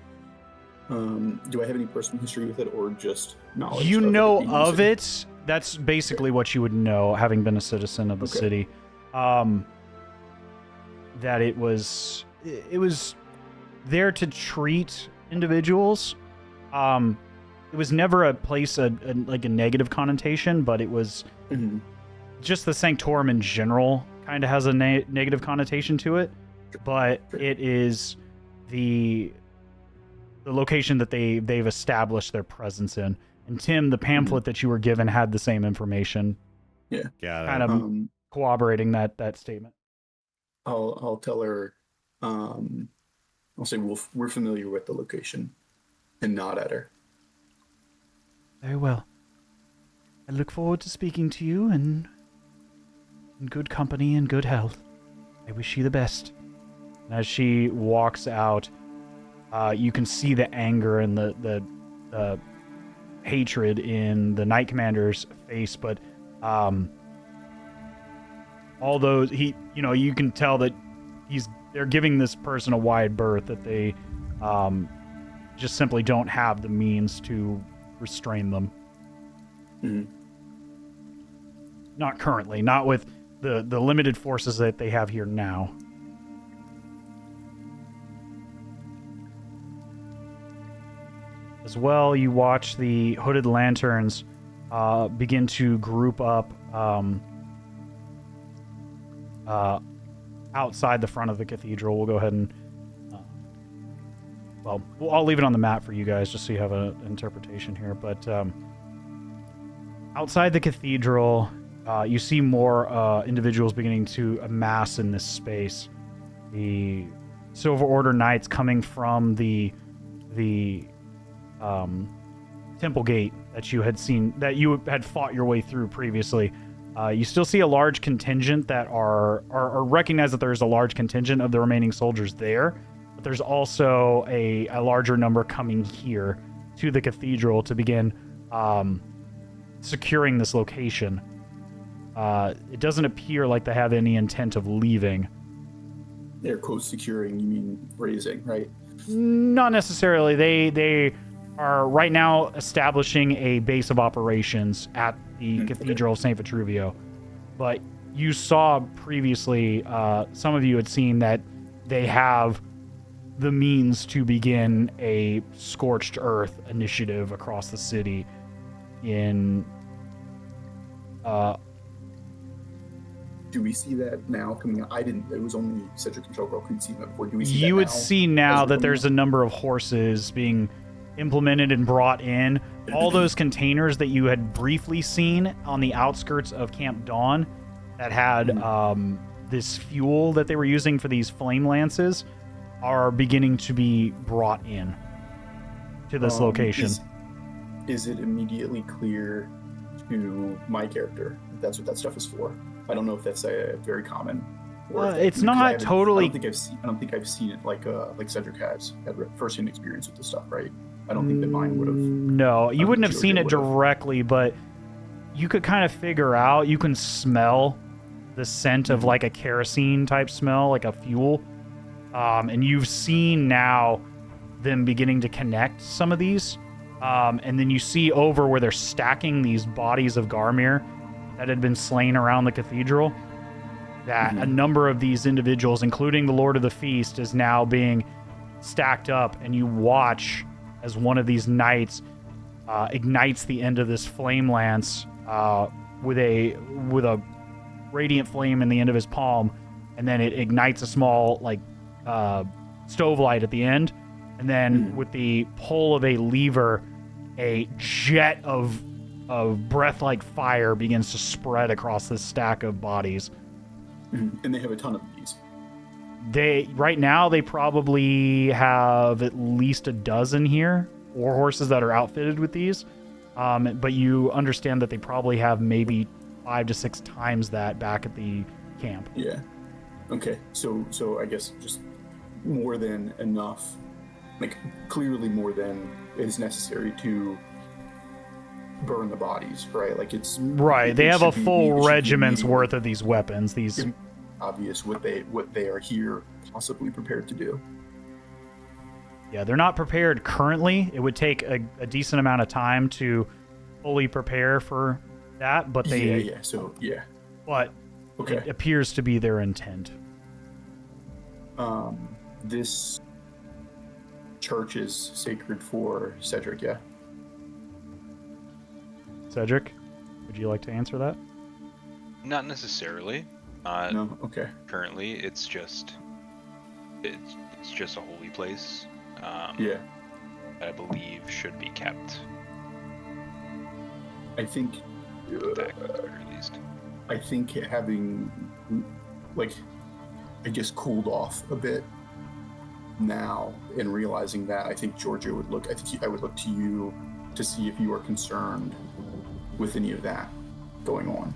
Do I have any personal history with it, or just knowledge? you of it know being of used? it. That's basically what you would know, having been a citizen of the Okay. city. That it was there to treat individuals. It was never a place like a negative connotation, but it was Mhm. just the Sanctorum in general kind of has a negative connotation to it. But it is the location that they've established their presence in. And Tim, the pamphlet that you were given had the same information, Got it. kind of Um, corroborating that statement. I'll tell her. I'll say we're familiar with the location, and nod at her. Very well. I look forward to speaking to you and in good company and good health. I wish you the best. And as she walks out, you can see the anger and the hatred in the Knight Commander's face, but all those you can tell that they're giving this person a wide berth, that they just simply don't have the means to restrain them. Mhm. Not currently, not with the limited forces that they have here now. As well, you watch the hooded lanterns begin to group up outside the front of the cathedral. We'll go ahead and I'll leave it on the map for you guys just so you have an interpretation here. But outside the cathedral, you see more individuals beginning to amass in this space. The Silver Order Knights coming from the Temple Gate that you had seen, that you had fought your way through previously. You still see a large contingent that are recognize that there's a large contingent of the remaining soldiers there, but there's also a larger number coming here to the cathedral to begin securing this location. It doesn't appear like they have any intent of leaving. Air quotes securing, you mean raising, right? Not necessarily. They are right now establishing a base of operations at the Cathedral of St. Vitruvio. But you saw previously, some of you had seen that they have the means to begin a Scorched Earth initiative across the city in... Do we see that now coming out? I didn't. It was only Cedric and Chugrulk who'd seen that before. Do we see that You would now? see now As that we're there's a number of horses being implemented and brought in. All those containers that you had briefly seen on the outskirts of Camp Dawn that had this fuel that they were using for these flame lances are beginning to be brought in to this location. Is it immediately clear to my character that that's what that stuff is for? I don't know if that's a very common. Or if that- It's because I not haven't- totally... I don't think I've seen it like Cedric has had first-hand experience with this stuff, right? I don't think that mine would have. No, you wouldn't have seen it Georgio would've. directly, but you could kind of figure out, you can smell the scent of like a kerosene type smell, like a fuel. And you've seen now them beginning to connect some of these. And then you see over where they're stacking these bodies of Garmir that had been slain around the cathedral, that a number of these individuals, including the Lord of the Feast, is now being stacked up, and you watch as one of these knights ignites the end of this flame lance with a radiant flame in the end of his palm, and then it ignites a small stove light at the end, and then with the pull of a lever, a jet of breath-like fire begins to spread across this stack of bodies. And they have a ton of these. Right now they probably have at least a dozen here, war horses that are outfitted with these. But you understand that they probably have maybe 5 to 6 times that back at the camp. Yeah. Okay. So I guess just more than enough, like clearly more than is necessary to burn the bodies, right? Like it's Right. They it have a should be- it full should be regiment's immediately worth of these weapons. These obvious what they are here possibly prepared to do. Yeah, they're not prepared currently. It would take a decent amount of time to fully prepare for that, but they Yeah. So yeah. but Okay. it appears to be their intent. This church is sacred for Cedric, yeah? Cedric, would you like to answer that? Not necessarily. No? Okay. Currently, it's just a holy place. Yeah. That I believe should be kept I think intact at the very least. I think having like I guess cooled off a bit now and realizing that, I think Georgio would look I would look to you to see if you are concerned with any of that going on.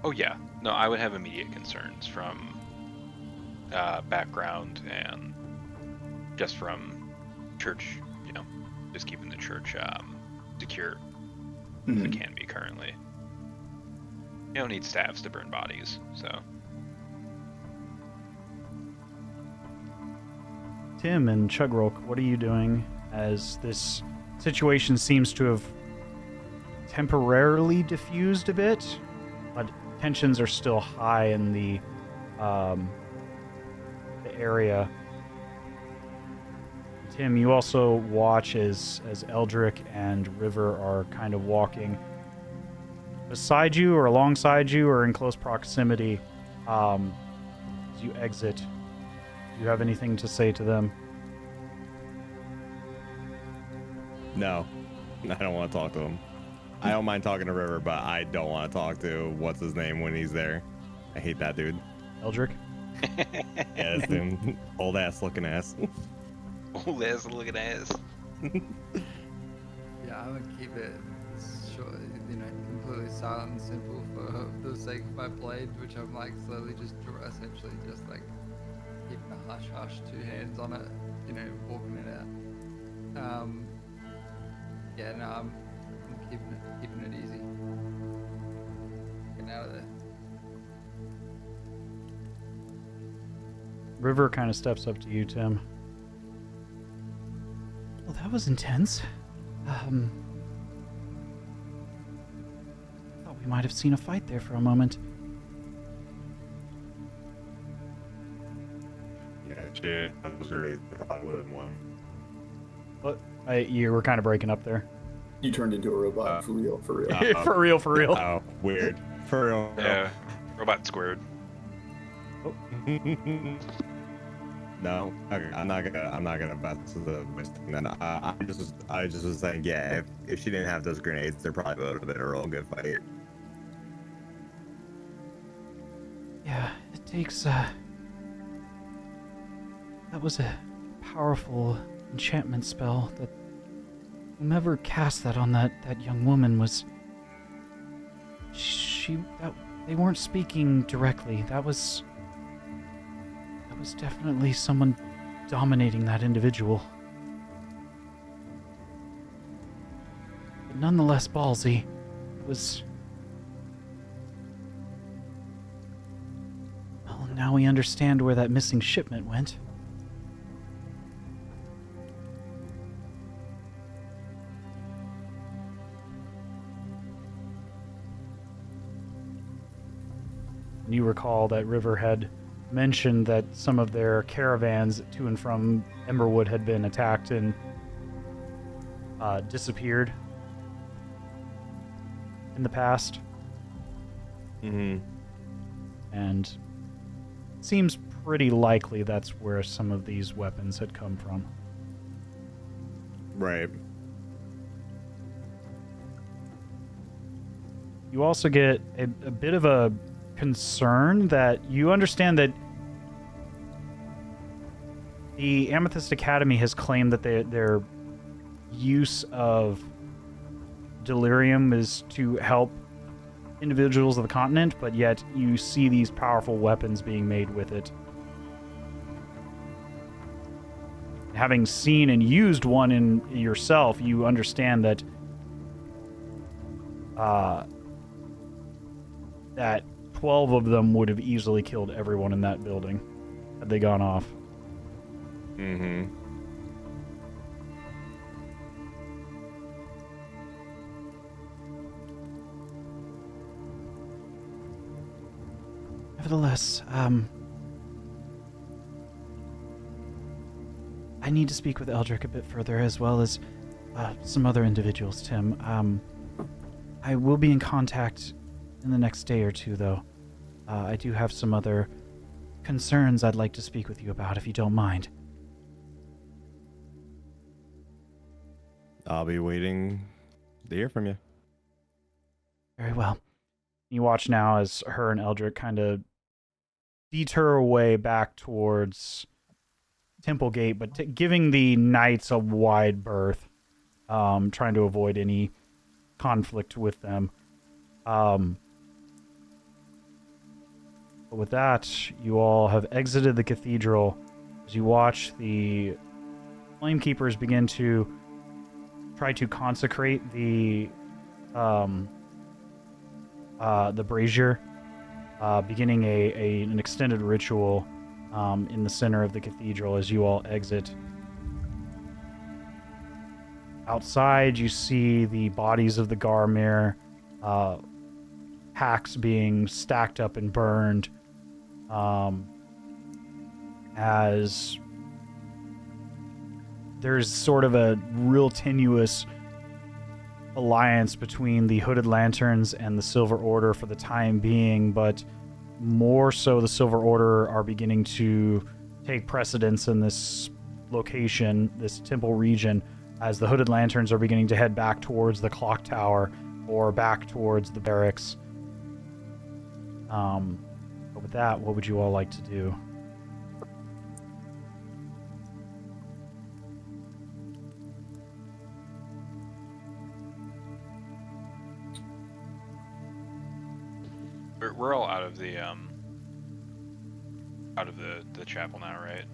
Oh yeah, no, I would have immediate concerns from background and just from church, just keeping the church secure as it can be currently. You don't need staffs to burn bodies, so. Tim and Chugrulk, what are you doing as this situation seems to have temporarily diffused a bit, but tensions are still high in the area? Tim, you also watch as Eldrick and River are kind of walking beside you or alongside you or in close proximity as you exit. Do you have anything to say to them? No, I don't want to talk to him. I don't mind talking to River, but I don't want to talk to what's his name when he's there. I hate that dude. Eldrick? Yeah, that's him. Old ass looking ass. Old ass looking ass. Yeah, I would keep it short, completely silent and simple for the sake of my blade, which I'm like slowly essentially just like keeping a hush hush, 2 hands on it, walking it out. Yeah, no, I'm keeping it easy. Getting out of there. River kind of steps up to you, Tim. Well, that was intense. Thought we might have seen a fight there for a moment. Yeah, shit. That was great. I would have won. What? You were kind of breaking up there. You turned into a robot for real. For real. Oh, weird. For real. Yeah, robot squared. No, okay, I'm not gonna mess with the thing. Then I just was saying, yeah, if she didn't have those grenades, there probably would have been a real good fight. Yeah, it takes that was a powerful enchantment spell. That whomever cast that on that young woman was they weren't speaking directly. That was definitely someone dominating that individual. But nonetheless ballsy. It was... Well, now we understand where that missing shipment went. You recall that River had mentioned that some of their caravans to and from Emberwood had been attacked and disappeared in the past. Mm-hmm. And it seems pretty likely that's where some of these weapons had come from. Right. You also get a bit of a concern that you understand that the Amethyst Academy has claimed that their use of delirium is to help individuals of the continent, but yet you see these powerful weapons being made with it. Having seen and used one in yourself, you understand that that 12 of them would have easily killed everyone in that building had they gone off. Mm-hmm. Nevertheless, I need to speak with Eldrick a bit further, as well as some other individuals, Tim. I will be in contact in the next day or two, though. I do have some other concerns I'd like to speak with you about, if you don't mind. I'll be waiting to hear from you. Very well. You watch now as her and Eldrick kind of detour away back towards Temple Gate, but giving the knights a wide berth, trying to avoid any conflict with them. But with that, you all have exited the cathedral as you watch the Flamekeepers begin to try to consecrate the brazier, beginning an extended ritual in the center of the cathedral as you all exit. Outside, you see the bodies of the Garmir, hacks being stacked up and burned, as there's sort of a real tenuous alliance between the Hooded Lanterns and the Silver Order for the time being, but more so the Silver Order are beginning to take precedence in this location, this temple region, as the Hooded Lanterns are beginning to head back towards the clock tower or back towards the barracks. But with that, what would you all like to do? We're all out of the chapel now, right?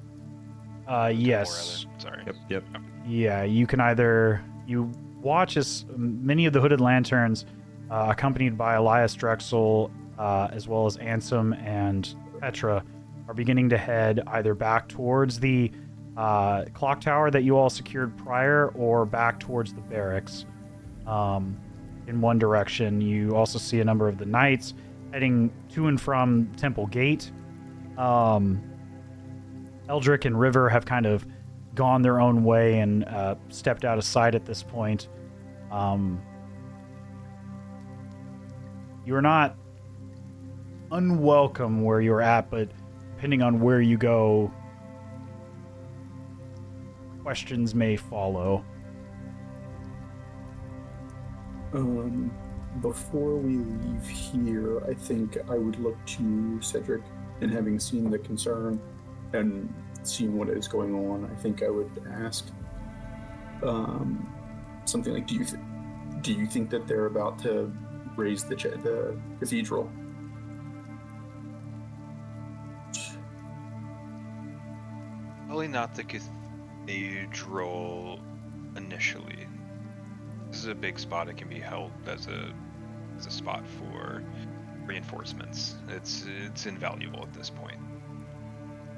Yes. Sorry. Yep. Yeah, you can either... You watch as many of the Hooded Lanterns, accompanied by Elias Drexel, as well as Ansem and Petra, are beginning to head either back towards the clock tower that you all secured prior, or back towards the barracks. In one direction, you also see a number of the knights heading to and from Temple Gate. Eldrick and River have kind of gone their own way and stepped out of sight at this point. You are not unwelcome where you're at, but depending on where you go, questions may follow. Before we leave here, I think I would look to Cedric, and having seen the concern and seen what is going on, I think I would ask something like, do you think that they're about to raise the cathedral? Probably not the cathedral initially. This is a big spot. It can be held as a spot for reinforcements. It's invaluable at this point.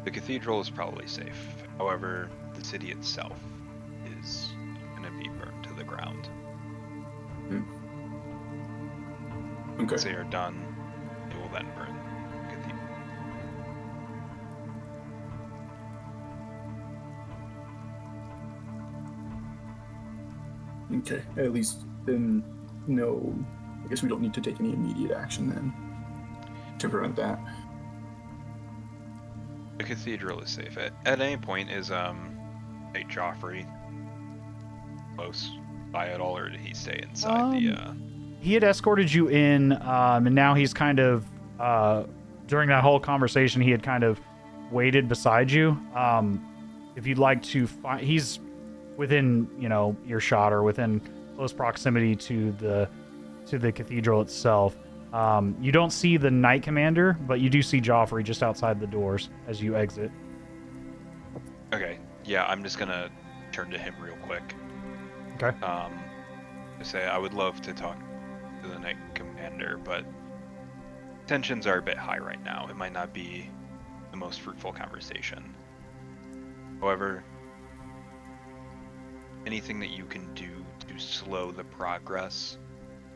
The cathedral is probably safe. However, the city itself is going to be burned to the ground. Okay. Once they are done, it will then burn the cathedral. Okay. At least then, no. I guess we don't need to take any immediate action then to prevent that. The cathedral is safe. At any point, is St. Joffrey close by at all, or did he stay inside the? He had escorted you in, and now he's kind of during that whole conversation, he had kind of waited beside you. If you'd like to find, he's within earshot or within close proximity to the cathedral itself. You don't see the Knight Commander, but you do see Joffrey just outside the doors as you exit. Okay, Yeah, I'm just gonna turn to him real quick. Okay. To say I would love to talk to the Knight Commander, but tensions are a bit high right now. It might not be the most fruitful conversation. However, anything that you can do to slow the progress,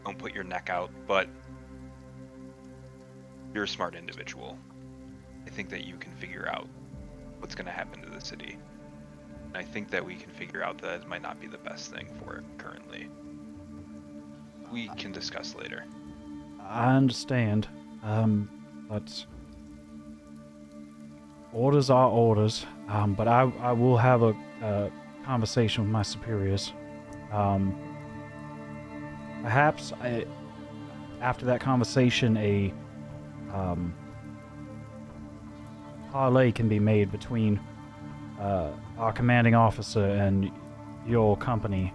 don't put your neck out, but you're a smart individual. I think that you can figure out what's going to happen to the city. And I think that we can figure out that it might not be the best thing for it currently. We can discuss later. I understand, but orders are orders. But I will have a conversation with my superiors. Perhaps after that conversation, a parlay can be made between our commanding officer and your company.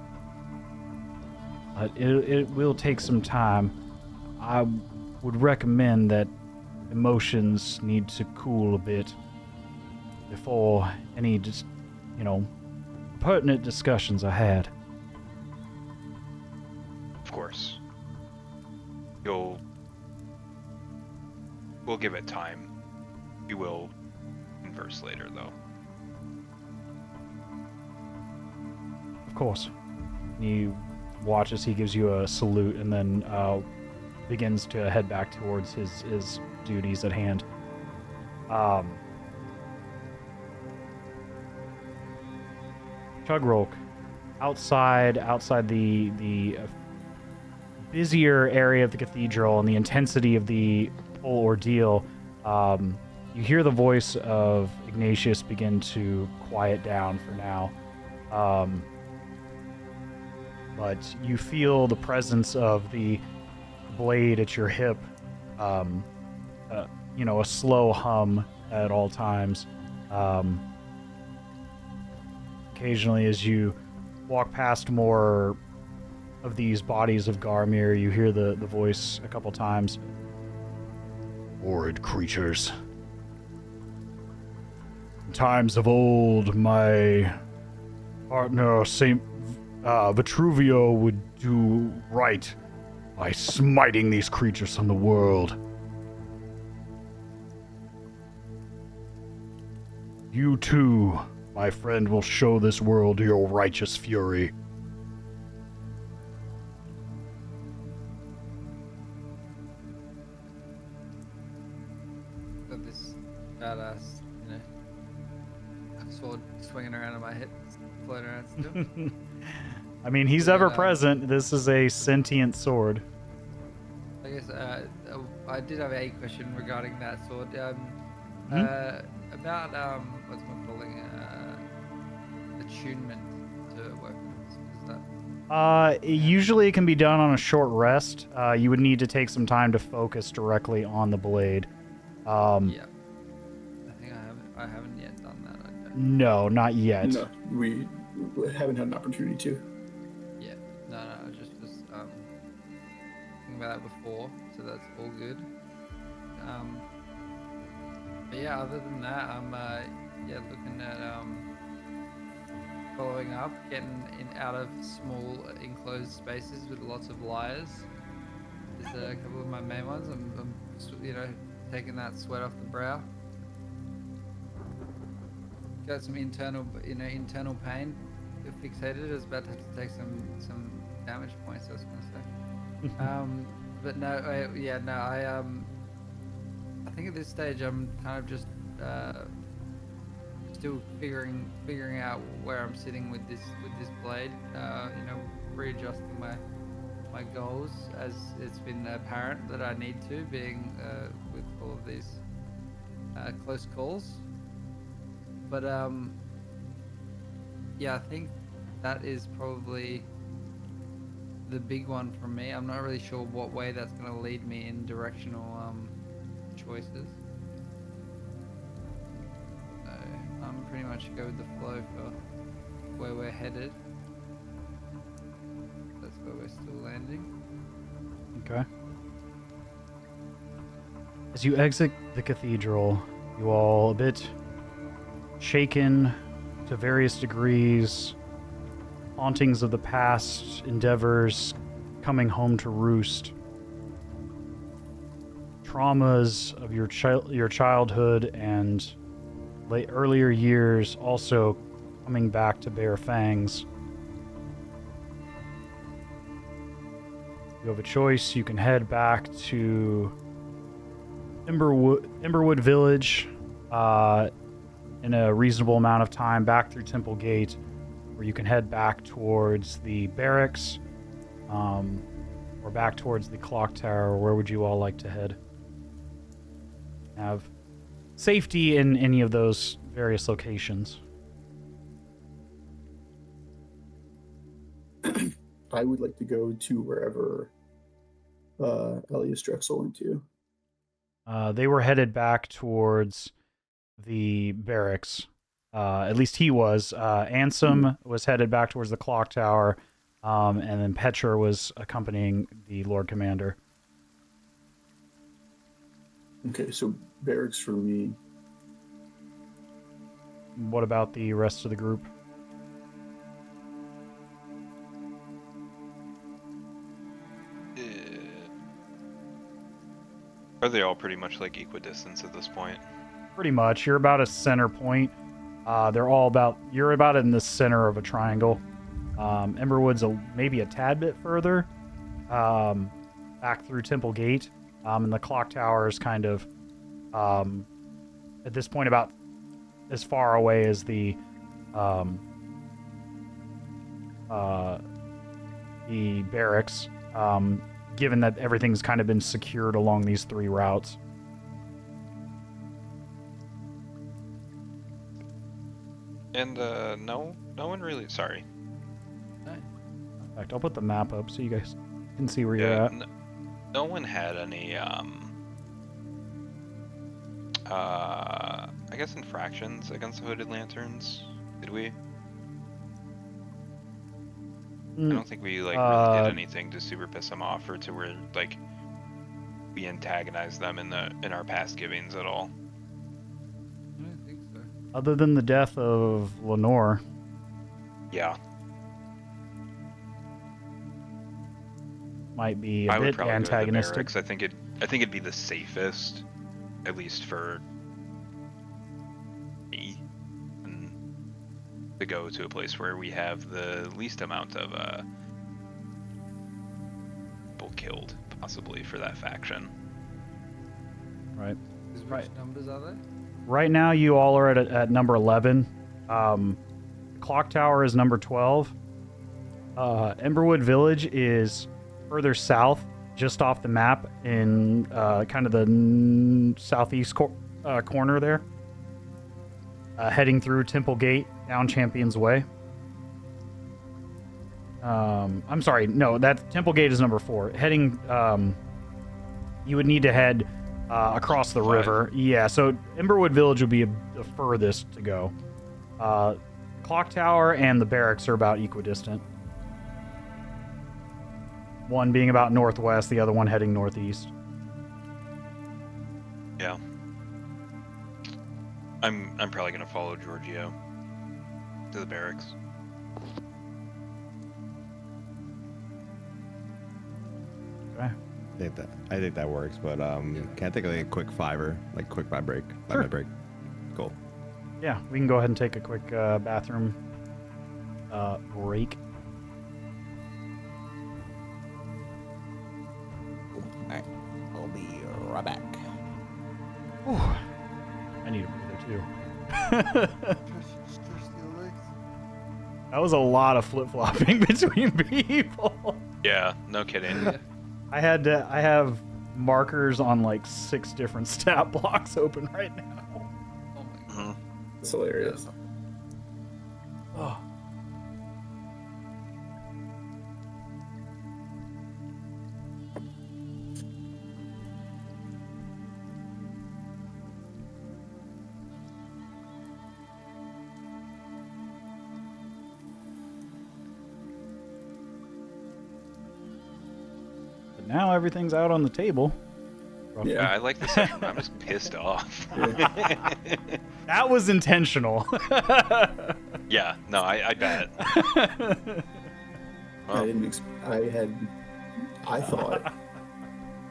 But it will take some time. I would recommend that emotions need to cool a bit before any pertinent discussions are had. Of course. We'll give it time. We will converse later, though. Of course. You watch as he gives you a salute and then begins to head back towards his duties at hand. Chugrulk, outside the busier area of the cathedral and the intensity of the whole ordeal, you hear the voice of Ignatius begin to quiet down for now. But you feel the presence of the blade at your hip, a slow hum at all times. Occasionally, as you walk past more of these bodies of Garmir, you hear the voice a couple times. Horrid creatures. In times of old, my partner, Saint Vitruvio, would do right by smiting these creatures from the world. You too, my friend, will show this world your righteous fury. Got this badass, sword swinging around in my head, floating around still. I mean, he's ever present. This is a sentient sword. I guess I did have a question regarding that sword. About what's my calling attunement to weapons. Is that? Usually it can be done on a short rest. You would need to take some time to focus directly on the blade. Yeah. I think I haven't yet done that. I don't. No, not yet. No, we haven't had an opportunity to. Yeah. No, I was just thinking about that before, so that's all good. But yeah, other than that, I'm looking at following up, getting out of small enclosed spaces with lots of liars. There's a couple of my main ones. I'm taking that sweat off the brow. Got some internal pain. Feel fixated. I was about to have to take some damage points. I was gonna say. But no, I think at this stage I'm kind of just still figuring out where I'm sitting with this blade. Readjusting my goals as it's been apparent that I need to, being with all of these close calls. But I think that is probably the big one for me. I'm not really sure what way that's going to lead me in directional choices. So I'm pretty much go with the flow for where we're headed. That's where we're still landing. Okay. As you exit the cathedral, you all a bit shaken, to various degrees, hauntings of the past, endeavors coming home to roost, traumas of your childhood and earlier years also coming back to bear fangs. You have a choice. You can head back to Emberwood Village in a reasonable amount of time, back through Temple Gate, or you can head back towards the barracks, or back towards the clock tower. Where would you all like to head? Have safety in any of those various locations. I would like to go to wherever Elias Drexel went to. They were headed back towards the barracks. At least he was. Ansem was headed back towards the clock tower, and then Petra was accompanying the Lord Commander. Okay, so barracks for me. What about the rest of the group? Are they all pretty much like equidistance at this point? Pretty much. You're about a center point. You're about in the center of a triangle. Emberwood's maybe a tad bit further, back through Temple Gate. And the clock tower is kind of, at this point, about as far away as the barracks, given that everything's kind of been secured along these three routes. And no one really. Sorry. In fact, I'll put the map up so you guys can see where you're at. No one had any I guess infractions against the Hooded Lanterns, did we? I don't think we really did anything to super piss them off or to where like we antagonized them in our past givings at all. I don't think so. Other than the death of Lenore. Yeah. Might be I a would bit probably antagonistic. go to the barracks. I think it'd be the safest, at least for me, and to go to a place where we have the least amount of people killed, possibly for that faction. Right. Which numbers are they? Right now, you all are at number 11. Clock Tower is number 12. Emberwood Village is further south, just off the map in kind of the southeast corner there. Heading through Temple Gate, down Champion's Way. I'm sorry, no, that Temple Gate is number 4. Heading, you would need to head across the river. Yeah, so Emberwood Village would be the furthest to go. Clock Tower and the barracks are about equidistant. One being about northwest, the other one heading northeast. Yeah. I'm probably gonna follow Giorgio to the barracks. Okay. I think that works, but can I take like a quick quick 5 break? 5 minute break. Cool. Yeah, we can go ahead and take a quick bathroom break. Alright, I'll be right back. Whew. I need a breather too. That was a lot of flip-flopping between people. Yeah, no kidding. I have markers on like 6 different stat blocks open right now. Oh my god. It's hilarious. Oh. But now everything's out on the table. Roughly. Yeah, I like the session. I'm just pissed off. That was intentional. Yeah, no, I bet. Well, I thought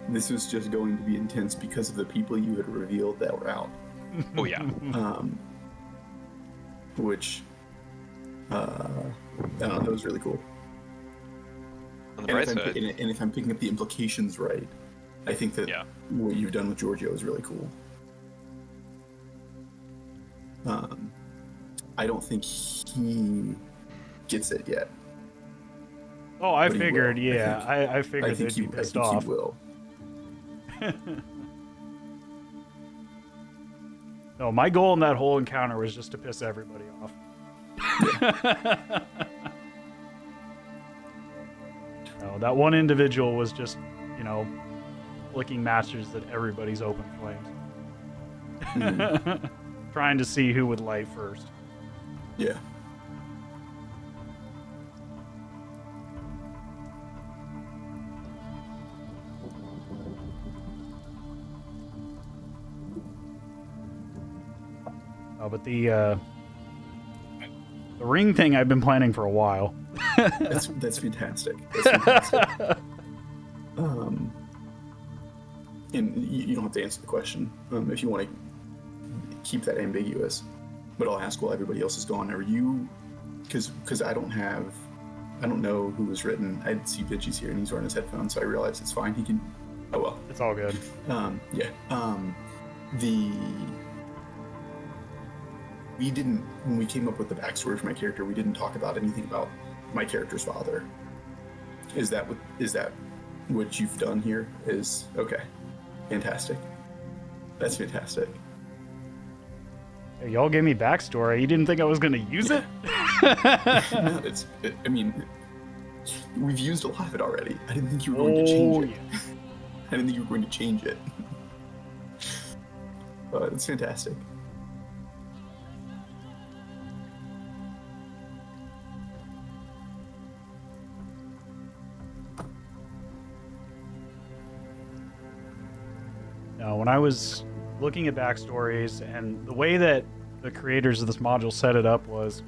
this was just going to be intense because of the people you had revealed that were out. oh yeah. Which I don't know, that was really cool. On the bright side, And if I'm picking up the implications right, I think that what you've done with Georgio is really cool. I don't think he gets it yet. Oh, I But he figured, will. yeah. I figured they'd be pissed off. He will. No, my goal in that whole encounter was just to piss everybody off. No, that one individual was just, flicking matches at everybody's open flames. Trying to see who would light first. Yeah. Oh, but the ring thing I've been planning for a while. That's fantastic. That's fantastic. And you don't have to answer the question if you want to keep that ambiguous. But I'll ask while everybody else is gone. Are you? Because I don't know who was written. I see Vinci's here and he's wearing his headphones, so I realize it's fine. He can. Oh well. It's all good. Yeah. We didn't, when we came up with the backstory for my character, we didn't talk about anything about my character's father. Is that what you've done here? Is okay. Fantastic. That's fantastic. Hey, y'all gave me backstory. You didn't think I was going to use it? No, I mean, we've used a lot of it already. I didn't think you were going to change it. Yeah. I didn't think you were going to change it. It's fantastic. When I was looking at backstories, and the way that the creators of this module set it up was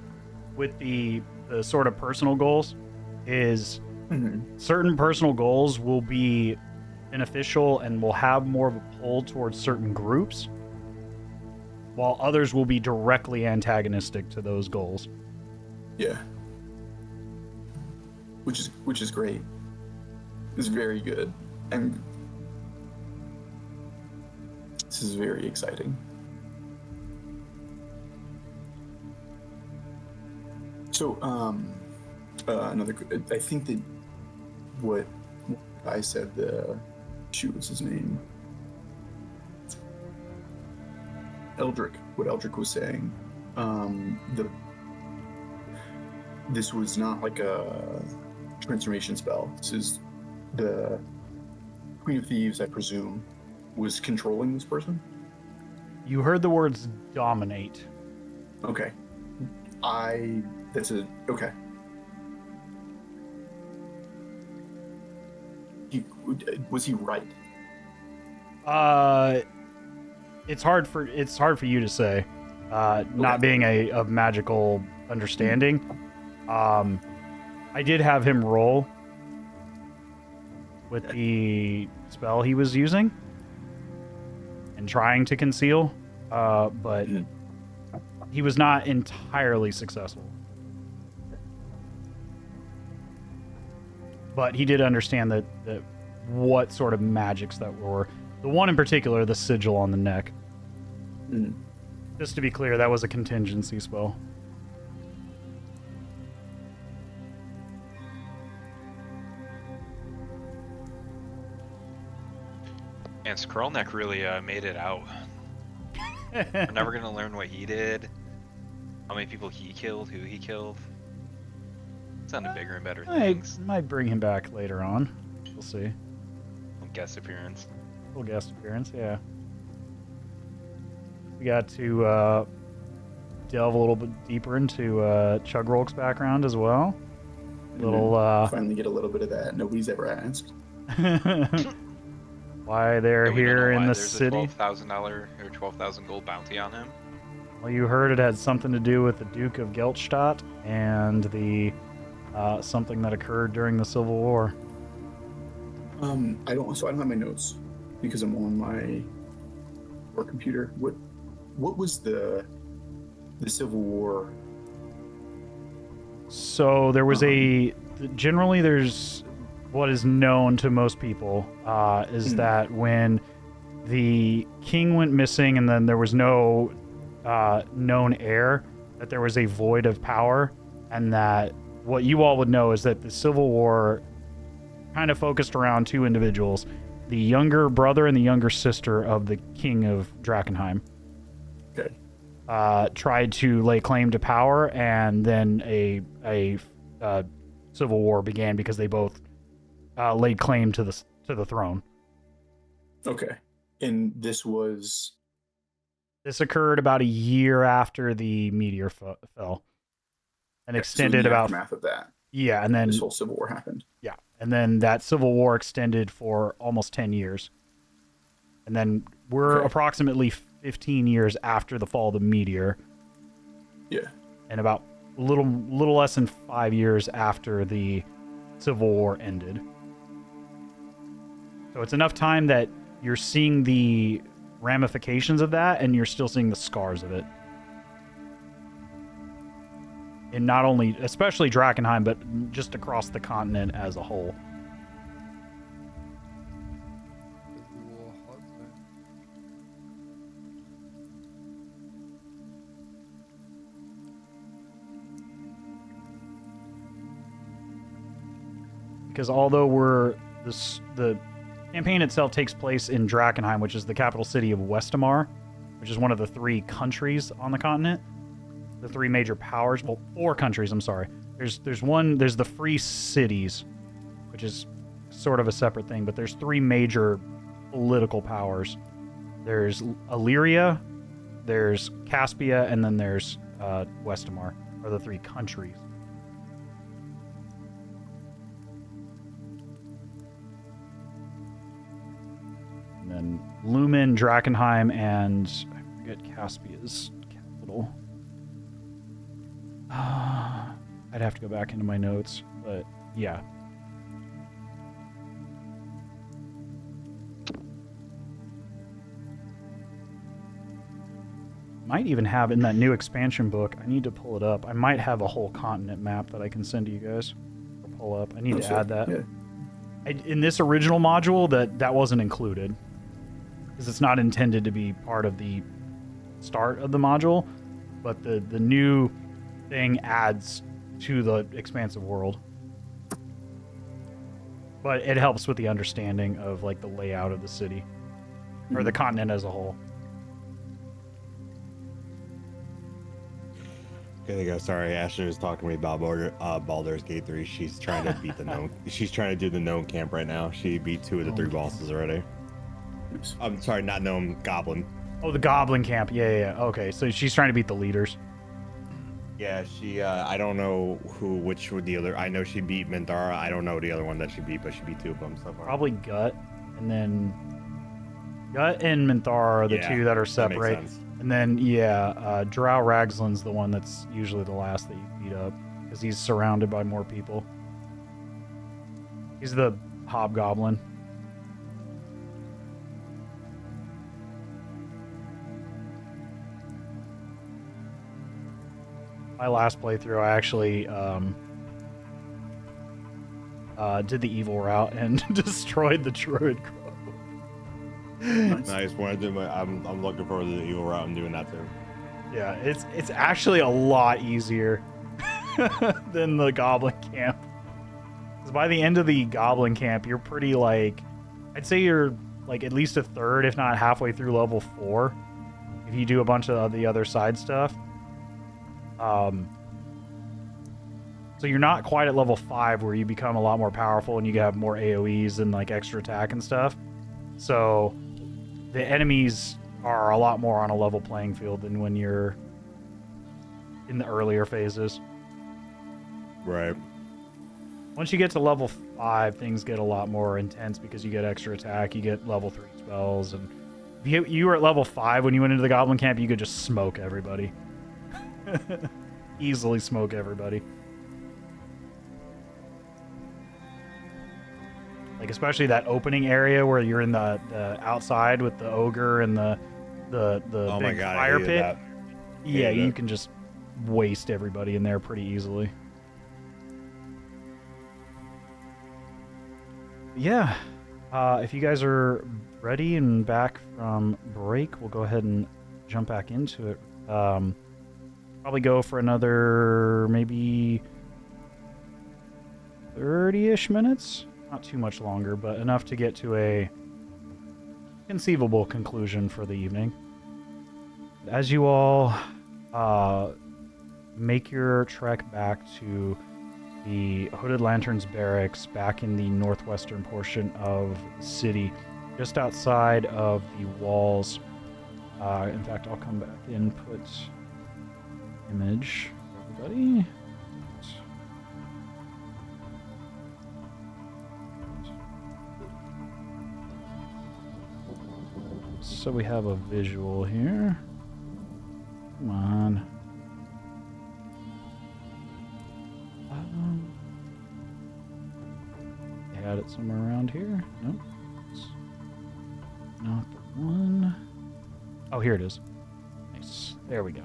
with the sort of personal goals is certain personal goals will be beneficial and will have more of a pull towards certain groups, while others will be directly antagonistic to those goals. Yeah. Which is great. It's very good. And this is very exciting. So, I think that what I said, what's his name? Eldrick, what Eldrick was saying, this was not like a transformation spell. This is the Queen of Thieves, I presume, was controlling this person? You heard the words dominate. Okay. Okay. Was he right? It's hard for you to say, not being of magical understanding. I did have him roll with the spell he was using and trying to conceal, but he was not entirely successful. But he did understand that what sort of magics that were. The one in particular, the sigil on the neck. Just to be clear, that was a contingency spell. And Skrullneck really made it out. We're never gonna learn what he did, how many people he killed, who he killed. Sounded bigger and better things. Might bring him back later on. We'll see. Guest appearance. Little guest appearance, yeah. We got to delve a little bit deeper into Chugrulk's background as well. Finally get a little bit of that. Nobody's ever asked. Why they're here in the there's city. a $12,000 or 12,000 gold bounty on him. Well, you heard it had something to do with the Duke of Geltstadt and the something that occurred during the Civil War. I don't have my notes because I'm on my work computer. What was the Civil War? So there was generally there's what is known to most people is that when the king went missing and then there was no known heir, that there was a void of power, and that what you all would know is that the Civil War kind of focused around two individuals, the younger brother and the younger sister of the king of Drakenheim. Okay. Tried to lay claim to power, and then a civil war began because they both laid claim to the throne. Okay. And this occurred about a year after the meteor fell, and extended so in the about aftermath of that. Yeah, and then this whole Civil War happened. Yeah, and then that Civil War extended for almost 10 years, and then we're approximately 15 years after the fall of the meteor. Yeah. And about a little less than 5 years after the Civil War ended. So it's enough time that you're seeing the ramifications of that, and you're still seeing the scars of it. And not only, especially Drakenheim, but just across the continent as a whole. Because although the campaign itself takes place in Drakenheim, which is the capital city of Westamar, which is one of the 3 countries on the continent. The 3 major powers, well, 4 countries, I'm sorry. There's the Free Cities, which is sort of a separate thing, but there's 3 major political powers. There's Illyria, there's Caspia, and then there's Westamar, are the 3 countries. And then Lumen, Drakenheim, and I forget Caspia's capital. I'd have to go back into my notes, but yeah. Might even have in that new expansion book, I need to pull it up. I might have a whole continent map that I can send to you guys. Or pull up. I need to add that. Yeah. In this original module, that wasn't included. Because it's not intended to be part of the start of the module. But the new thing adds to the expansive world, but it helps with the understanding of like the layout of the city or the continent as a whole. Okay, there you go. Sorry, Ashley was talking to me about Baldur's Gate 3. She's trying to beat the gnome. She's trying to do the gnome camp right now. She beat 2 of the 3 bosses already. I'm sorry, not gnome, goblin. Oh, the goblin camp. Yeah. Okay, so she's trying to beat the leaders. Yeah, she, I don't know which were the other. I know she beat Minthara. I don't know the other one that she beat, but she beat 2 of them so far. Probably Gut, and then Gut and Minthara are the 2 that are separate. That makes sense. And then, Drow Ragslin's the one that's usually the last that you beat up, because he's surrounded by more people. He's the hobgoblin. My last playthrough, I actually did the evil route and destroyed the Druid Grove. Nice. When I do I'm looking forward to the evil route. I'm doing that too. Yeah, it's actually a lot easier than the Goblin Camp. Because by the end of the Goblin Camp, you're pretty like, I'd say you're like at least a third, if not halfway through level 4, if you do a bunch of the other side stuff. So you're not quite at level 5 where you become a lot more powerful and you have more AoEs and like extra attack and stuff. So the enemies are a lot more on a level playing field than when you're in the earlier phases. Right. Once you get to level 5, things get a lot more intense because you get extra attack, you get level 3 spells, and You were at level 5 when you went into the goblin camp. You could just smoke everybody. Easily smoke everybody. Like, especially that opening area where you're in the outside with the ogre and the Oh my big God, I fire hated pit. that. Yeah, Hated you it. can just waste everybody in there pretty easily. Yeah. If you guys are ready and back from break, we'll go ahead and jump back into it. Probably go for another maybe 30-ish minutes. Not too much longer, but enough to get to a conceivable conclusion for the evening. As you all make your trek back to the Hooded Lanterns barracks back in the northwestern portion of the city, just outside of the walls. In fact, I'll come back and put image for everybody. So we have a visual here. Come on. They had it somewhere around here. Nope. It's not the one. Oh, here it is. Nice. There we go.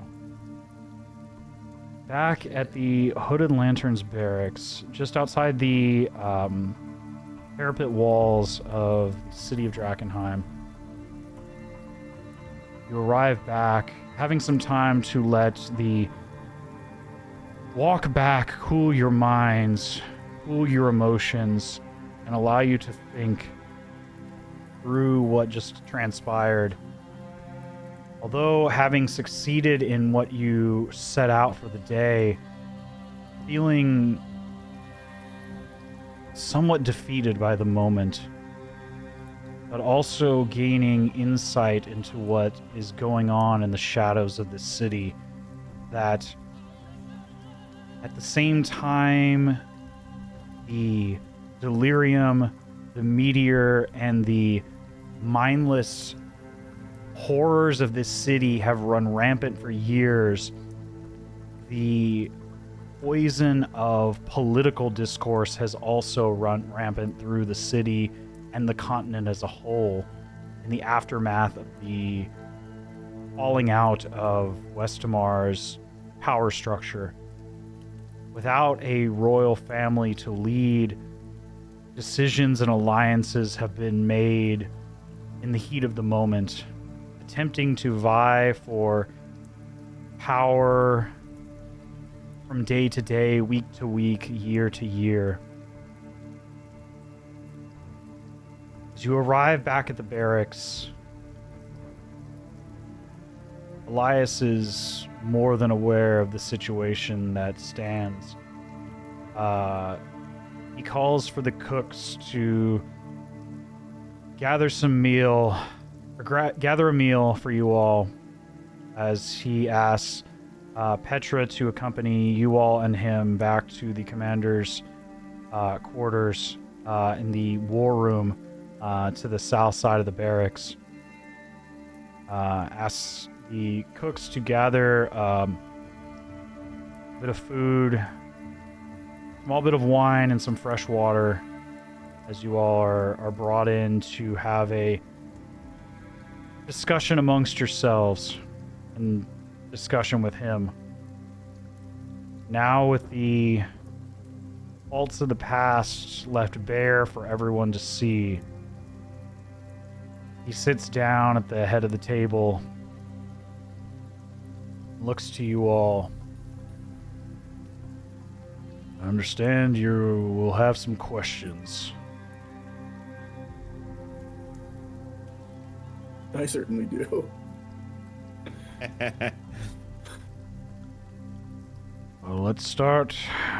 Back at the Hooded Lanterns barracks, just outside the parapet walls of the city of Drakenheim. You arrive back, having some time to let the walk back cool your minds, cool your emotions, and allow you to think through what just transpired. Although having succeeded in what you set out for the day, feeling somewhat defeated by the moment, but also gaining insight into what is going on in the shadows of the city, that at the same time the delirium, the meteor, and the mindless horrors of this city have run rampant for years, the poison of political discourse has also run rampant through the city and the continent as a whole in the aftermath of the falling out of Westamar's power structure. Without a royal family to lead, decisions and alliances have been made in the heat of the moment, attempting to vie for power from day to day, week to week, year to year. As you arrive back at the barracks, Elias is more than aware of the situation that stands. He calls for the cooks to gather some meal, or gather a meal for you all, as he asks Petra to accompany you all and him back to the commander's quarters in the war room to the south side of the barracks. Asks the cooks to gather a bit of food, a small bit of wine, and some fresh water, as you all are brought in to have a discussion amongst yourselves and discussion with him. Now, with the faults of the past left bare for everyone to see, he sits down at the head of the table, looks to you all. I understand you will have some questions. I certainly do. Well, let's start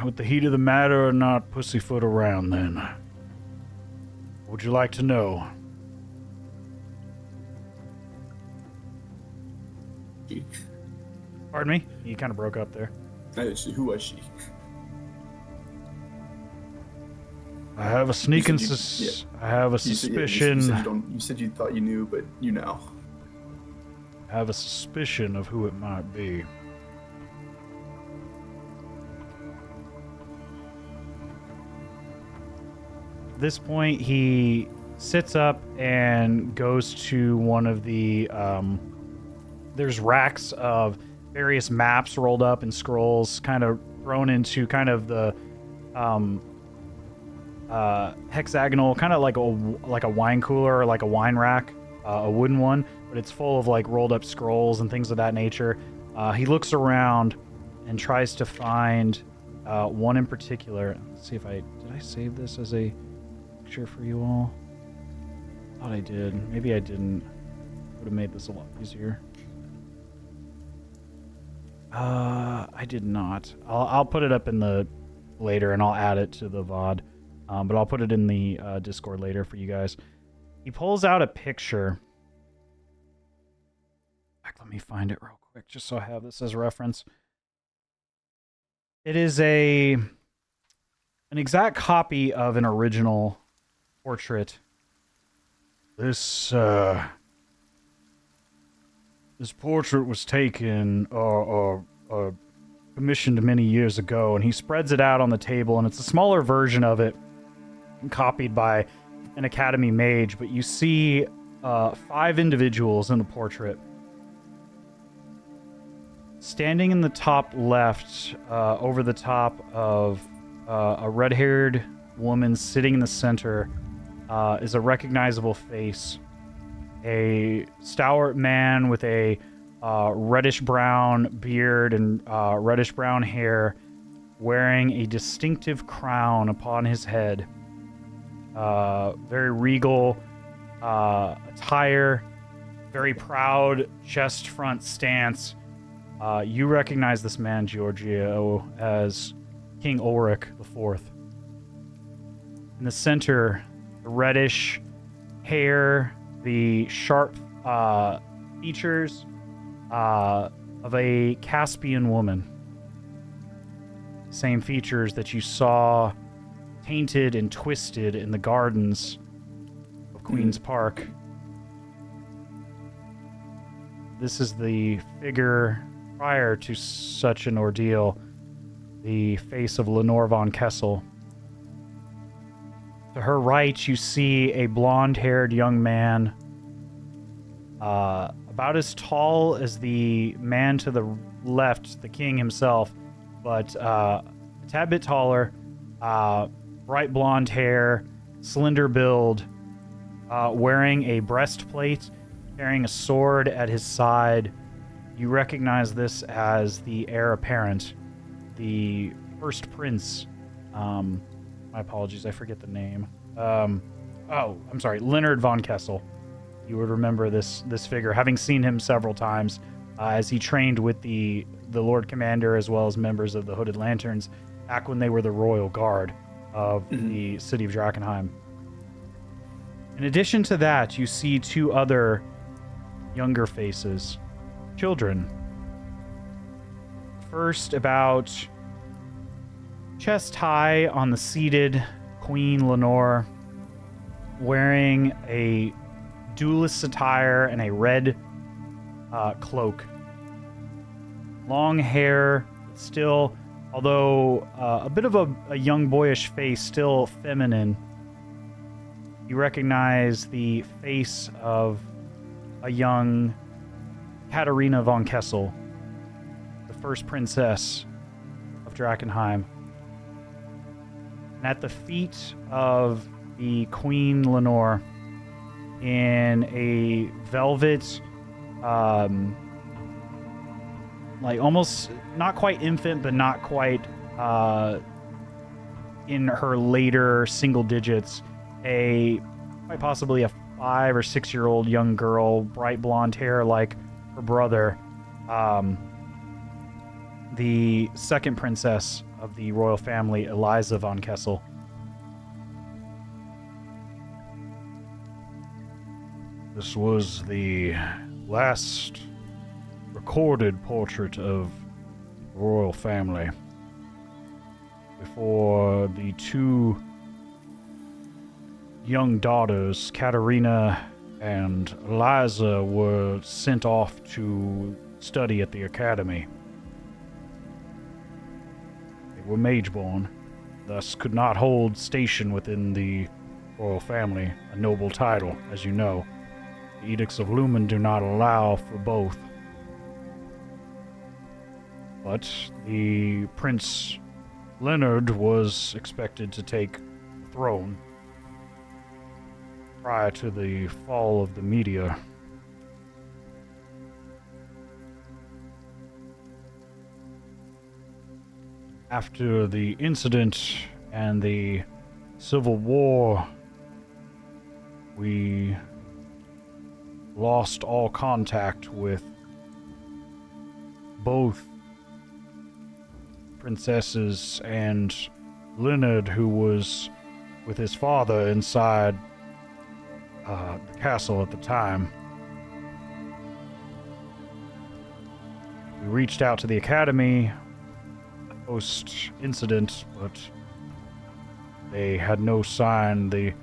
with the heat of the matter and not pussyfoot around then. What would you like to know? Pardon me? You kind of broke up there. Who was she? I have a sneaking You said I have a You said- yeah, suspicion. you said you thought you knew, but you know. have a suspicion of who it might be. At this point, he sits up and goes to one of the, there's racks of various maps rolled up and scrolls kind of thrown into kind of the, hexagonal, kind of like a wine cooler or like a wine rack, a wooden one, but it's full of like rolled up scrolls and things of that nature. He looks around and tries to find one in particular. Let's see if did I save this as a picture for you all? Thought I did. Maybe I didn't. Would have made this a lot easier. I did not. I'll put it up in the later, and I'll add it to the VOD. But I'll put it in the Discord later for you guys. He pulls out a picture. In fact, let me find it real quick, just so I have this as reference. It is an exact copy of an original portrait. This portrait was taken or commissioned many years ago, and he spreads it out on the table, and it's a smaller version of it, copied by an Academy mage, but you see 5 individuals in the portrait. Standing in the top left, over the top of a red-haired woman sitting in the center, is a recognizable face. A stalwart man with a reddish-brown beard and reddish-brown hair, wearing a distinctive crown upon his head. Very regal attire, very proud chest front stance. You recognize this man, Georgio, as King Ulrich IV. In the center, the reddish hair, the sharp features of a Caspian woman. Same features that you saw tainted and twisted in the gardens of Queen's Park. This is the figure prior to such an ordeal, the face of Lenore von Kessel. To her right, you see a blonde-haired young man, about as tall as the man to the left, the king himself, but a tad bit taller, bright blonde hair, slender build, wearing a breastplate, carrying a sword at his side. You recognize this as the heir apparent, the first prince. My apologies, I forget the name. I'm sorry, Leonard von Kessel. You would remember this figure, having seen him several times as he trained with the Lord Commander as well as members of the Hooded Lanterns back when they were the Royal Guard of the city of Drakenheim. In addition to that, you see 2 other younger faces, children. First, about chest high on the seated Queen Lenore, wearing a duelist attire and a red cloak. Long hair, still, although a bit of a young boyish face, still feminine. You recognize the face of a young Katarina von Kessel, the first princess of Drakenheim. And at the feet of the Queen Lenore, in a velvet, like almost not quite infant, but not quite in her later single digits, quite possibly a 5 or 6 year old young girl, bright blonde hair like her brother, the second princess of the royal family, Eliza von Kessel. This was the last recorded portrait of the royal family before the 2 young daughters, Katarina and Eliza were sent off to study at the academy. They were mage-born, thus could not hold station within the royal family, a noble title, as you know. The Edicts of Lumen do not allow for both. But the Prince Leonard was expected to take the throne prior to the fall of the meteor. After the incident and the Civil War, we lost all contact with both princesses and Leonard, who was with his father inside the castle at the time. We reached out to the academy post-incident, but they had no sign. The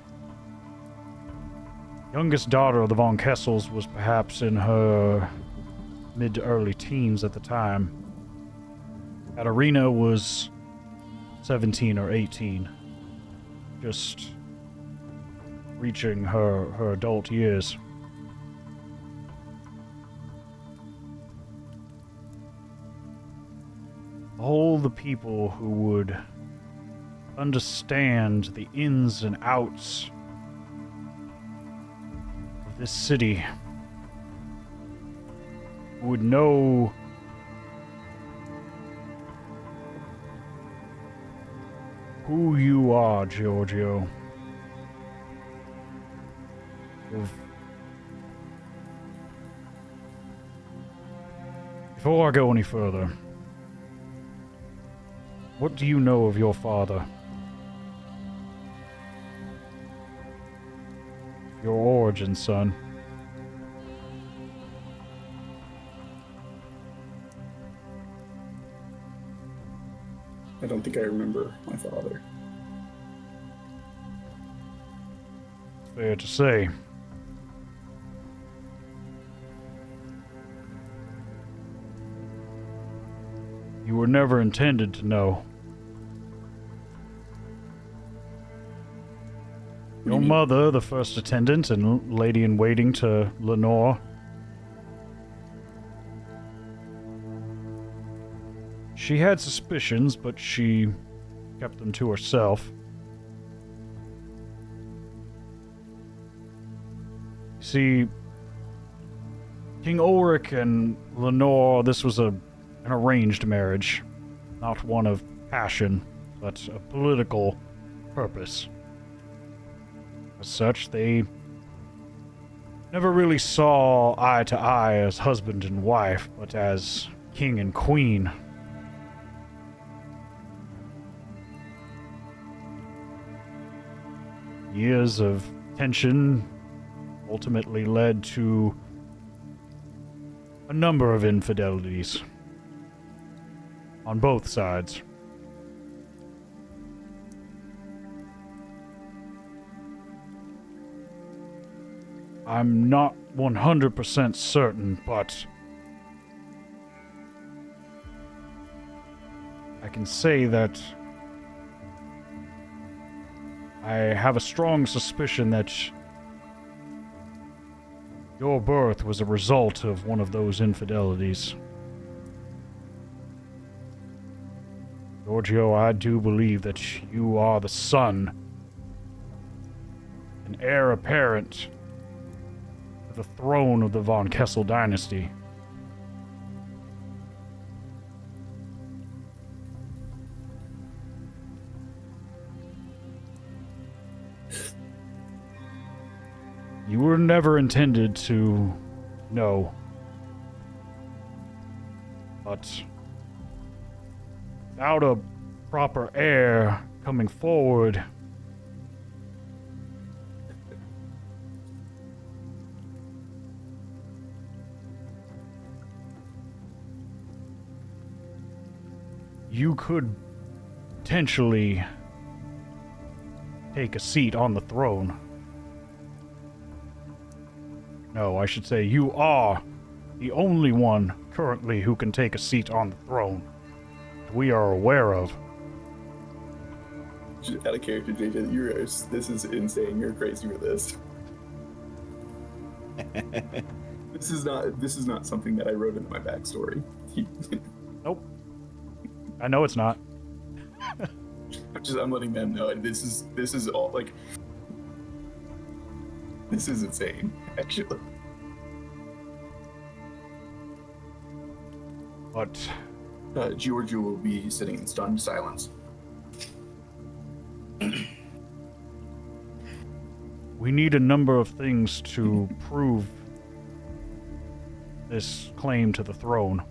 youngest daughter of the Von Kessels was perhaps in her mid to early teens at the time. Katarina was 17 or 18, just reaching her adult years. All the people who would understand the ins and outs of this city, who would know who you are, Giorgio. Before I go any further, what do you know of your father? Your origin, son. I don't think I remember my father. Fair to say. You were never intended to know. Your mother, the first attendant and lady-in-waiting to Lenore, she had suspicions, but she kept them to herself. See, King Ulrich and Lenore, this was an arranged marriage, not one of passion, but a political purpose. As such, they never really saw eye to eye as husband and wife, but as king and queen. Years of tension ultimately led to a number of infidelities on both sides. I'm not 100% certain, but I can say that I have a strong suspicion that your birth was a result of one of those infidelities. Giorgio, I do believe that you are the son, an heir apparent to the throne of the Von Kessel dynasty. You were never intended to know, but without a proper heir coming forward, you could potentially take a seat on the throne. No, I should say you are the only one currently who can take a seat on the throne. We are aware of. Just out of character, JJ, this is insane. You're crazy for this. This is not something that I wrote into my backstory. Nope. I know it's not. I'm letting them know. This is all like. This is insane, actually. But Georgio will be sitting in stunned silence. we need a number of things to prove this claim to the throne.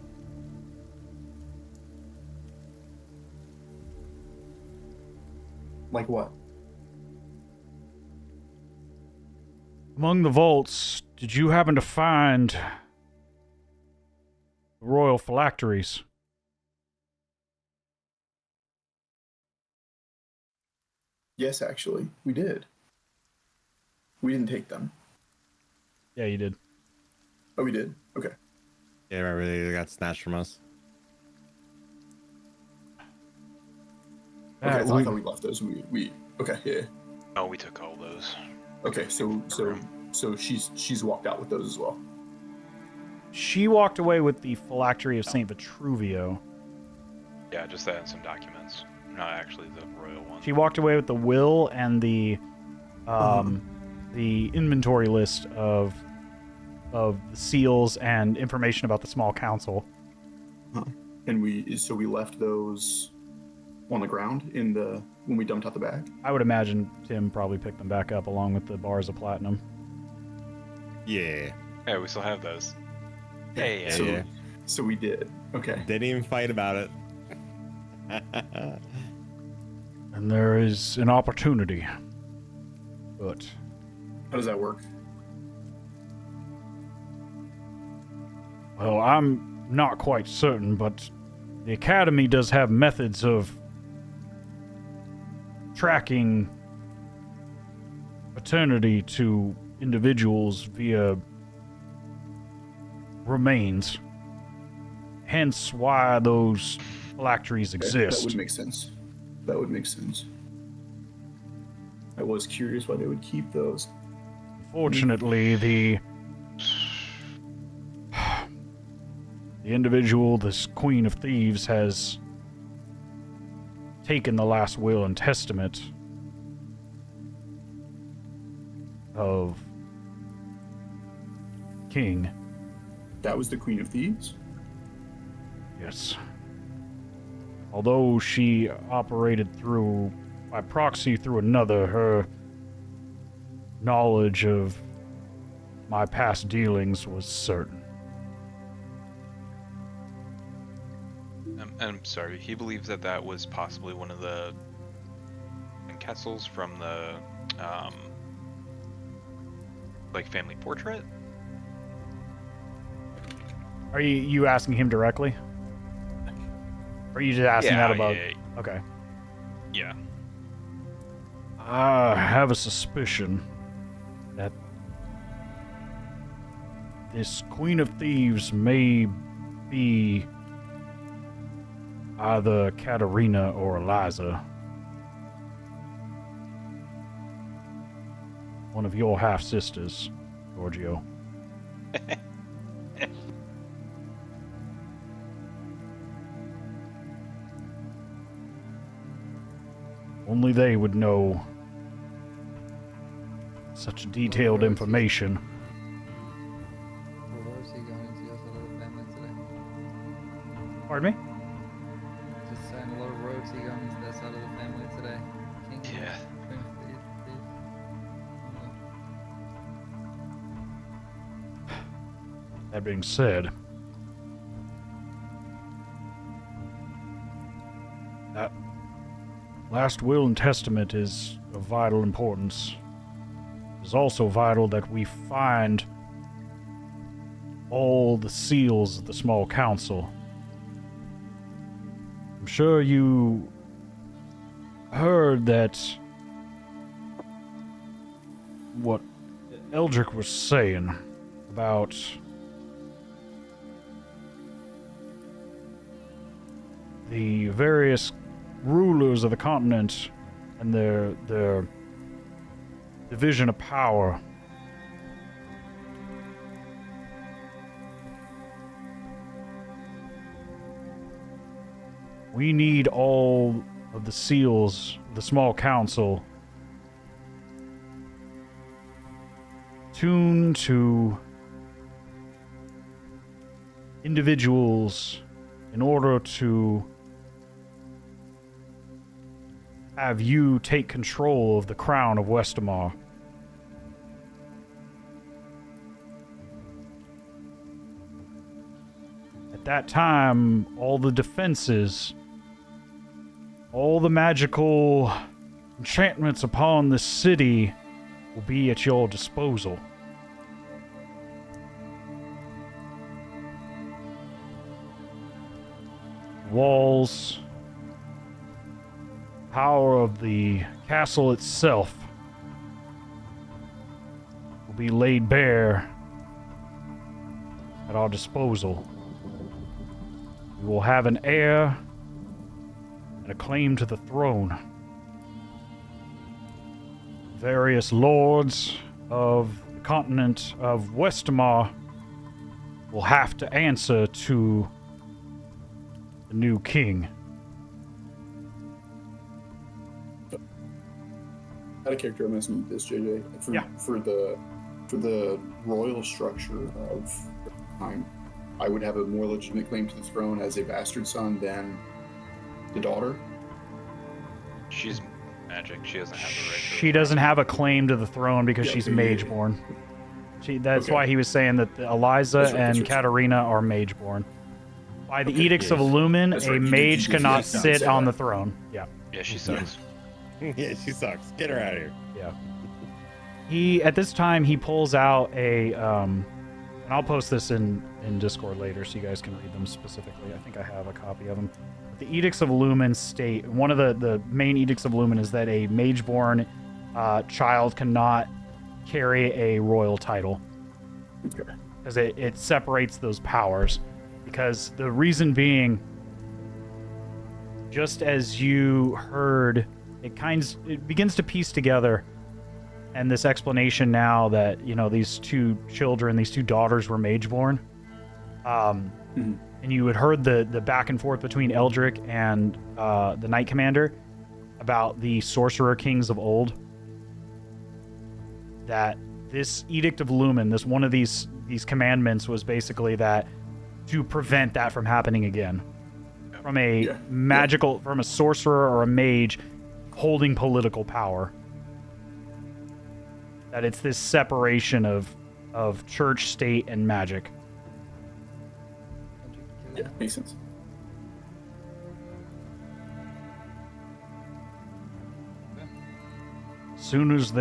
Like what? Among the vaults, did you happen to find the royal phylacteries? Yes, actually, we did. We didn't take them. Yeah, you did. Oh, we did? Okay. Yeah, remember they got snatched from us. Okay, so I we- thought we left those. We okay, yeah. Oh, we took all those. Okay, so she's walked out with those as well. She walked away with the phylactery of Saint Vitruvio. Yeah, just that and some documents. Not actually the royal one. She walked away with the will and the inventory list of the seals and information about the small council. And we left those on the ground when we dumped out the bag. I would imagine Tim probably picked them back up along with the bars of platinum. Yeah. Yeah, we still have those. Hey, Yeah, so, yeah. so we did. Okay. Didn't even fight about it. And there is an opportunity. But How does that work? well, I'm not quite certain, but the Academy does have methods of tracking paternity to individuals via remains. Hence why those phylacteries Okay, exist. That would make sense. That would make sense. I was curious why they would keep those. Unfortunately, the individual, this Queen of Thieves, has taken the last will and testament of King. That was the Queen of Thieves? Yes. Although she operated by proxy through another, her knowledge of my past dealings was certain. I'm sorry. He believes that was possibly one of the Kessels from the family portrait. Are you asking him directly? Or are you just asking that about... Yeah. Okay. Yeah. I have a suspicion that this Queen of Thieves may be either Katerina or Eliza. One of your half-sisters, Giorgio. Only they would know such detailed information. What roads are you going to your side of the family today? Pardon me? Just saying, a lot of roads are you going into their side of the family today? King, Yeah. Queen of Thieves. That being said, that last will and testament is of vital importance. It is also vital that we find all the seals of the small council. I'm sure you heard that what Eldrick was saying. about the various rulers of the continent and their division of power. We need all of the seals of the small council tuned to individuals in order to have you take control of the crown of Westamar. At that time, all the defenses, all the magical enchantments upon the city will be at your disposal. Walls, power of the castle itself will be laid bare at our disposal. We will have an heir and a claim to the throne. Various lords of the continent of Westamar will have to answer to the new king. Out of character, I'm asking you this, JJ. For the royal structure of time, I would have a more legitimate claim to the throne as a bastard son than the daughter. She's magic. She doesn't have the right. She doesn't have a claim to the throne because she's mage-born. That's why he was saying that Eliza and Katarina are mage-born. By the Edicts of Illumin, a mage cannot sit on the throne. Yeah. Yeah, she sucks. Yeah, she sucks. Get her out of here. Yeah. At this time, he pulls out a, and I'll post this in Discord later so you guys can read them specifically. I think I have a copy of them. The Edicts of Illumin state, one of the main Edicts of Illumin is that a mage-born child cannot carry a royal title. Because it separates those powers. Because the reason being, just as you heard, it begins to piece together, and this explanation now that, you know, these two children, these two daughters were mage-born, and you had heard the back and forth between Eldric and the Knight Commander about the Sorcerer Kings of old, that this Edict of Lumen, this one of these commandments was basically that to prevent that from happening again. From a magical, from a sorcerer or a mage holding political power. That it's this separation of church, state, and magic. Yeah, makes sense. Soon as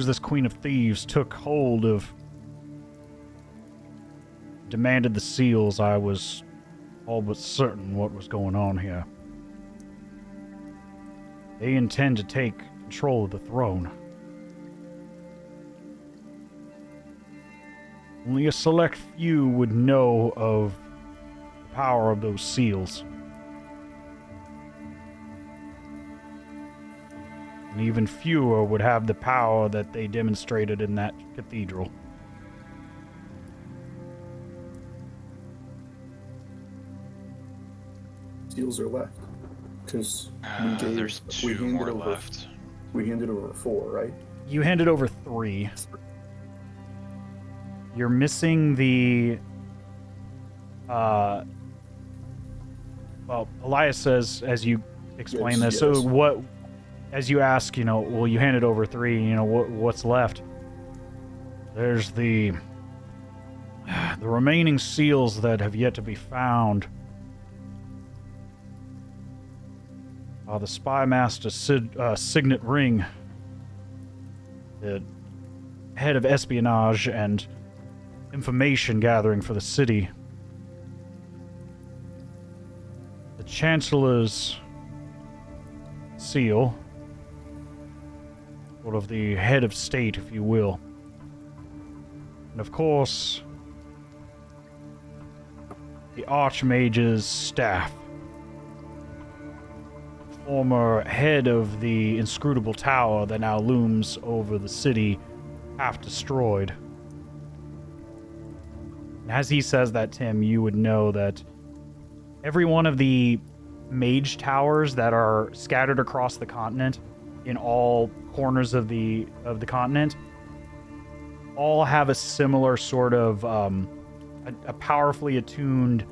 this Queen of Thieves took hold of, demanded the seals, I was all but certain what was going on here. They intend to take control of the throne. Only a select few would know of the power of those seals. And even fewer would have the power that they demonstrated in that cathedral. Seals are left. Because there's two more left. We handed over 4, right? You handed over 3. You're missing the... well, Elias says, as you explain this, so what... As you ask, you know, well, you handed over 3, you know, what's left? There's the remaining seals that have yet to be found are the Spy Master Signet Ring, the head of espionage and information gathering for the city, the Chancellor's seal, sort of the head of state, if you will. And of course, the Archmage's staff. Former head of the inscrutable tower that now looms over the city, half destroyed. And as he says that, Tim, you would know that every one of the mage towers that are scattered across the continent, in all corners of the continent, all have a similar sort of a powerfully attuned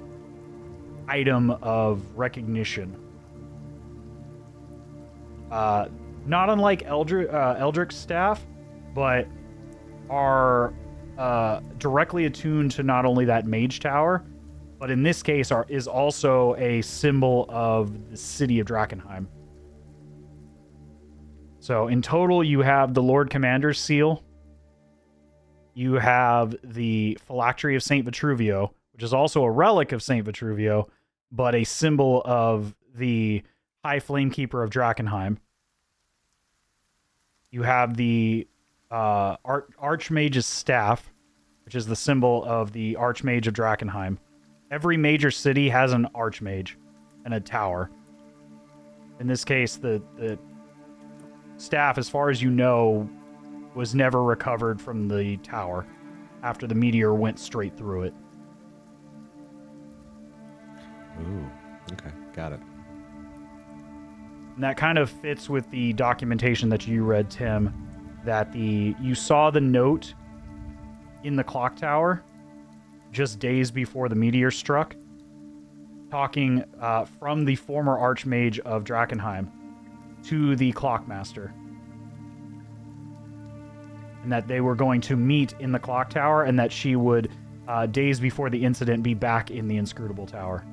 item of recognition. Not unlike Eldric's staff, but are directly attuned to not only that mage tower, but in this case is also a symbol of the city of Drakenheim. So in total, you have the Lord Commander's seal. You have the phylactery of St. Vitruvio, which is also a relic of St. Vitruvio, but a symbol of the High Flamekeeper of Drakenheim. You have the Archmage's staff, which is the symbol of the Archmage of Drakenheim. Every major city has an Archmage and a tower. In this case, the staff, as far as you know, was never recovered from the tower after the meteor went straight through it. Ooh, okay, got it. And that kind of fits with the documentation that you read, Tim, that you saw the note in the clock tower just days before the meteor struck, talking from the former Archmage of Drakenheim to the Clockmaster. And that they were going to meet in the clock tower, and that she would, days before the incident, be back in the inscrutable tower.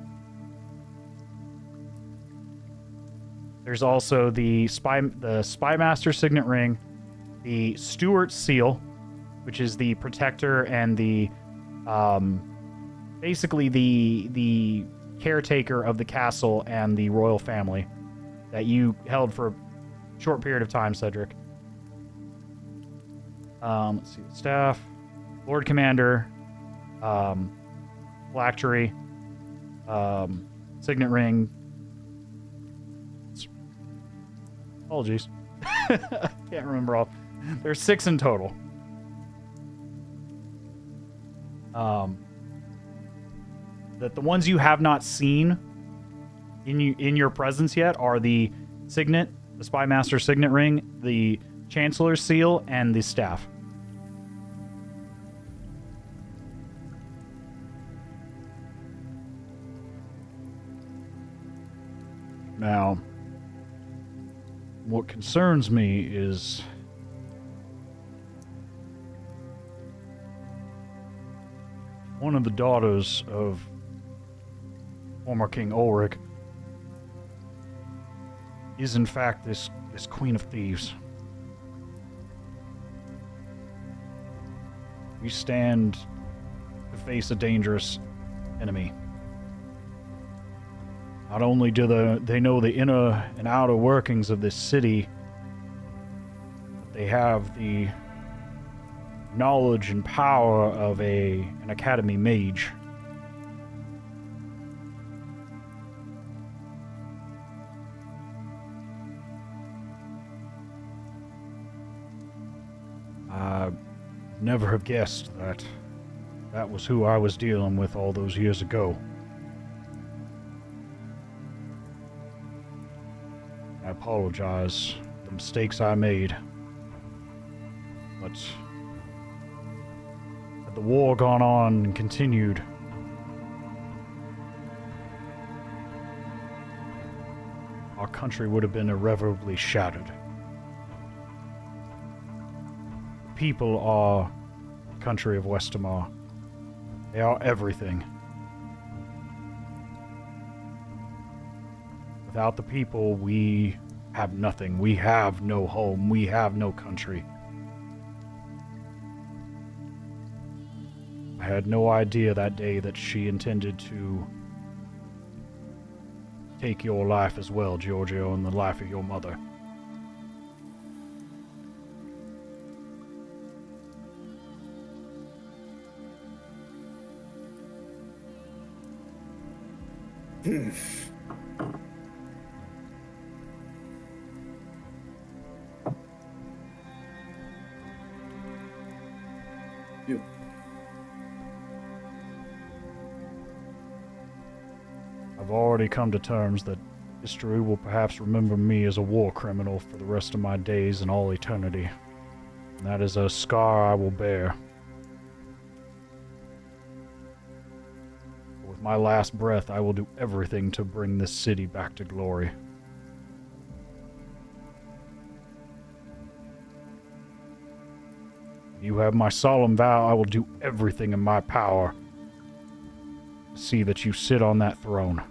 There's also the Spymaster signet ring, the Stewart seal, which is the protector and the basically the caretaker of the castle and the royal family that you held for a short period of time, Cedric. Let's see, the staff, Lord Commander, phylactery, signet ring. Apologies. Can't remember all. There's 6 in total. That the ones you have not seen in your presence yet are the signet, the Spymaster signet ring, the Chancellor's seal, and the staff. Now, what concerns me is one of the daughters of former King Ulrich is in fact this Queen of Thieves. We stand to face a dangerous enemy. Not only do they know the inner and outer workings of this city, but they have the knowledge and power of an academy mage. I never have guessed that was who I was dealing with all those years ago. I apologize for the mistakes I made. But had the war gone on and continued, our country would have been irreparably shattered. The people are the country of Westermar. They are everything. Without the people, we have nothing. We have no home. We have no country. I had no idea that day that she intended to take your life as well, Georgio, and the life of your mother. You. I've already come to terms that history will perhaps remember me as a war criminal for the rest of my days and all eternity. And that is a scar I will bear. With my last breath, I will do everything to bring this city back to glory. You have my solemn vow I will do everything in my power to see that you sit on that throne.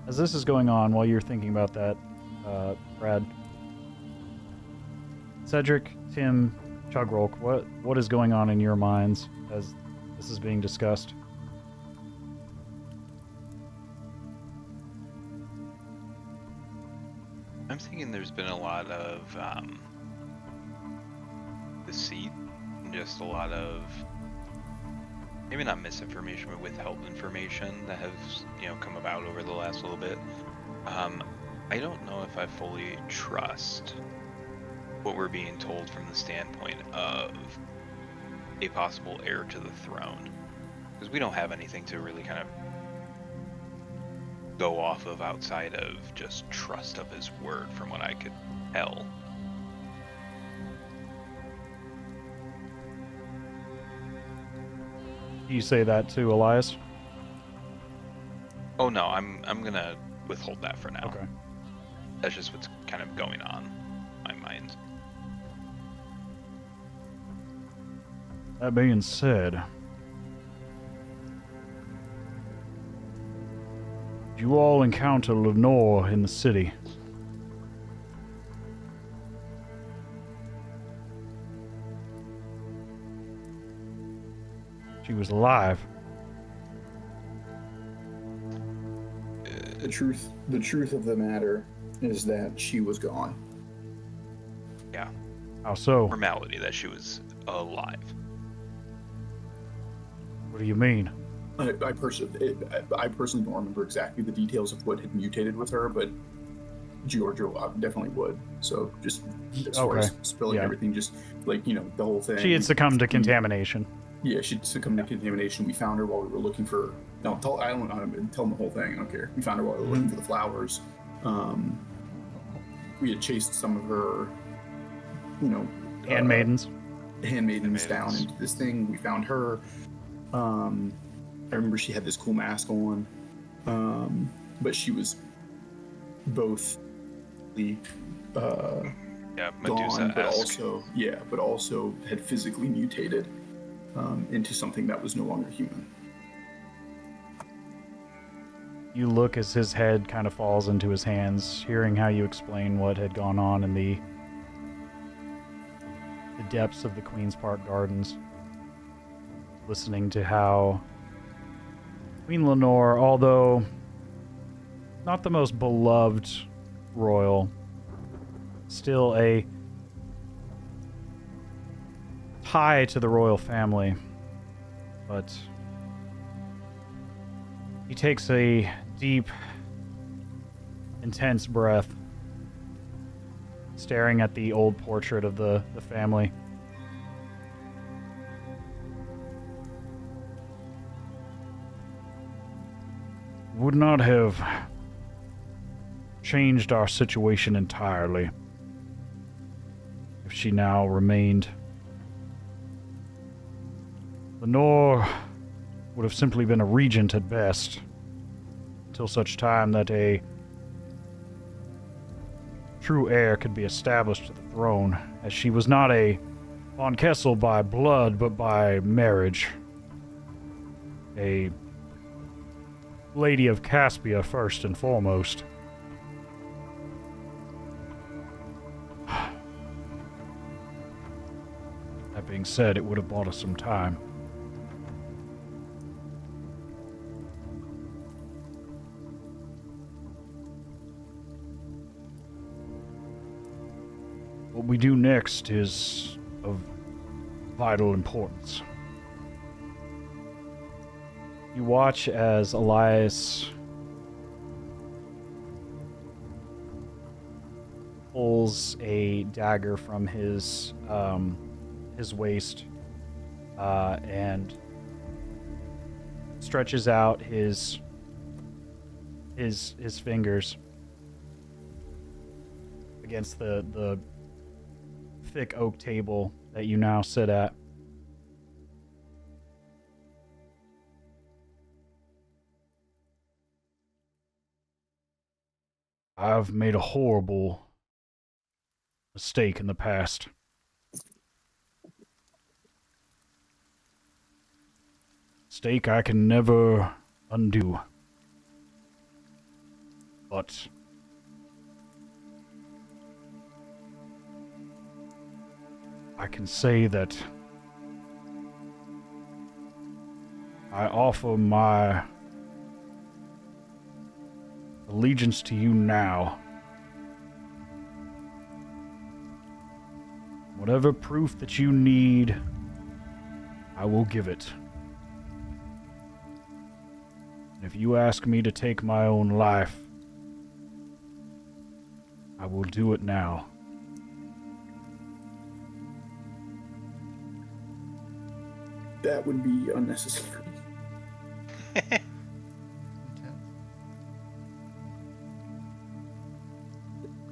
As this is going on, while you're thinking about that, Brad, Cedric, Tim, Chugrulk, what is going on in your minds as this is being discussed? I'm thinking there's been a lot of deceit, and just a lot of maybe not misinformation, but withheld information that has, come about over the last little bit. I don't know if I fully trust what we're being told from the standpoint of a possible heir to the throne, because we don't have anything to really kind of go off of outside of just trust of his word, from what I could tell. You say that too, Elias? Oh no, I'm gonna withhold that for now. Okay. That's just what's kind of going on in my mind. That being said, you all encounter Lenore in the city. She was alive. The truth of the matter is that she was gone. Yeah. How so? Formality that she was alive. What do you mean? I personally don't remember exactly the details of what had mutated with her, but Georgio definitely would. So just as far as spilling everything, just like, the whole thing. She had succumbed to contamination. Yeah, she'd succumbed to contamination. We found her while we were looking for. No, I don't know. Tell them the whole thing. I don't care. We found her while we were looking for the flowers. We had chased some of her, Handmaidens. Handmaidens down into this thing. We found her. I remember she had this cool mask on, but she was both the gone, but also had physically mutated into something that was no longer human. You look as his head kind of falls into his hands, hearing how you explain what had gone on in the depths of the Queen's Park Gardens. Listening to how Queen Lenore, although not the most beloved royal, still a tie to the royal family, but he takes a deep, intense breath, staring at the old portrait of the family. Would not have changed our situation entirely if she now remained. Lenore would have simply been a regent at best, until such time that a true heir could be established to the throne, as she was not a von Kessel by blood, but by marriage. A Lady of Caspia first and foremost. That being said, it would have bought us some time. What we do next is of vital importance. You watch as Elias pulls a dagger from his waist and stretches out his fingers against the thick oak table that you now sit at. I've made a horrible mistake in the past. Mistake I can never undo. But I can say that I offer my allegiance to you now. Whatever proof that you need, I will give it. And if you ask me to take my own life, I will do it now. That would be unnecessary.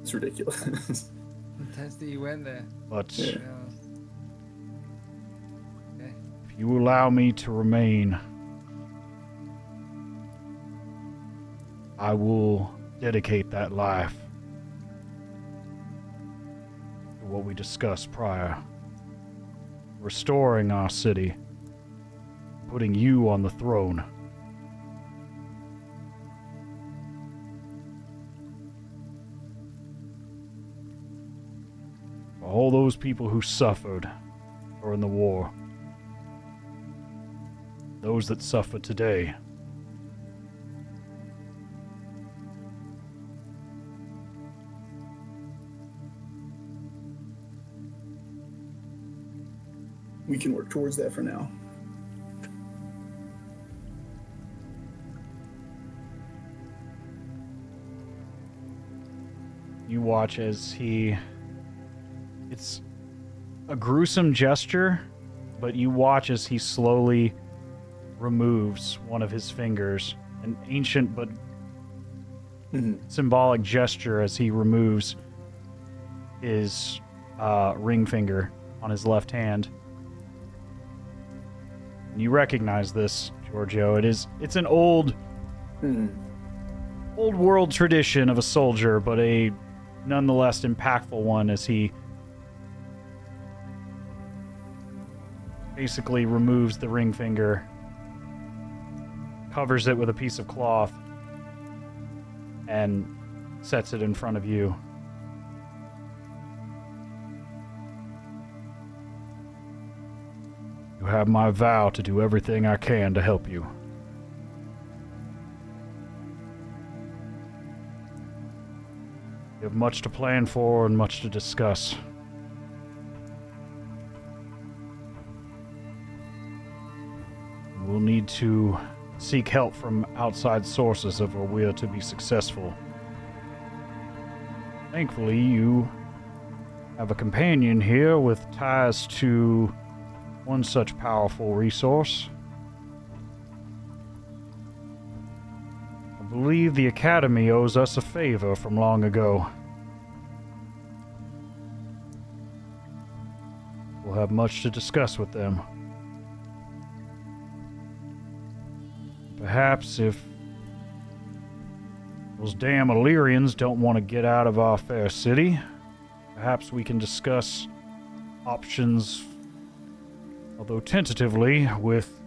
It's ridiculous. Intense that you went there. But Yeah. Okay. if you allow me to remain, I will dedicate that life to what we discussed prior. Restoring our city. Putting you on the throne. All those people who suffered during the war. Those that suffer today. We can work towards that for now. You watch as it's a gruesome gesture, but you watch as he slowly removes one of his fingers. An ancient but symbolic gesture as he removes his ring finger on his left hand. And you recognize this, Giorgio. It's an old world tradition of a soldier, but a nonetheless impactful one as he basically removes the ring finger, covers it with a piece of cloth, and sets it in front of you. You have my vow to do everything I can to help you. You have much to plan for and much to discuss. We'll need to seek help from outside sources if we are to be successful. Thankfully, you have a companion here with ties to one such powerful resource. I believe the Academy owes us a favor from long ago. We'll have much to discuss with them. Perhaps if those damn Illyrians don't want to get out of our fair city, perhaps we can discuss options, although tentatively, with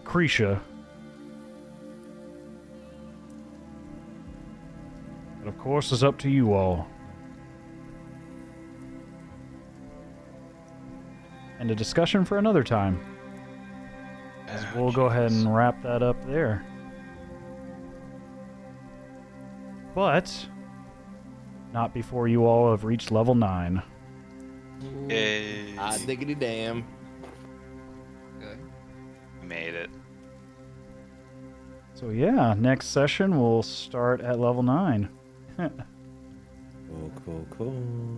Cretia. But of course, it's up to you all. And a discussion for another time. As we'll go ahead and wrap that up there. But not before you all have reached level 9. Yay. Ah, diggity damn. Good. Made it. So yeah, next session we'll start at level 9. Cool.